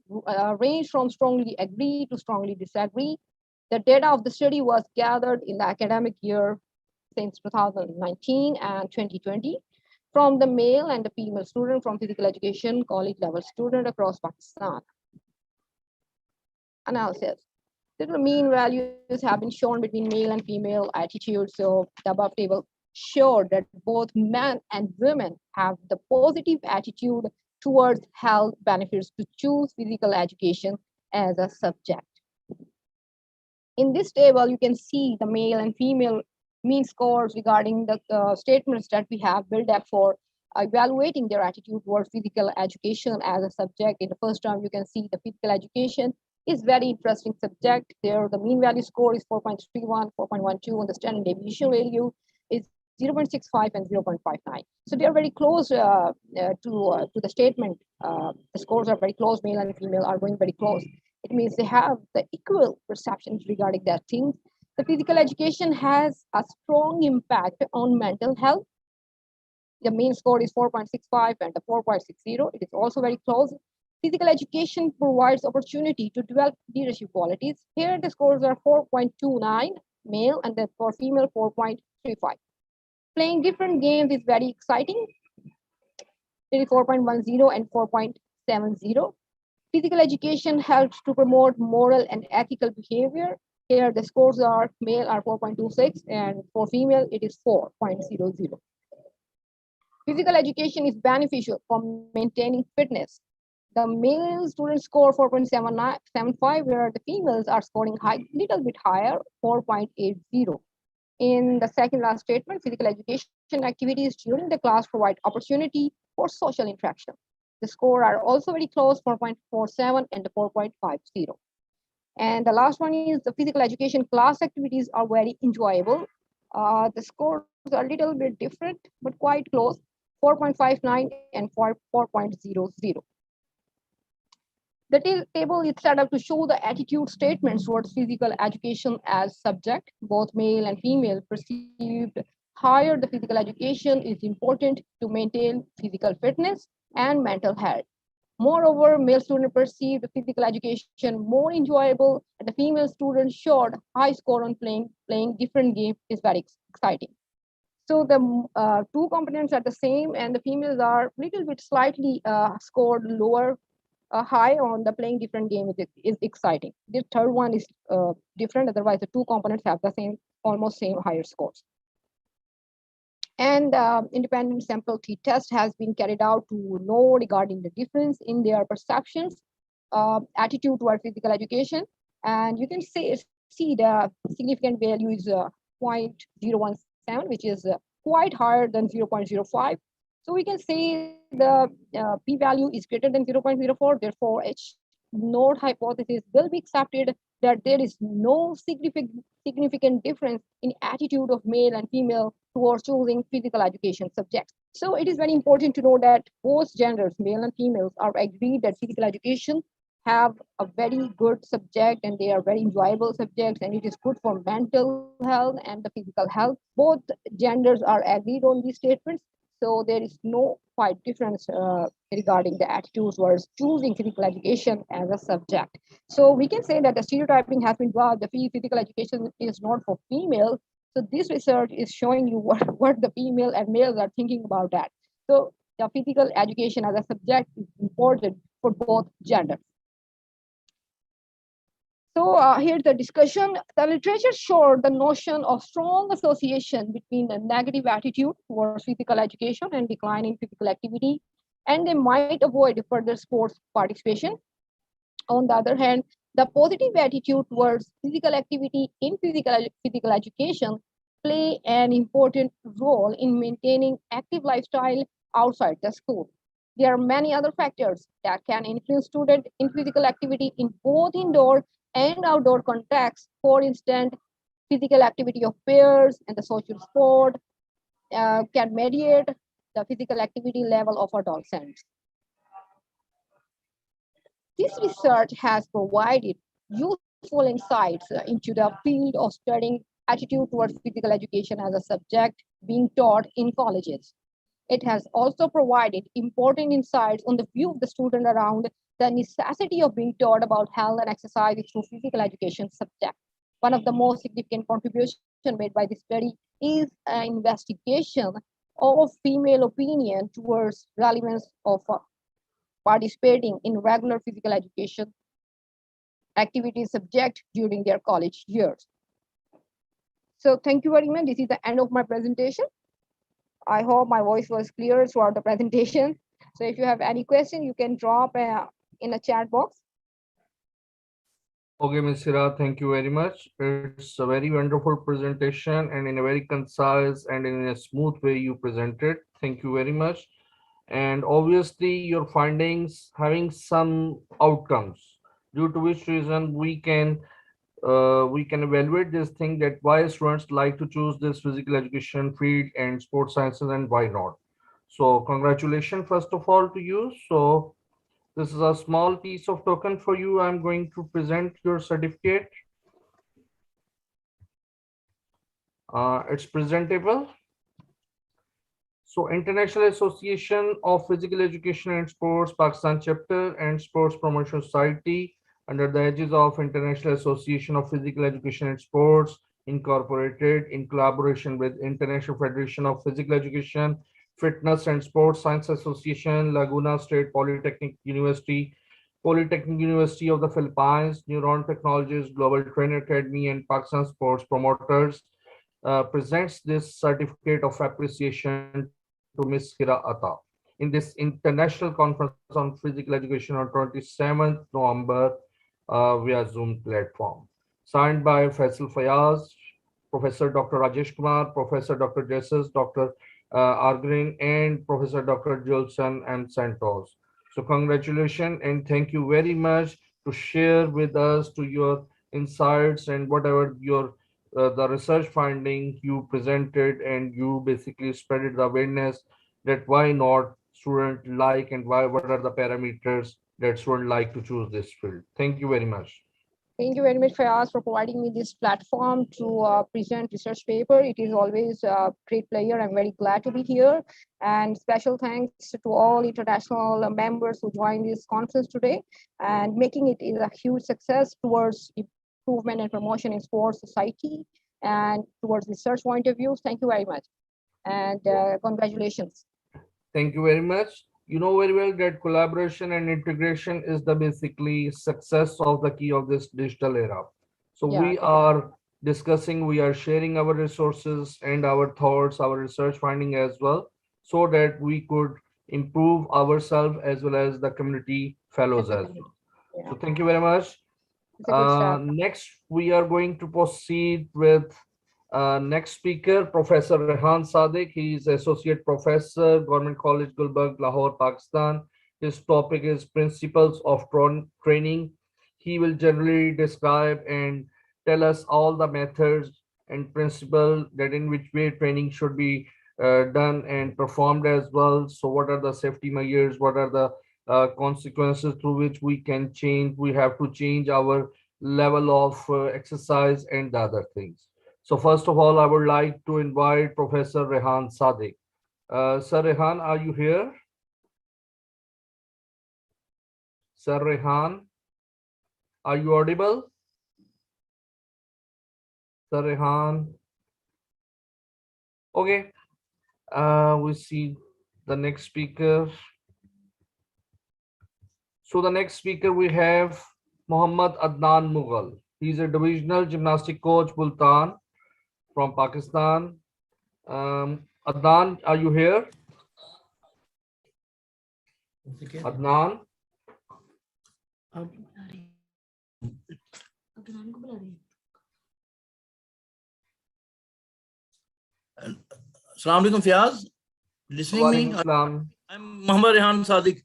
range from strongly agree to strongly disagree. The data of the study was gathered in the academic year since 2019 and 2020 from the male and the female student from physical education college level student across Pakistan. Analysis. The mean values have been shown between male and female attitude. So the above table showed that both men and women have the positive attitude towards health benefits to choose physical education as a subject. In this table, you can see the male and female mean scores regarding the statements that we have built up for evaluating their attitude towards physical education as a subject. In the first term, you can see the physical education is very interesting subject. There, the mean value score is 4.31, 4.12, and the standard deviation value is 0.65 and 0.59. So they are very close to the statement. The scores are very close. Male and female are going very close. It means they have the equal perceptions regarding that thing. The physical education has a strong impact on mental health. The mean score is 4.65 and the 4.60. It is also very close. Physical education provides opportunity to develop leadership qualities. Here the scores are 4.29 male and then for female 4.35. Playing different games is very exciting. It is 4.10 and 4.70. Physical education helps to promote moral and ethical behavior. Here the scores are male are 4.26 and for female it is 4.00. Physical education is beneficial for maintaining fitness. The male students score 4.75, where the females are scoring little bit higher, 4.80. In the second last statement, physical education activities during the class provide opportunity for social interaction. The scores are also very close, 4.47 and 4.50. And the last one is the physical education class activities are very enjoyable. The scores are a little bit different, but quite close. 4.59, and 4.00. The table is set up to show the attitude statements towards physical education as subject. Both male and female perceived higher the physical education is important to maintain physical fitness and mental health. Moreover, male students perceived physical education more enjoyable, and the female students showed high score on playing different games is very exciting. So the two components are the same, and the females are little bit slightly scored lower, high on the playing different game is exciting. The third one is different. Otherwise, the two components have the same, almost same higher scores. And independent sample t-test has been carried out to know regarding the difference in their perceptions, attitude toward physical education. And you can see the significant value is 0.017, which is quite higher than 0.05. So we can say the p-value is greater than 0.04. Therefore, H node hypothesis will be accepted that there is no significant difference in attitude of male and female towards choosing physical education subjects. So it is very important to know that both genders, male and females, are agreed that physical education have a very good subject and they are very enjoyable subjects, and it is good for mental health and the physical health. Both genders are agreed on these statements. So there is no quite difference regarding the attitudes towards choosing physical education as a subject. So we can say that the stereotyping has been dropped. The physical education is not for females. So this research is showing you what the female and males are thinking about that. So the physical education as a subject is important for both genders. So here's the discussion. The literature showed the notion of strong association between the negative attitude towards physical education and decline in physical activity, and they might avoid further sports participation. On the other hand, the positive attitude towards physical activity in physical education play an important role in maintaining active lifestyle outside the school. There are many other factors that can influence students in physical activity in both indoor and outdoor contexts. For instance, physical activity of peers and the social sport can mediate the physical activity level of adolescents. This research has provided useful insights into the field of studying attitude towards physical education as a subject being taught in colleges. It has also provided important insights on the view of the student around the necessity of being taught about health and exercise through physical education subject. One of the most significant contributions made by this study is an investigation of female opinion towards relevance of participating in regular physical education activities subject during their college years. So thank you very much. This is the end of my presentation. I hope my voice was clear throughout the presentation. So if you have any question, you can drop in a chat box. Okay, Ms. Hira, thank you very much. It's a very wonderful presentation and in a very concise and in a smooth way you presented. Thank you very much. And obviously your findings having some outcomes, due to which reason we can evaluate this thing that why students like to choose this physical education field and sports sciences and why not. So congratulations first of all to you. So this is a small piece of token for you. I'm going to present your certificate. It's presentable. So International Association of Physical Education and Sports, Pakistan chapter and Sports Promotion Society under the aegis of International Association of Physical Education and Sports Incorporated in collaboration with International Federation of Physical Education, Fitness and Sports Science Association, Laguna State Polytechnic University, Polytechnic University of the Philippines, Neuron Technologies, Global Trainer Academy, and Pakistan Sports Promoters presents this certificate of appreciation to Ms. Hira Atta in this international conference on physical education on 27th November via Zoom platform. Signed by Faisal Fayaz, Professor Dr. Rajesh Kumar, Professor Dr. Jesus, Dr. Argrin, and Professor Dr. Julson and Santos. So congratulations and thank you very much to share with us to your insights and whatever your the research finding you presented, and you basically spreaded the awareness that why not student like and why, what are the parameters that student like to choose this field. Thank you very much. Thank you very much, Fayaz, for providing me this platform to present research paper. It is always a great pleasure. I'm very glad to be here. And special thanks to all international members who joined this conference today. And making it is a huge success towards improvement and promotion in sports society and towards research point of view. Thank you very much. And congratulations. Thank you very much. You know very well that collaboration and integration is the basically success of the key of this digital era. So Yeah, we are discussing, we are sharing our resources and our thoughts, our research finding as well, so that we could improve ourselves as well as the community fellows as well. Yeah. So thank you very much. It's a good start. Next, we are going to proceed with next speaker, Professor Rehan Sadiq. He is Associate Professor, Government College, Gulbarg, Lahore, Pakistan. His topic is Principles of Training. He will generally describe and tell us all the methods and principles that in which way training should be done and performed as well. So what are the safety measures? What are the consequences through which we can change? We have to change our level of exercise and the other things. So first of all, I would like to invite Professor Rehan Sadiq. Sir Rehan, are you here? Sir Rehan, are you audible? Sir Rehan. Okay, we see the next speaker. So the next speaker we have Muhammad Adnan Mughal. He's a divisional gymnastic coach, Multan, from Pakistan. Adnan, are you here? Adnan? Assalamu alaikum, Fiaz. Listening me? Walaikum. I'm Muhammad Rehan Sadiq.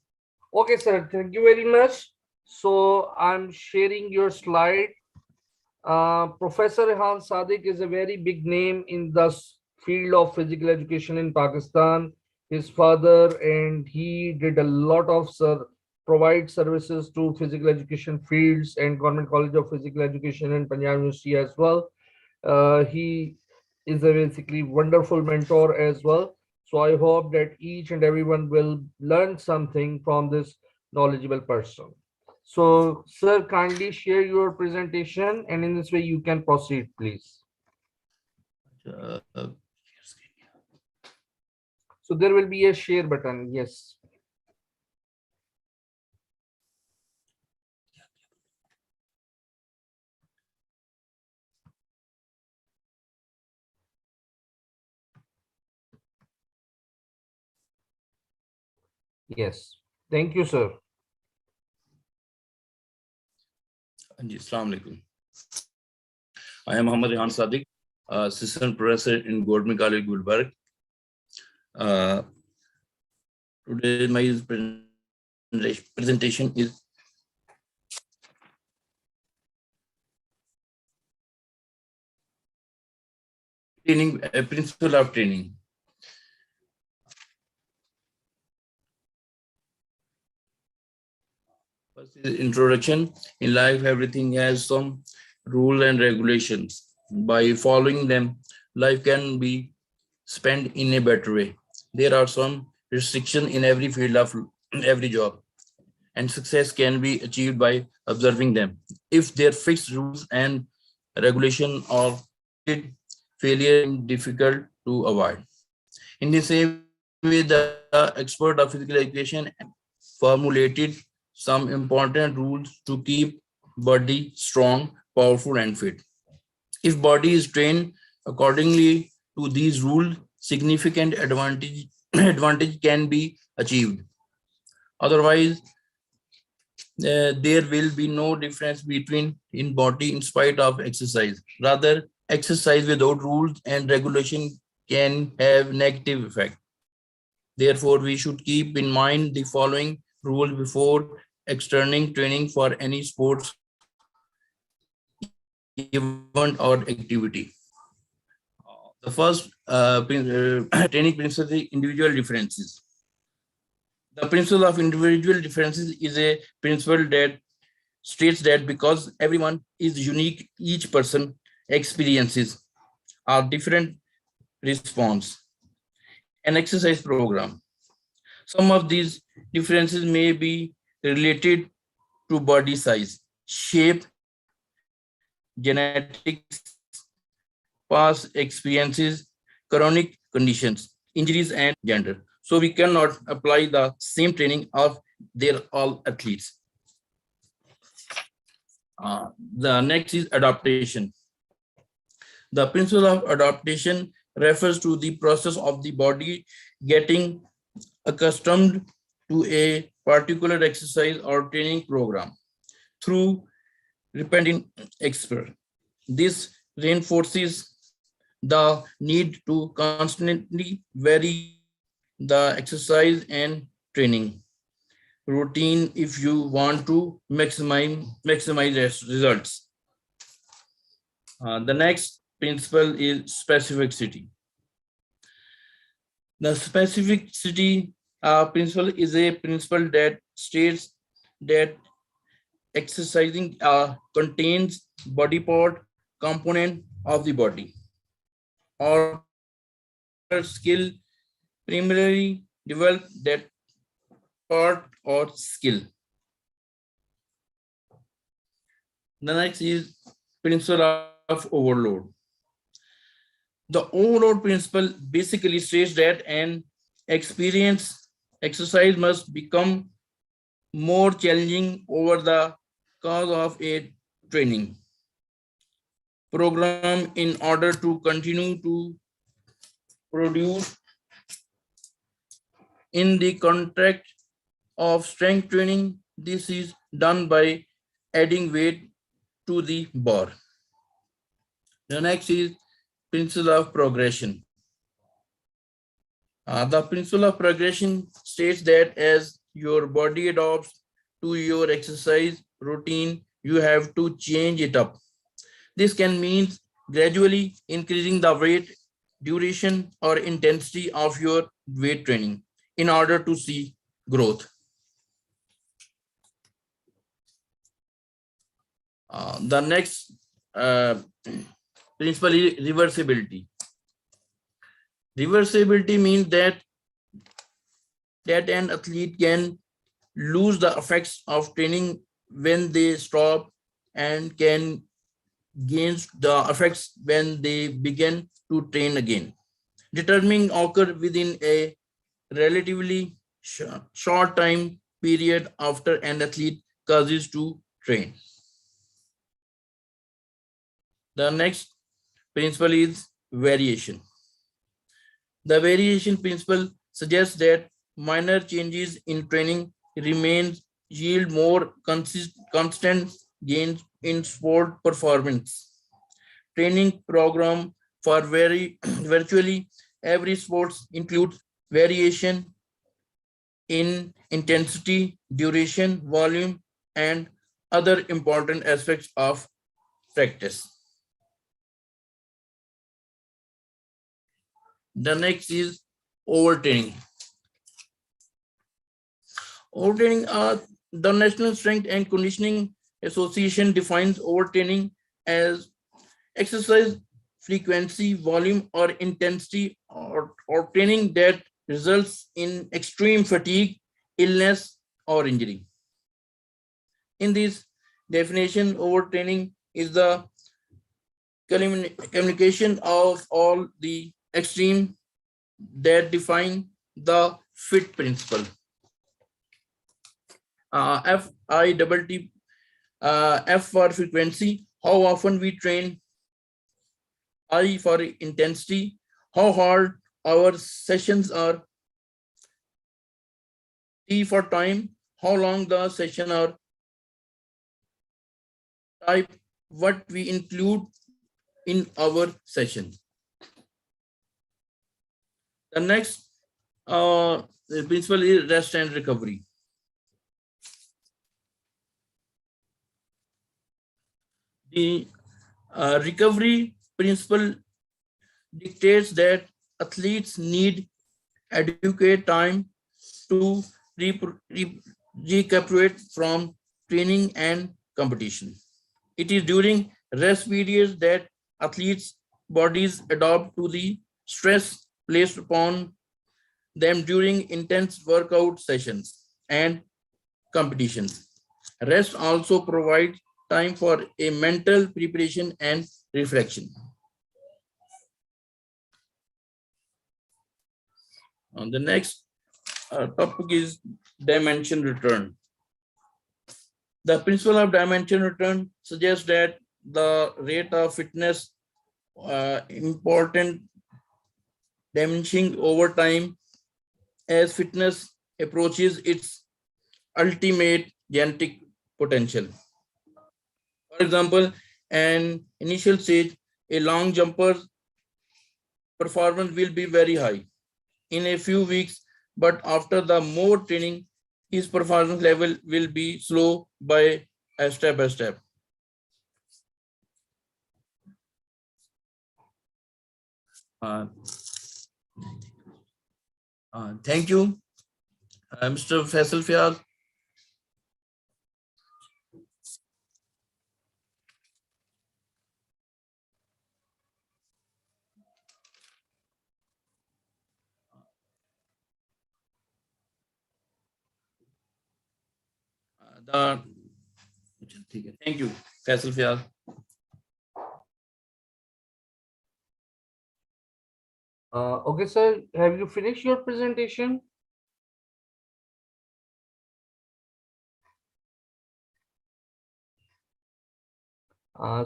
Okay, sir. Thank you very much. So I'm sharing your slide. Professor Rehan Sadiq is a very big name in the field of physical education in Pakistan. His father and he did a lot of provide services to physical education fields and Government College of Physical Education and Punjab University as well. He is a basically wonderful mentor as well. So I hope that each and everyone will learn something from this knowledgeable person. So, sir, kindly share your presentation and in this way you can proceed, please. So there will be a share button, yes. Yes, thank you, sir. Assalamu alaikum. I am Muhammad Rehan Sadiq, Assistant Professor in Government College, Gulbarg. Today my presentation is training, a principle of training. First is introduction. In life, everything has some rules and regulations. By following them, life can be spent in a better way. There are some restrictions in every field of every job, and success can be achieved by observing them. If their fixed rules and regulation are failure is difficult to avoid. In the same way, the expert of physical education formulated some important rules to keep body strong, powerful, and fit. If body is trained accordingly to these rules, significant advantage can be achieved. Otherwise, there will be no difference between in body in spite of exercise. Rather, exercise without rules and regulation can have negative effect. Therefore, we should keep in mind the following rules before extending training for any sports event or activity. The The first training principle is the individual differences. The principle of individual differences is a principle that states that because everyone is unique, each person experiences a different response. An exercise program. Some of these differences may be related to body size, shape, genetics, past experiences, chronic conditions, injuries, and gender. So we cannot apply the same training of their all athletes. The next is adaptation. The principle of adaptation refers to the process of the body getting accustomed to a particular exercise or training program through repeated exposure. This reinforces the need to constantly vary the exercise and training routine if you want to maximize results. The next principle is specificity. The specificity principle is a principle that states that exercising contains body part component of the body or skill primarily develop that part or skill. The next is principle of overload. The overload principle basically states that an experienced exercise must become more challenging over the course of a training program in order to continue to produce. In the context of strength training, this is done by adding weight to the bar. The next is principle of progression. The principle of progression states that as your body adopts to your exercise routine, you have to change it up. This can mean gradually increasing the weight, duration, or intensity of your weight training in order to see growth. The next principle is reversibility. Reversibility means that an athlete can lose the effects of training when they stop and can gain the effects when they begin to train again. Determining occur within a relatively short time period after an athlete causes to train. The next principle is variation. The variation principle suggests that minor changes in training remains yield more constant gains in sport performance. Training program for virtually every sports includes variation in intensity, duration, volume, and other important aspects of practice. The next is overtraining. Overtraining, the National Strength and Conditioning Association defines overtraining as exercise frequency, volume, or intensity or training that results in extreme fatigue, illness, or injury. In this definition, overtraining is the communication of all the extreme that define the FIT principle. FITT, F for frequency, how often we train. I for intensity, how hard our sessions are. T for time, how long the session are. Type, what we include in our session. The next the principle is rest and recovery. The recovery principle dictates that athletes need adequate time to recuperate from training and competition. It is during rest periods that athletes' bodies adapt to the stress placed upon them during intense workout sessions and competitions. Rest also provides time for a mental preparation and reflection. The next topic is dimension return. The principle of dimension return suggests that the rate of fitness important diminishing over time as fitness approaches its ultimate genetic potential. For example, an initial stage, a long jumper's performance will be very high in a few weeks, but after the more training, his performance level will be slow by step by step. Thank you, Mr. Faisal Fiaz. Thank you, Faisal Fiaz. Okay, sir, have you finished your presentation?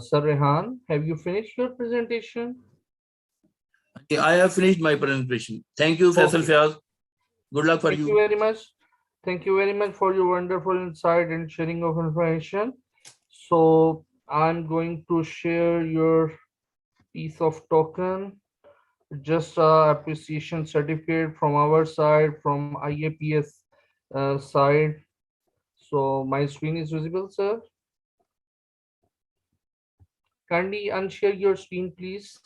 Sir Rehan, have you finished your presentation? Okay, I have finished my presentation. Thank you, Faisal Fiaz. Good luck for you. Thank you very much. Thank you very much for your wonderful insight and sharing of information. So I'm going to share your piece of token, just appreciation certificate from our side, from IAPS side. So my screen is visible, sir. Kindly unshare your screen, please.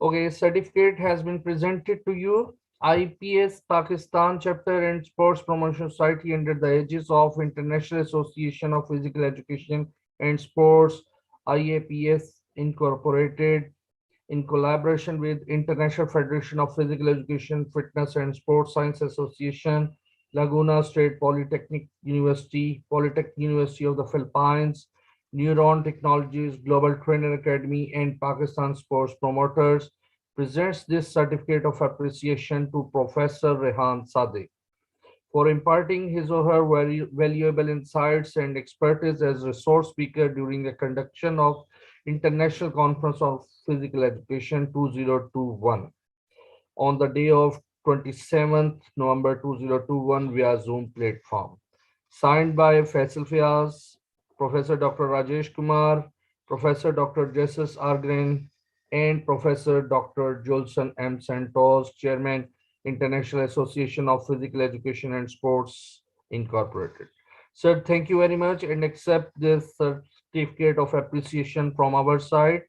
Okay, certificate has been presented to you. IPS Pakistan chapter and Sports Promotion Society under the aegis of International Association of Physical Education and Sports, IAPS Incorporated, in collaboration with International Federation of Physical Education, Fitness and Sports Science Association, Laguna State Polytechnic University, Polytechnic University of the Philippines, Neuron Technologies, Global Trainer Academy, and Pakistan Sports Promoters presents this certificate of appreciation to Professor Rehan Sadeh for imparting his or her very valuable insights and expertise as resource speaker during the conduction of International Conference on Physical Education 2021 on the day of 27th November 2021 via Zoom platform. Signed by Faisal Fiaz, Professor Dr. Rajesh Kumar, Professor Dr. Jesus Argren, and Professor Dr. Jolson M. Santos, Chairman, International Association of Physical Education and Sports Incorporated. Sir, thank you very much and accept this certificate of appreciation from our side.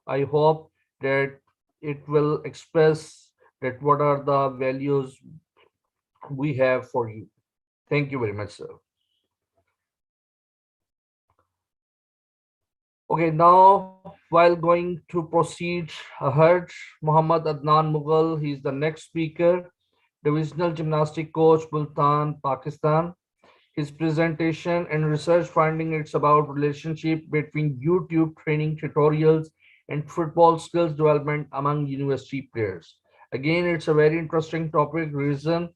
I hope that it will express that what are the values we have for you. Thank you very much, sir. Okay, now while going to proceed ahead, Muhammad Adnan Mughal, he is the next speaker, Divisional Gymnastic Coach, Multan, Pakistan. His presentation and research finding, it's about relationship between YouTube training tutorials and football skills development among university players. Again, it's a very interesting topic, reason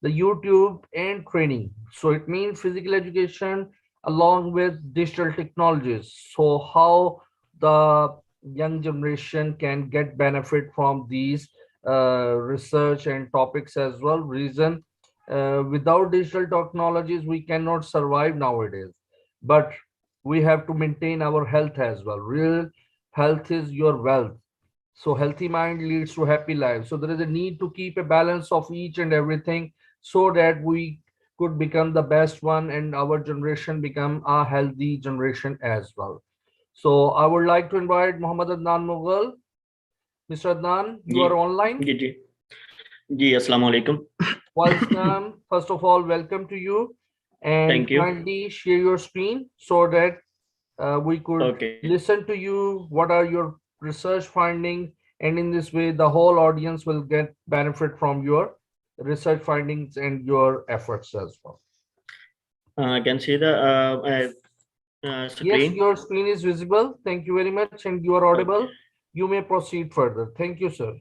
the YouTube and training. So it means physical education along with digital technologies. So how the young generation can get benefit from these research and topics as well. Reason without digital technologies, we cannot survive nowadays, but we have to maintain our health as well. Real health is your wealth. So healthy mind leads to happy life. So there is a need to keep a balance of each and everything. so that we could become the best one and our generation become a healthy generation as well. So I would like to invite Muhammad Adnan Mughal. Mr. Adnan, you are online. Ji, Assalamu alaikum. Welcome. First of all, welcome to you. And Thank you. kindly share your screen so that we could listen to you. What are your research findings? And in this way, the whole audience will get benefit from your research findings and your efforts as well. I can see the screen. Yes, your screen is visible. Thank you very much. And you are audible. You may proceed further. Thank you, sir.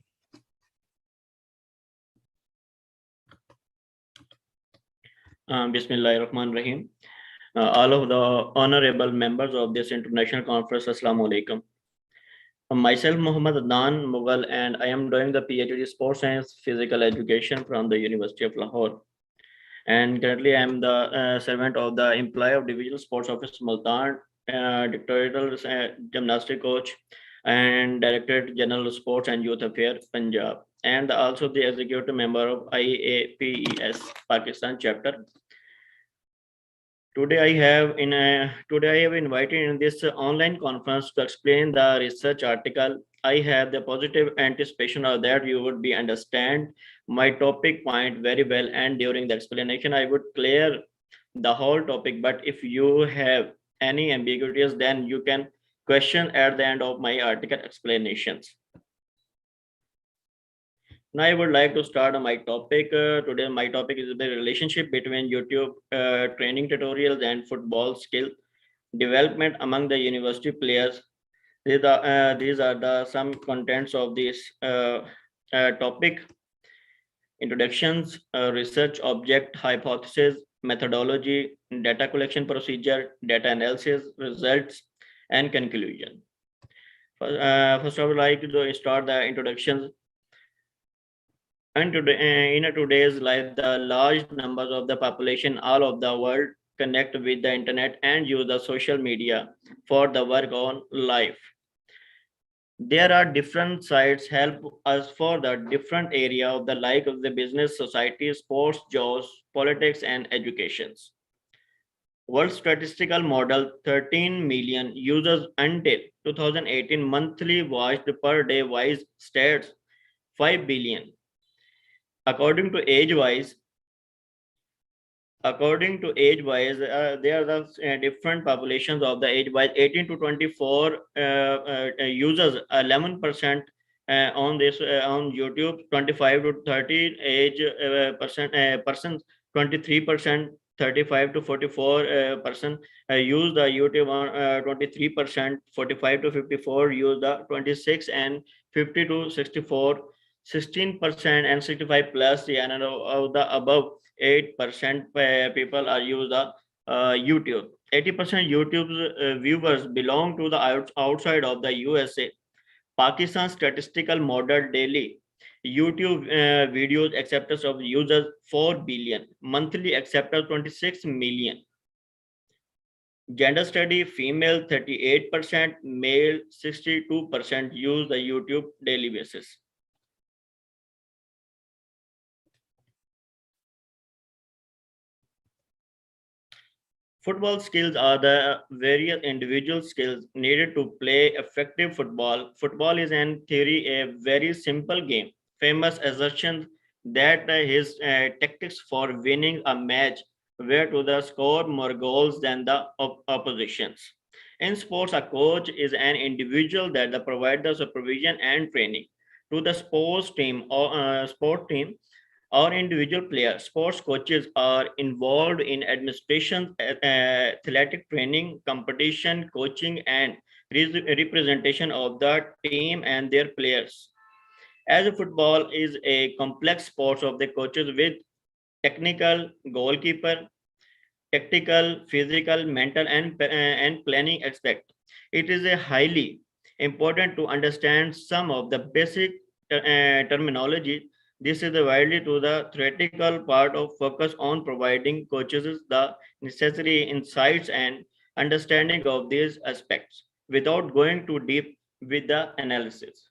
Bismillahirrahmanirrahim. All of the honorable members of this international conference, Assalamu alaikum. Myself, Muhammad Adnan Mughal, and I am doing the PhD Sports Science Physical Education from the University of Lahore. And currently, I am the servant of the employee of Divisional Sports Office Multan, Dictatorial Gymnastic Coach, and Directorate General Sports and Youth Affairs, Punjab, and also the executive member of IAPES Pakistan chapter. Today I have invited in this online conference to explain the research article. I have the positive anticipation of that you would be understand my topic point very well, and during the explanation I would clear the whole topic. But if you have any ambiguities, then you can question at the end of my article explanations. Now I would like to start on my topic. Today my topic is the relationship between YouTube training tutorials and football skill development among the university players. These are the some contents of this topic: introductions, research object, hypothesis, methodology, data collection procedure, data analysis, results, and conclusion. First, I would like to start the introductions. And today, in today's life, the large numbers of the population all of the world connect with the internet and use the social media for the work on life. There are different sites help us for the different area of the life of the business, society, sports, jobs, politics, and educations. World Statistical Model 13 million users until 2018 monthly watched per day wise stats 5 billion. According to age-wise, there are the different populations of the age-wise 18 to 24 users, 11% on this on YouTube, 25 to 30 age persons, 23%, 35 to 44 person use the YouTube on 23%, 45 to 54 use the 26, and 50 to 64. 16% and 65 plus, and of the above 8% people are use the YouTube. 80% YouTube viewers belong to the outside of the USA. Pakistan statistical model daily YouTube videos acceptance of users 4 billion, monthly acceptance 26 million. Gender study, female 38%, male 62% use the YouTube daily basis. Football skills are the various individual skills needed to play effective football. Football is in theory a very simple game. Famous assertion that his tactics for winning a match were to score more goals than the oppositions. In sports, a coach is an individual that provides the supervision and training to the sports team or sport team or individual players. Sports coaches are involved in administration, athletic training, competition, coaching, and representation of the team and their players. As football is a complex sport of the coaches with technical, goalkeeper, tactical, physical, mental, and planning aspect, it is a highly important to understand some of the basic terminology. This is widely to the theoretical part of focus on providing coaches the necessary insights and understanding of these aspects without going too deep with the analysis.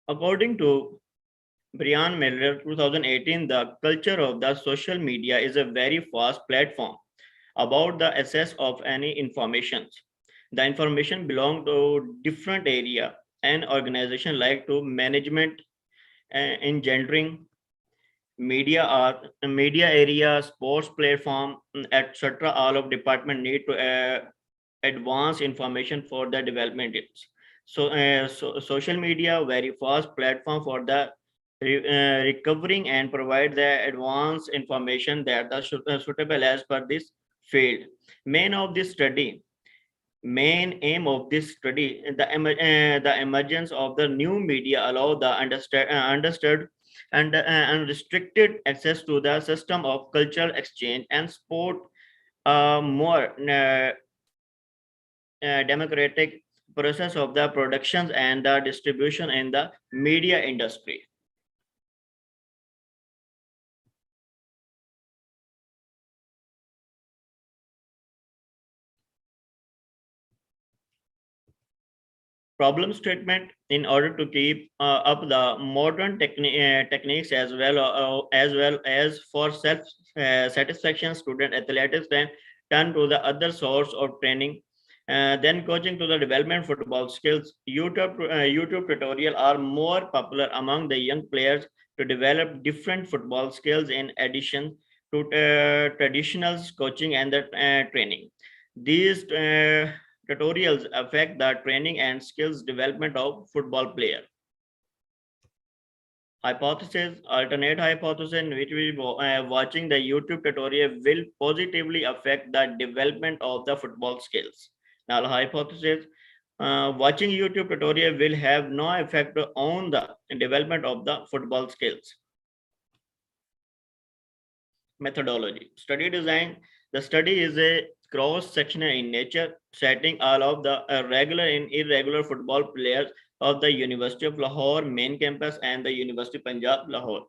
According to Brian Miller, 2018, the culture of the social media is a very fast platform about the access of any information. The information belong to different area and organization like to management, engineering, media area, sports platform, etc. All of department need to advance information for the development. So social media very fast platform for the recovering and provide the advanced information that are suitable as per this field. Main aim of this study, the emergence of the new media allow the understood and unrestricted access to the system of cultural exchange and sport more democratic process of the productions and the distribution in the media industry. Problem statement: in order to keep up the modern techniques as well as for self satisfaction, student athletics then turn to the other source of training. Then coaching to the development football skills. YouTube tutorial are more popular among the young players to develop different football skills in addition to traditional coaching and the training. These tutorials affect the training and skills development of football player. Hypothesis: alternate hypothesis in which we watching the YouTube tutorial will positively affect the development of the football skills. Now hypothesis: watching YouTube tutorial will have no effect on the development of the football skills. Methodology: study design. The study is a cross-sectional in nature, setting all of the regular and irregular football players of the University of Lahore main campus and the University of Punjab, Lahore.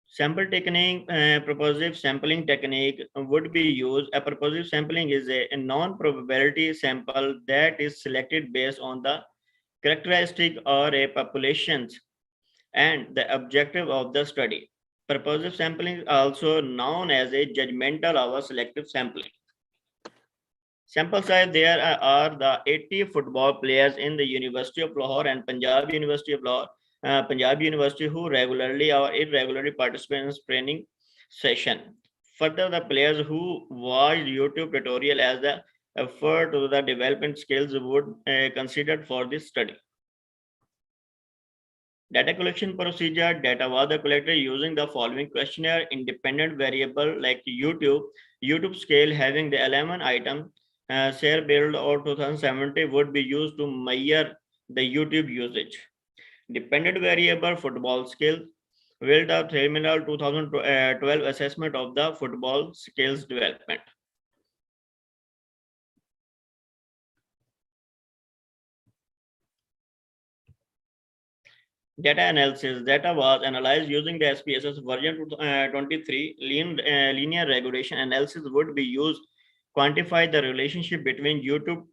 Sample technique, purposive sampling technique would be used. A purposive sampling is a non-probability sample that is selected based on the characteristic or a populations and the objective of the study. Purposive sampling is also known as a judgmental or selective sampling. Sample size: there are the 80 football players in the University of Lahore and Punjab University of Lahore, Punjab University who regularly or irregularly participate in training session. Further, the players who watch YouTube tutorial as the effort to the development skills would considered for this study. Data collection procedure: data was collected using the following questionnaire. Independent variable like YouTube scale having the 11 item share build or 2070 would be used to measure the YouTube usage. Dependent variable football skills will the terminal 2012 assessment of the football skills development. Data analysis: data was analyzed using the SPSS version 23. Linear regression analysis would be used quantify the relationship between YouTube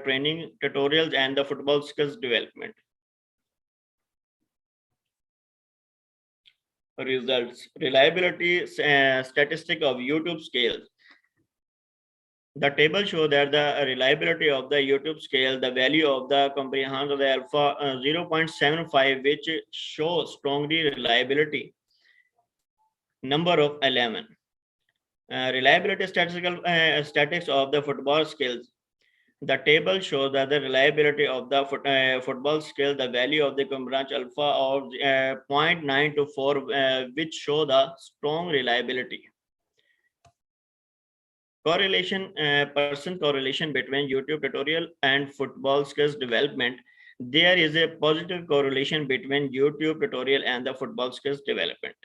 training tutorials and the football skills development. Results: reliability statistic of YouTube scales. The table shows that the reliability of the YouTube scale, the value of the comprehension of the alpha 0.75, which shows strongly reliability. Number of 11. Reliability statistics of the football skills. The table shows that the reliability of the football skill, the value of the branch alpha of 0.924, which show the strong reliability. Correlation, percent correlation between YouTube tutorial and football skills development. There is a positive correlation between YouTube tutorial and the football skills development.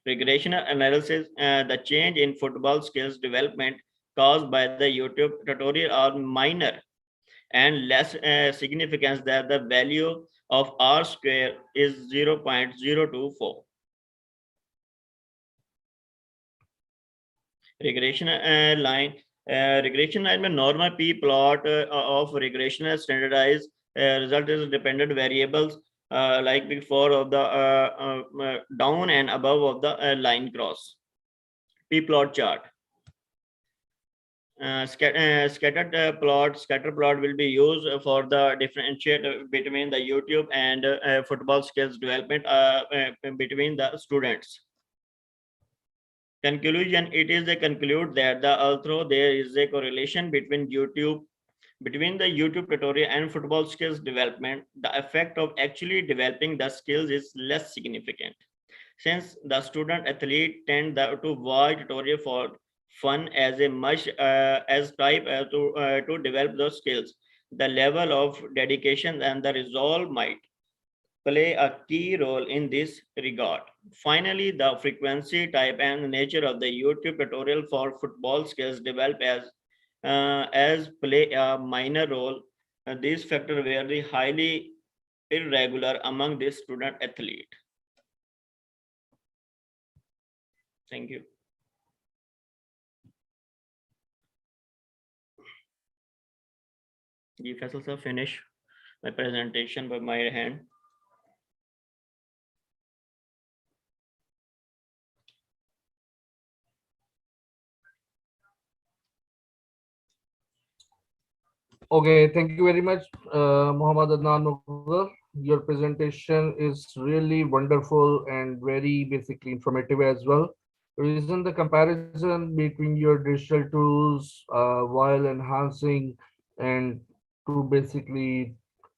Regressional analysis: the change in football skills development caused by the YouTube tutorial are minor and less significance that the value of R square is 0.024. Regression line. Regression line में normal p plot of regression standardized result is dependent variables like before of the down and above of the line cross. P-plot chart. Scatter plot will be used for the differentiate between the YouTube and football skills development between the students. Conclusion, it is a conclude that although there is a correlation between the YouTube tutorial and football skills development, the effect of actually developing the skills is less significant. Since the student athlete tend to watch tutorial for fun as a much as type to develop those skills, the level of dedication and the resolve might play a key role in this regard. Finally, the frequency, type, and nature of the YouTube tutorial for football skills develop as play a minor role. These factors vary highly irregular among the student athlete. Thank you. Ji Faisal sir, finish my presentation by my hand. Okay, thank you very much, Muhammad Adnan Mughal. Your presentation is really wonderful and very basically informative as well. Reason the comparison between your digital tools while enhancing and to basically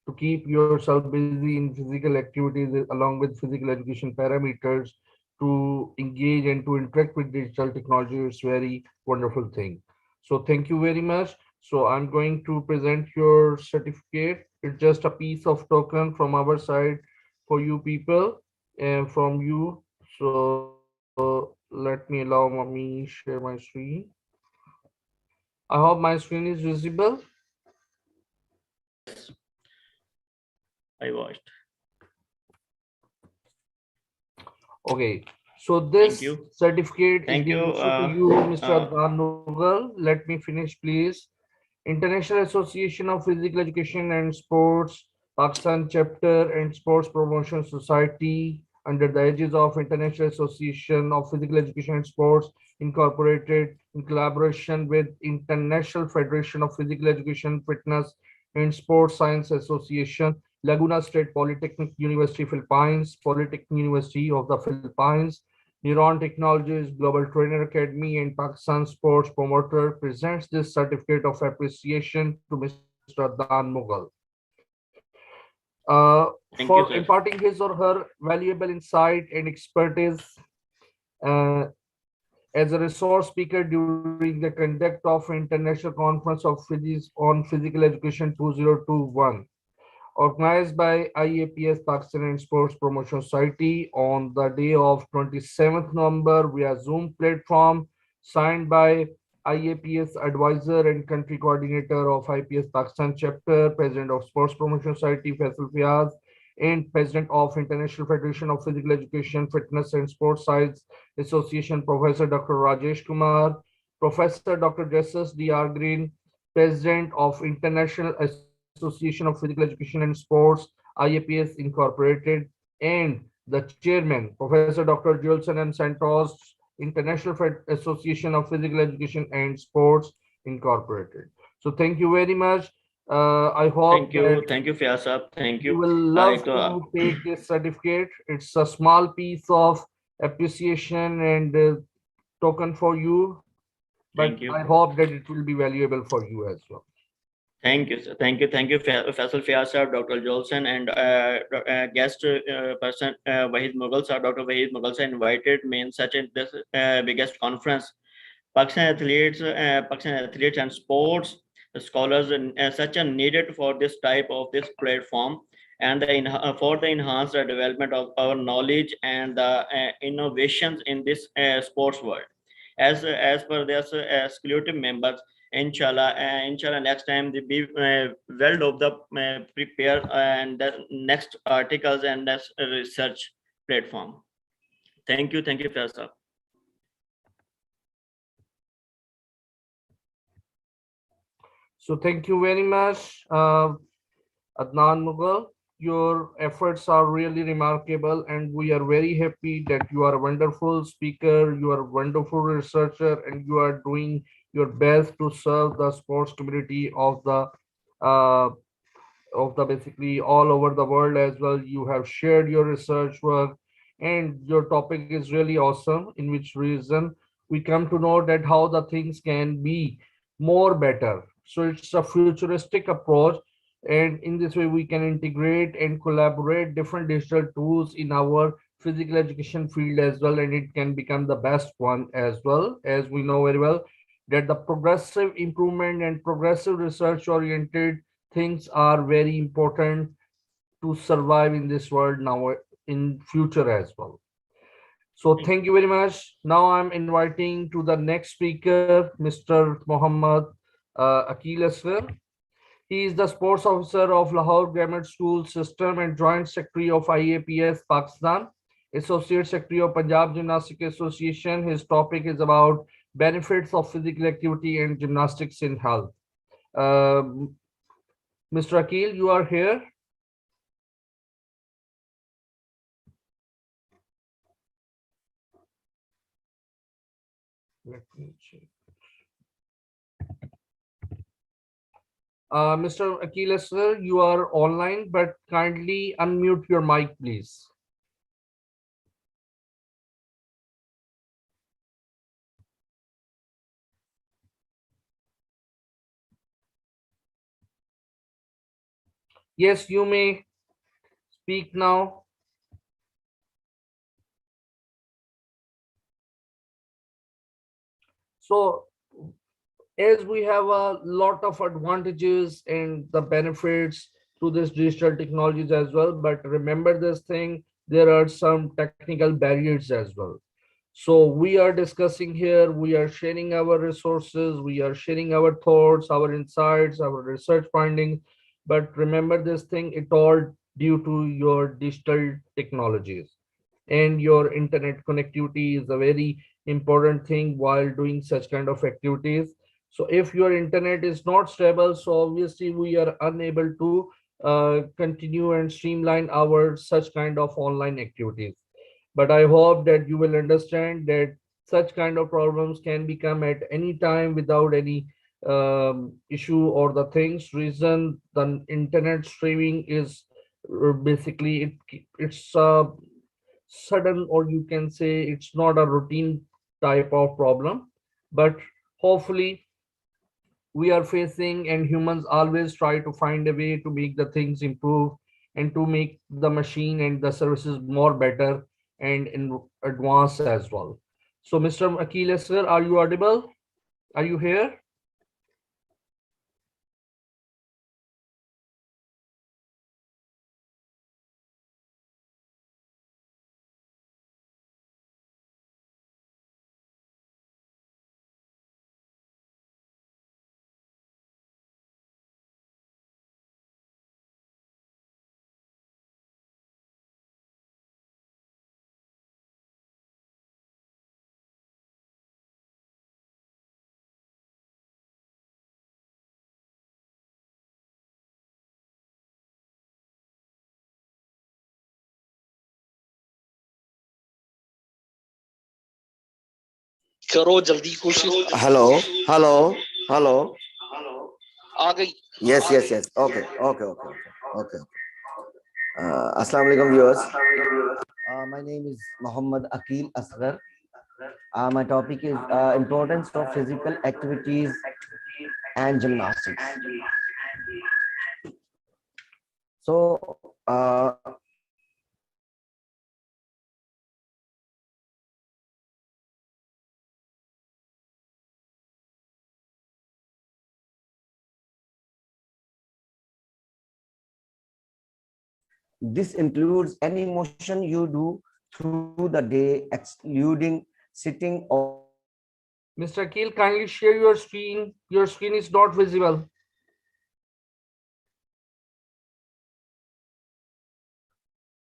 to keep yourself busy in physical activities along with physical education parameters to engage and to interact with digital technology is very wonderful thing. So thank you very much. So I'm going to present your certificate. It's just a piece of token from our side for you people and from you. So let me allow me share my screen. I hope my screen is visible. I watched. Okay, so this certificate is being issued to you, Mr. Adnan Mughal. Let me finish, please. International Association of Physical Education and Sports, Pakistan Chapter and Sports Promotion Society, under the aegis of International Association of Physical Education and Sports, Incorporated, in collaboration with International Federation of Physical Education, Fitness and Sports Science Association, Laguna State Polytechnic University, Philippines, Polytechnic University of the Philippines, Neuron Technologies, Global Trainer Academy, and Pakistan Sports Promoter presents this certificate of appreciation to Mr. Adnan Mughal. For imparting his or her valuable insight and expertise as a resource speaker during the conduct of International Conference of Physics on Physical Education 2021. Organized by IAPS Pakistan and Sports Promotion Society on the day of 27th November via Zoom platform, signed by IAPS advisor and country coordinator of IPS Pakistan chapter, president of Sports Promotion Society Faisal Fayaz, and president of International Federation of Physical Education, Fitness and Sports Science Association, Professor Dr. Rajesh Kumar, Professor Dr. Justice D.R. Green, president of International Association of Physical Education and Sports, IAPS Incorporated, and the chairman, Professor Dr. Julson and Santos, International Association of Physical Education and Sports Incorporated. So thank you very much. I hope thank you, Fiasab. Thank you. You will love to take this certificate. It's a small piece of appreciation and token for you, but I hope that it will be valuable for you as well. Thank you, sir. Thank you, Faisal Fayaz sir, Dr. Jolson, and guest person Wahid Mughal sir, Dr. Wahid Mughal sir invited me in such a this biggest conference. Pakistan athletes and sports scholars such a needed for this type of this platform and for the enhanced development of our knowledge and the innovations in this sports world. As per this exclusive members. Inshallah, next time they be well of the prepare and the next articles and this research platform. Thank you, Faisal. So thank you very much, Adnan Mughal. your efforts are really remarkable, and we are very happy that you are a wonderful speaker, you are a wonderful researcher, and you are doing your best to serve the sports community uh, of the basically all over the world as well. You have shared your research work, and your topic is really awesome, in which reason we come to know that how the things can be more better. So it's a futuristic approach, and in this way we can integrate and collaborate different digital tools in our physical education field as well, and it can become the best one as well. As we know very well that the progressive improvement and progressive research oriented things are very important to survive in this world now in future as well. So thank you very much. Now I'm inviting to the next speaker, Mr. Mohammad Akil Asghar. He is the sports officer of Lahore Grammar School System and Joint Secretary of IAPS Pakistan, Associate Secretary of Punjab Gymnastics Association. His topic is about benefits of physical activity and gymnastics in health. Mr. Akil, you are here. Let me check. Mr. Akil sir, you are online, but kindly unmute your mic, please. Yes, you may speak now. So, as we have a lot of advantages and the benefits to this digital technologies as well, but remember this thing, there are some technical barriers as well. So we are discussing here, we are sharing our resources, we are sharing our thoughts, our insights, our research findings, but remember this thing, it all due to your digital technologies, and your internet connectivity is a very important thing while doing such kind of activities. So if your internet is not stable, so obviously we are unable to continue and streamline our such kind of online activities. But I hope that you will understand that such kind of problems can become at any time without any issue or the things. Reason the internet streaming is basically it's sudden, or you can say it's not a routine type of problem, but hopefully we are facing, and humans always try to find a way to make the things improve and to make the machine and the services more better and in advance as well. So Mr. Akil sir, are you audible? Are you here? करो जल्दी कोशिश hello hello hello आ गई yes yes yes okay okay okay okay assalamu alaikum viewers. My name is Mohammad Akil Asghar. My topic is importance of physical activities and gymnastics. So this includes any motion you do through the day, excluding sitting or. Mr. Akil, kindly share your screen. Your screen is not visible.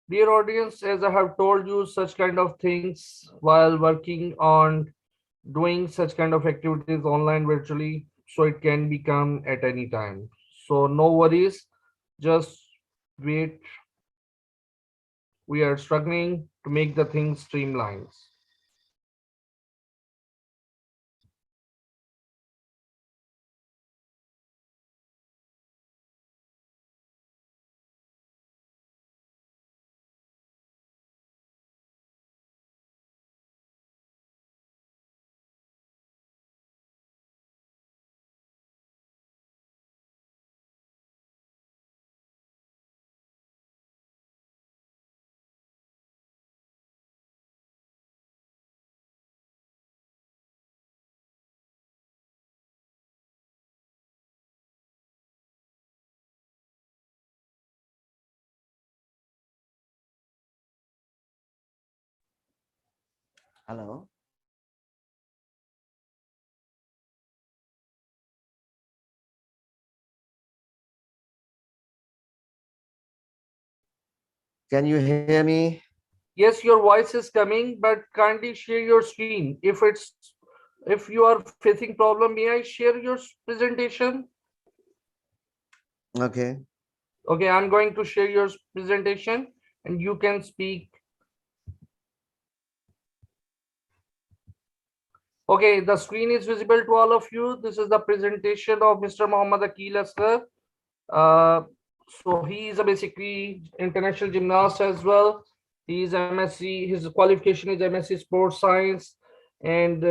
Dear audience, as I have told you, such kind of things while working on doing such kind of activities online virtually, so it can become at any time. So no worries, just wait. We are struggling to make the things streamlined. Hello. Can you hear me? Yes, your voice is coming, but kindly share your screen. If you are facing problem, may I share your presentation? Okay. Okay, I'm going to share your presentation and you can speak. Okay, the screen is visible to all of you. This is the presentation of Mr. Muhammad Akil Asghar. So he is a basically international gymnast as well. He is MSc, his qualification is MSc Sports Science, and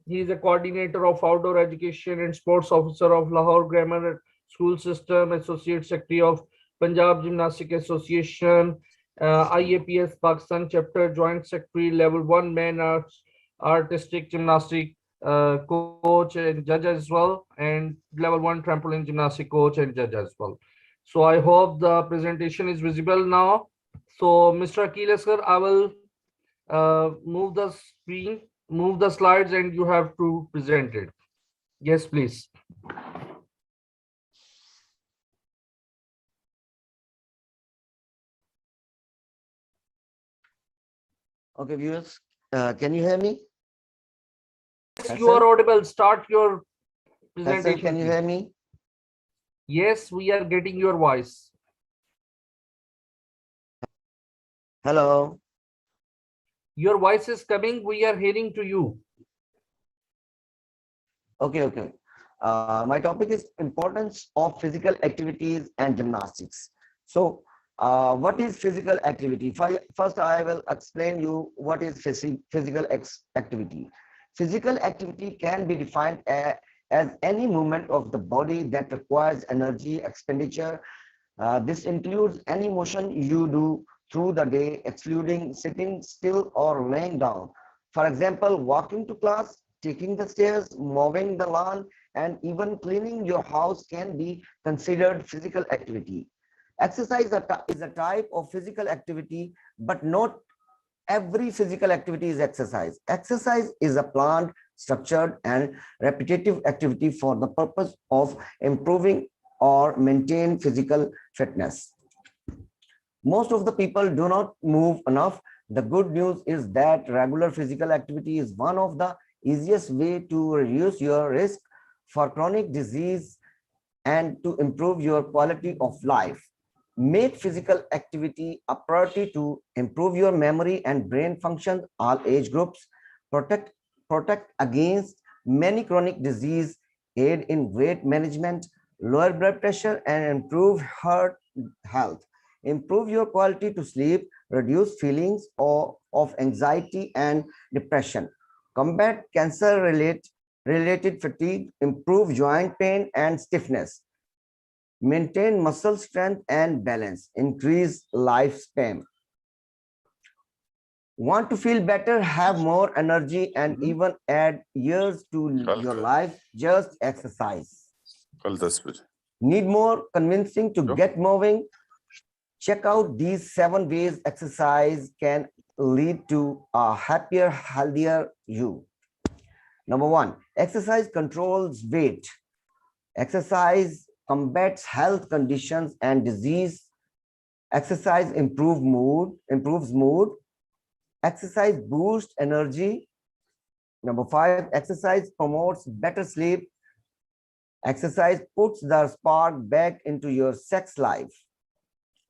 he is a coordinator of outdoor education and sports officer of Lahore Grammar School System, Associate Secretary of Punjab Gymnastics Association, IAPS Pakistan Chapter, Joint Secretary, Level 1 Man Artistic Gymnastic coach and judge as well, and Level 1 Trampoline Gymnastic coach and judge as well. So I hope the presentation is visible now. So Mr. Akil Asghar, I will move the screen, move the slides, and you have to present it. Yes, please. Okay, viewers, can you hear me? Yes, you are audible. Start your presentation. Can you hear me? Yes, we are getting your voice. Hello. Your voice is coming. We are hearing to you. Okay. My topic is importance of physical activities and gymnastics. So, what is physical activity? First, I will explain you what is physical activity. Physical activity can be defined as any movement of the body that requires energy expenditure. This includes any motion you do through the day, excluding sitting still or laying down. For example, walking to class, taking the stairs, mowing the lawn, and even cleaning your house can be considered physical activity. Exercise is a type of physical activity, but not every physical activity is exercise. Exercise is a planned, structured, and repetitive activity for the purpose of improving or maintain physical fitness. Most of the people do not move enough. The good news is that regular physical activity is one of the easiest way to reduce your risk for chronic disease and to improve your quality of life. Make physical activity a priority to improve your memory and brain function, all age groups, protect against many chronic disease, aid in weight management, lower blood pressure, and improve heart health. Improve your quality to sleep, reduce feelings of anxiety and depression, combat cancer-related fatigue, improve joint pain and stiffness, maintain muscle strength and balance, increase lifespan. Want to feel better, have more energy, and even add years to your life? Just exercise. Need more convincing to get moving? Check out these 7 ways exercise can lead to a happier, healthier you. Number 1, exercise controls weight. Exercise combats health conditions and disease. Exercise improves mood. Exercise boosts energy. Number 5, exercise promotes better sleep. Exercise puts the spark back into your sex life.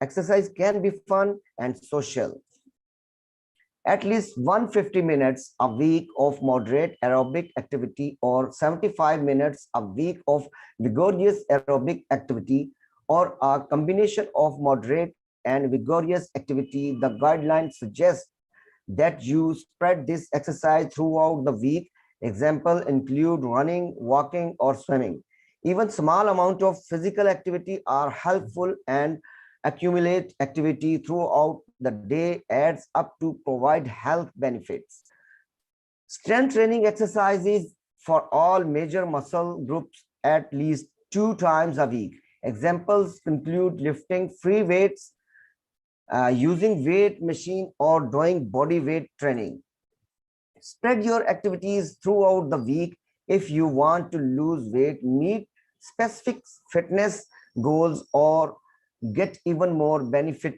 Exercise can be fun and social. At least 150 minutes a week of moderate aerobic activity or 75 minutes a week of vigorous aerobic activity or a combination of moderate and vigorous activity. The guidelines suggest that you spread this exercise throughout the week. Example include running, walking, or swimming. Even small amount of physical activity are helpful, and accumulate activity throughout the day adds up to provide health benefits. Strength training exercises for all major muscle groups at least 2 times a week. Examples include lifting free weights, using weight machine, or doing body weight training. Spread your activities throughout the week. If you want to lose weight, meet specific fitness goals, or get even more benefit,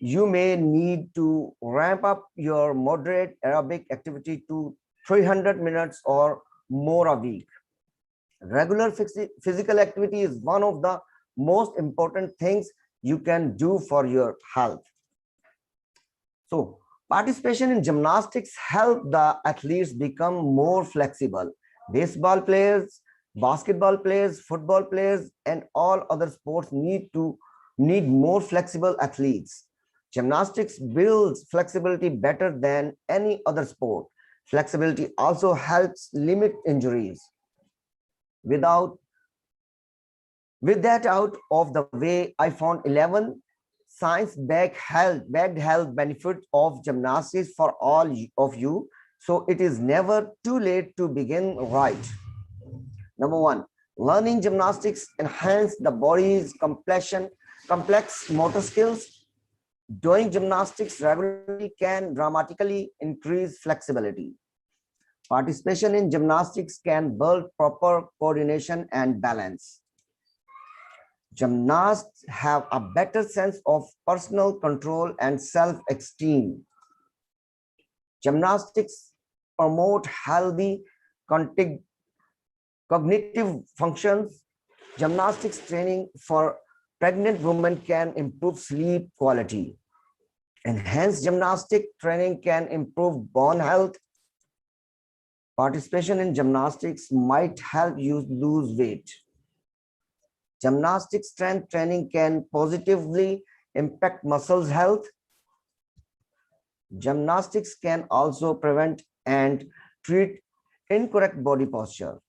you may need to ramp up your moderate aerobic activity to 300 minutes or more a week. Regular physical activity is one of the most important things you can do for your health. So, participation in gymnastics help the athletes become more flexible. Baseball players, basketball players, football players, and all other sports need more flexible athletes. Gymnastics builds flexibility better than any other sport. Flexibility also helps limit injuries. With that out of the way, I found 11 science-backed health benefits of gymnastics for all of you. So it is never too late to begin right. Number 1, learning gymnastics enhance the body's complex motor skills. Doing gymnastics regularly can dramatically increase flexibility. Participation in gymnastics can build proper coordination and balance. Gymnasts have a better sense of personal control and self-esteem. Gymnastics promote healthy cognitive functions. Gymnastics training for pregnant women can improve sleep quality. Enhanced gymnastic training can improve bone health. Participation in gymnastics might help you lose weight. Gymnastic strength training can positively impact muscles health. Gymnastics can also prevent and treat incorrect body posture.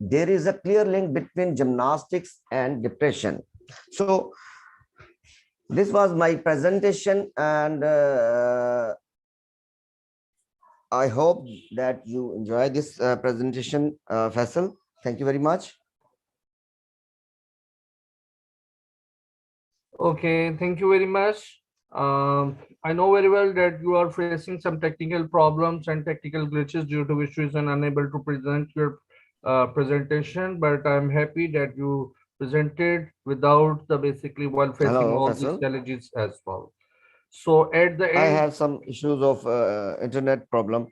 There is a clear link between gymnastics and depression. So this was my presentation, and I hope that you enjoy this presentation, Faisal. Thank you very much. Okay, thank you very much. I know very well that you are facing some technical problems and technical glitches due to which you are unable to present your presentation, but I'm happy that you presented without the basically while facing all these challenges as well. So at the end, I have some issues of internet problem.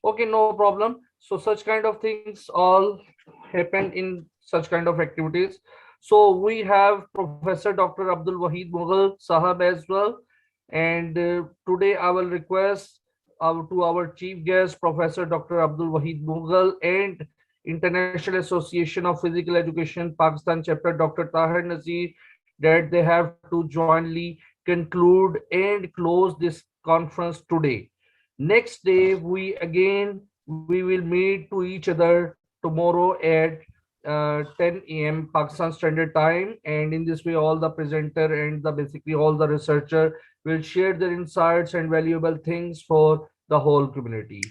Okay, no problem. So such kind of things all happen in such kind of activities. So we have Professor Dr. Abdul Wahid Mughal Sahab as well. And today I will request to our chief guest, Professor Dr. Abdul Wahid Mughal and International Association of Physical Education Pakistan chapter, Dr. Tahir Nazir, that they have to jointly conclude and close this conference today. Next day, we will meet to each other tomorrow at 10 a.m. Pakistan Standard Time, and in this way, all the presenter and basically all the researcher will share their insights and valuable things for the whole community.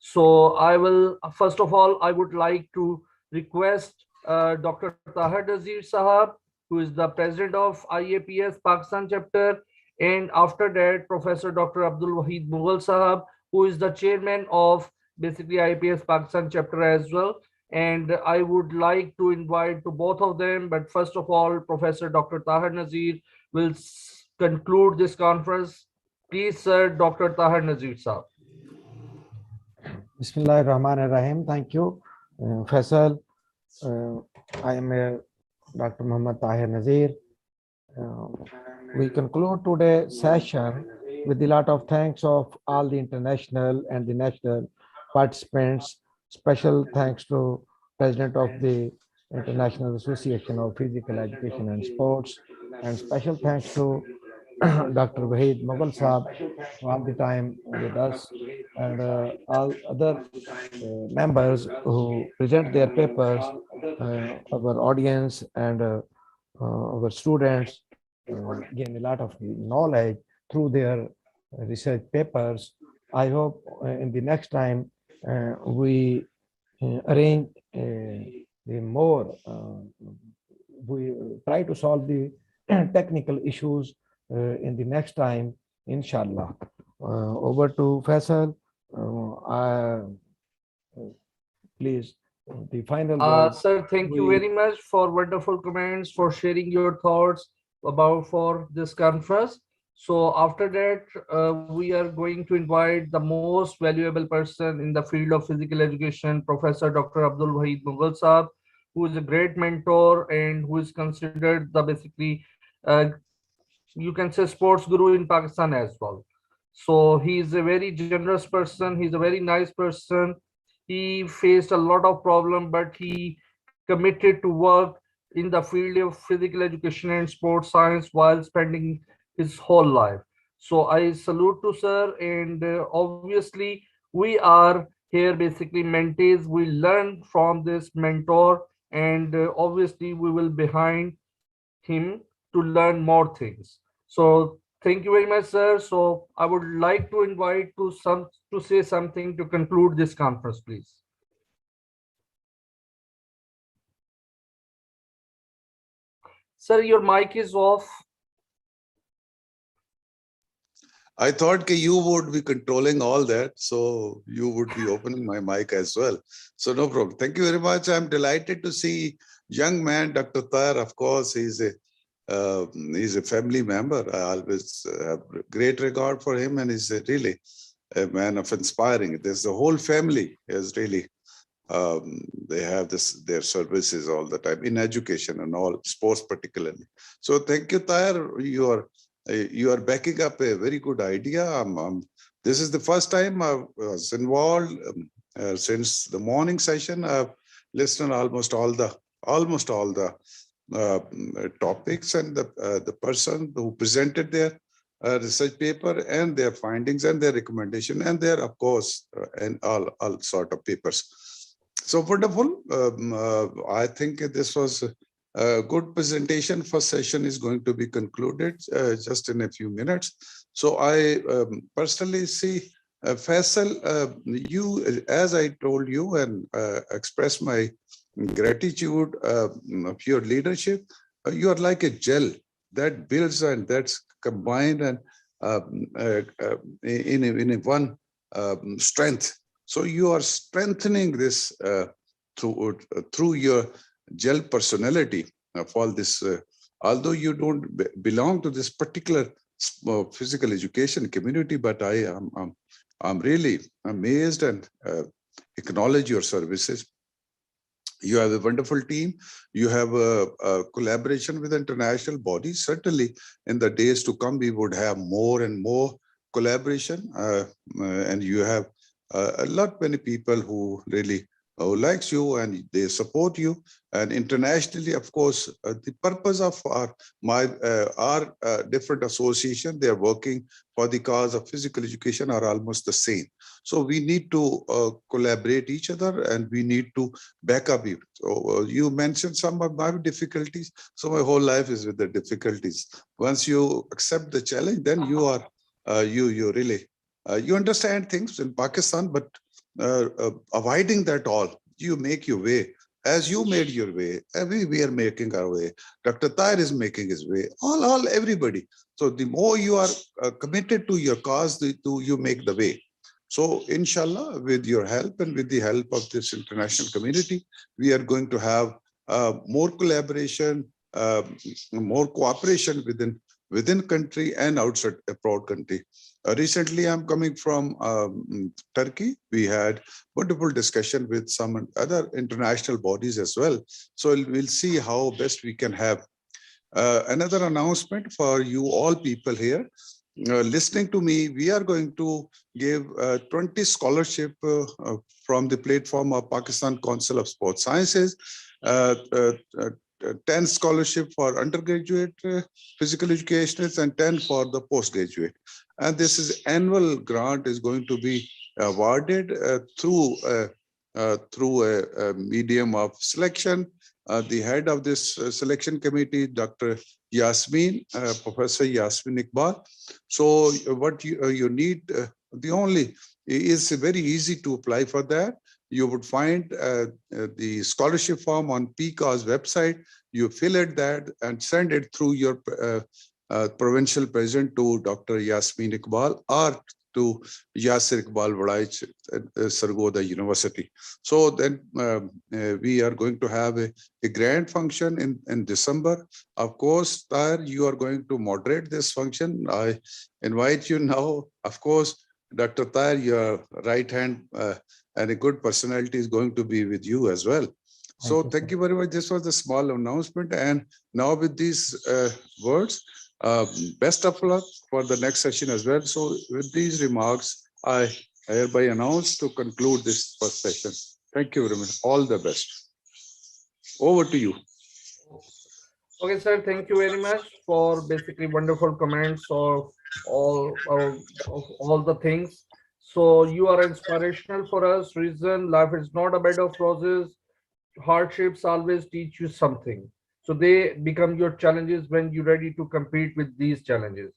So I will first of all I would like to request Dr. Tahir Nazir Sahab, who is the president of IAPS Pakistan chapter, and after that Professor Dr. Abdul Wahid Mughal Sahab, who is the chairman of basically IAPS Pakistan chapter as well. And I would like to invite to both of them, but first of all, Professor Dr. Tahir Nazir will conclude this conference. Please, sir, Dr. Tahir Nazir Sahab. Bismillahirrahmanirrahim. Thank you, Faisal. I am Dr. Muhammad Tahir Nazir. we conclude today's session with a lot of thanks of all the international and the national participants. Special thanks to President of the International Association of Physical Education and Sports, and special thanks to Dr. Wahid Mughal Saab, all the time with us, and all other members who present their papers, our audience and our students gain a lot of knowledge through their research papers. I hope in the next time we arrange the more, we try to solve the technical issues in the next time, inshallah. Over to Faisal. Please, the final word. Sir, thank you very much for wonderful comments, for sharing your thoughts about for this conference. So after that, we are going to invite the most valuable person in the field of physical education, Professor Dr. Abdul Wahid Mughal Saab, who is a great mentor and who is considered the basically, you can say sports guru in Pakistan as well. So he is a very generous person. He's a very nice person. He faced a lot of problem, but he committed to work in the field of physical education and sports science while spending his whole life. So I salute to sir, and obviously we are here basically mentees. We learn from this mentor, and obviously we will behind him to learn more things. So thank you very much, sir. So I would like to invite to say something to conclude this conference, please. Sir, your mic is off. I thought you would be controlling all that, so you would be opening my mic as well. So no problem. Thank you very much. I'm delighted to see young man, Dr. Tahir. Of course, he's a family member. I always have great regard for him, and he's really a man of inspiring. There's the whole family is really, they have their services all the time in education and all sports particularly. So thank you, Tahir. You are backing up a very good idea. This is the first time I was involved since the morning session. I've listened almost all the topics, and the person who presented their research paper and their findings and their recommendation and their, of course, and all sort of papers. So wonderful. I think this was a good presentation. First session is going to be concluded just in a few minutes. So I personally see Faisal, you, as I told you and express my gratitude of your leadership, you are like a gel that builds and that's combined and in one strength. So you are strengthening this through your gel personality of all this. Although you don't belong to this particular physical education community, but I'm really amazed and acknowledge your services. You have a wonderful team. You have a collaboration with international bodies. Certainly, in the days to come, we would have more and more collaboration. And you have a lot many people who really likes you and they support you. And internationally, of course, the purpose of our different association, they are working for the cause of physical education are almost the same. So we need to collaborate each other and we need to back up you. So you mentioned some of my difficulties. So my whole life is with the difficulties. Once you accept the challenge, then you are, you really, you understand things in Pakistan, but avoiding that all, you make your way. As you made your way, we are making our way. Dr. Tahir is making his way. Everybody. So the more you are committed to your cause, you make the way. So inshallah, with your help and with the help of this international community, we are going to have more collaboration, more cooperation within country and outside abroad country. Recently, I'm coming from Turkey. We had wonderful discussion with some other international bodies as well. So we'll see how best we can have Another announcement for you all people here. Listening to me, we are going to give 20 scholarship from the platform of Pakistan Council of Sports Sciences, 10 scholarship for undergraduate physical educationists and 10 for the postgraduate. And this is annual grant is going to be awarded through a medium of selection. The head of this selection committee, Dr. Yasmin, Professor Yasmin Iqbal. So what you need, the only is very easy to apply for that. You would find the scholarship form on PCA's website. You fill it that and send it through your provincial president to Dr. Yasmin Iqbal or to Yasir Iqbal Wadaich at Sargoda University. So then we are going to have a grand function in December. Of course, Tahir, you are going to moderate this function. I invite you now. Of course, Dr. Tahir, your right hand and a good personality is going to be with you as well. So thank you very much. This was a small announcement. And now with these words, best of luck for the next session as well. So with these remarks, I hereby announce to conclude this first session. Thank you very much. All the best. Over to you. Okay, sir. Thank you very much for basically wonderful comments of all the things. So you are inspirational for us. Reason life is not a bed of roses. Hardships always teach you something. So they become your challenges when you're ready to compete with these challenges.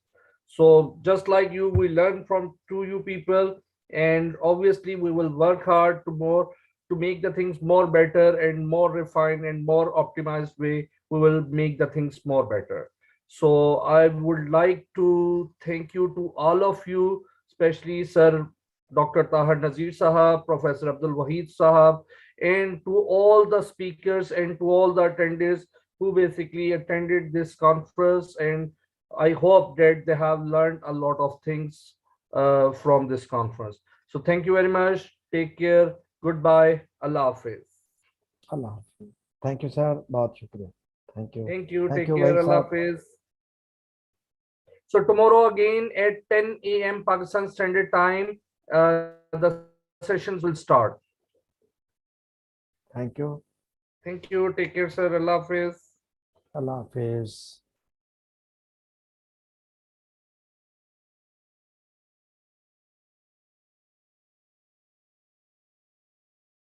So just like you, we learn from you people, and obviously we will work hard to make the things more better and more refined and more optimized way. We will make the things more better. So I would like to thank you to all of you, especially Sir Dr. Tahir Nazir Sahab, Professor Abdul Wahid Sahab, and to all the speakers and to all the attendees who basically attended this conference. And I hope that they have learned a lot of things from this conference. So thank you very much. Take care. Goodbye. Allah Hafiz. Allah. Thank you, sir. बहुत शुक्रिया. Thank you. Thank you. Thank Take you, care. Wahid Allah sahab. Hafiz. So tomorrow again at 10 a.m. Pakistan Standard Time, the sessions will start. Thank you. Thank you. Take care, sir. Allah Hafiz. Allah Hafiz.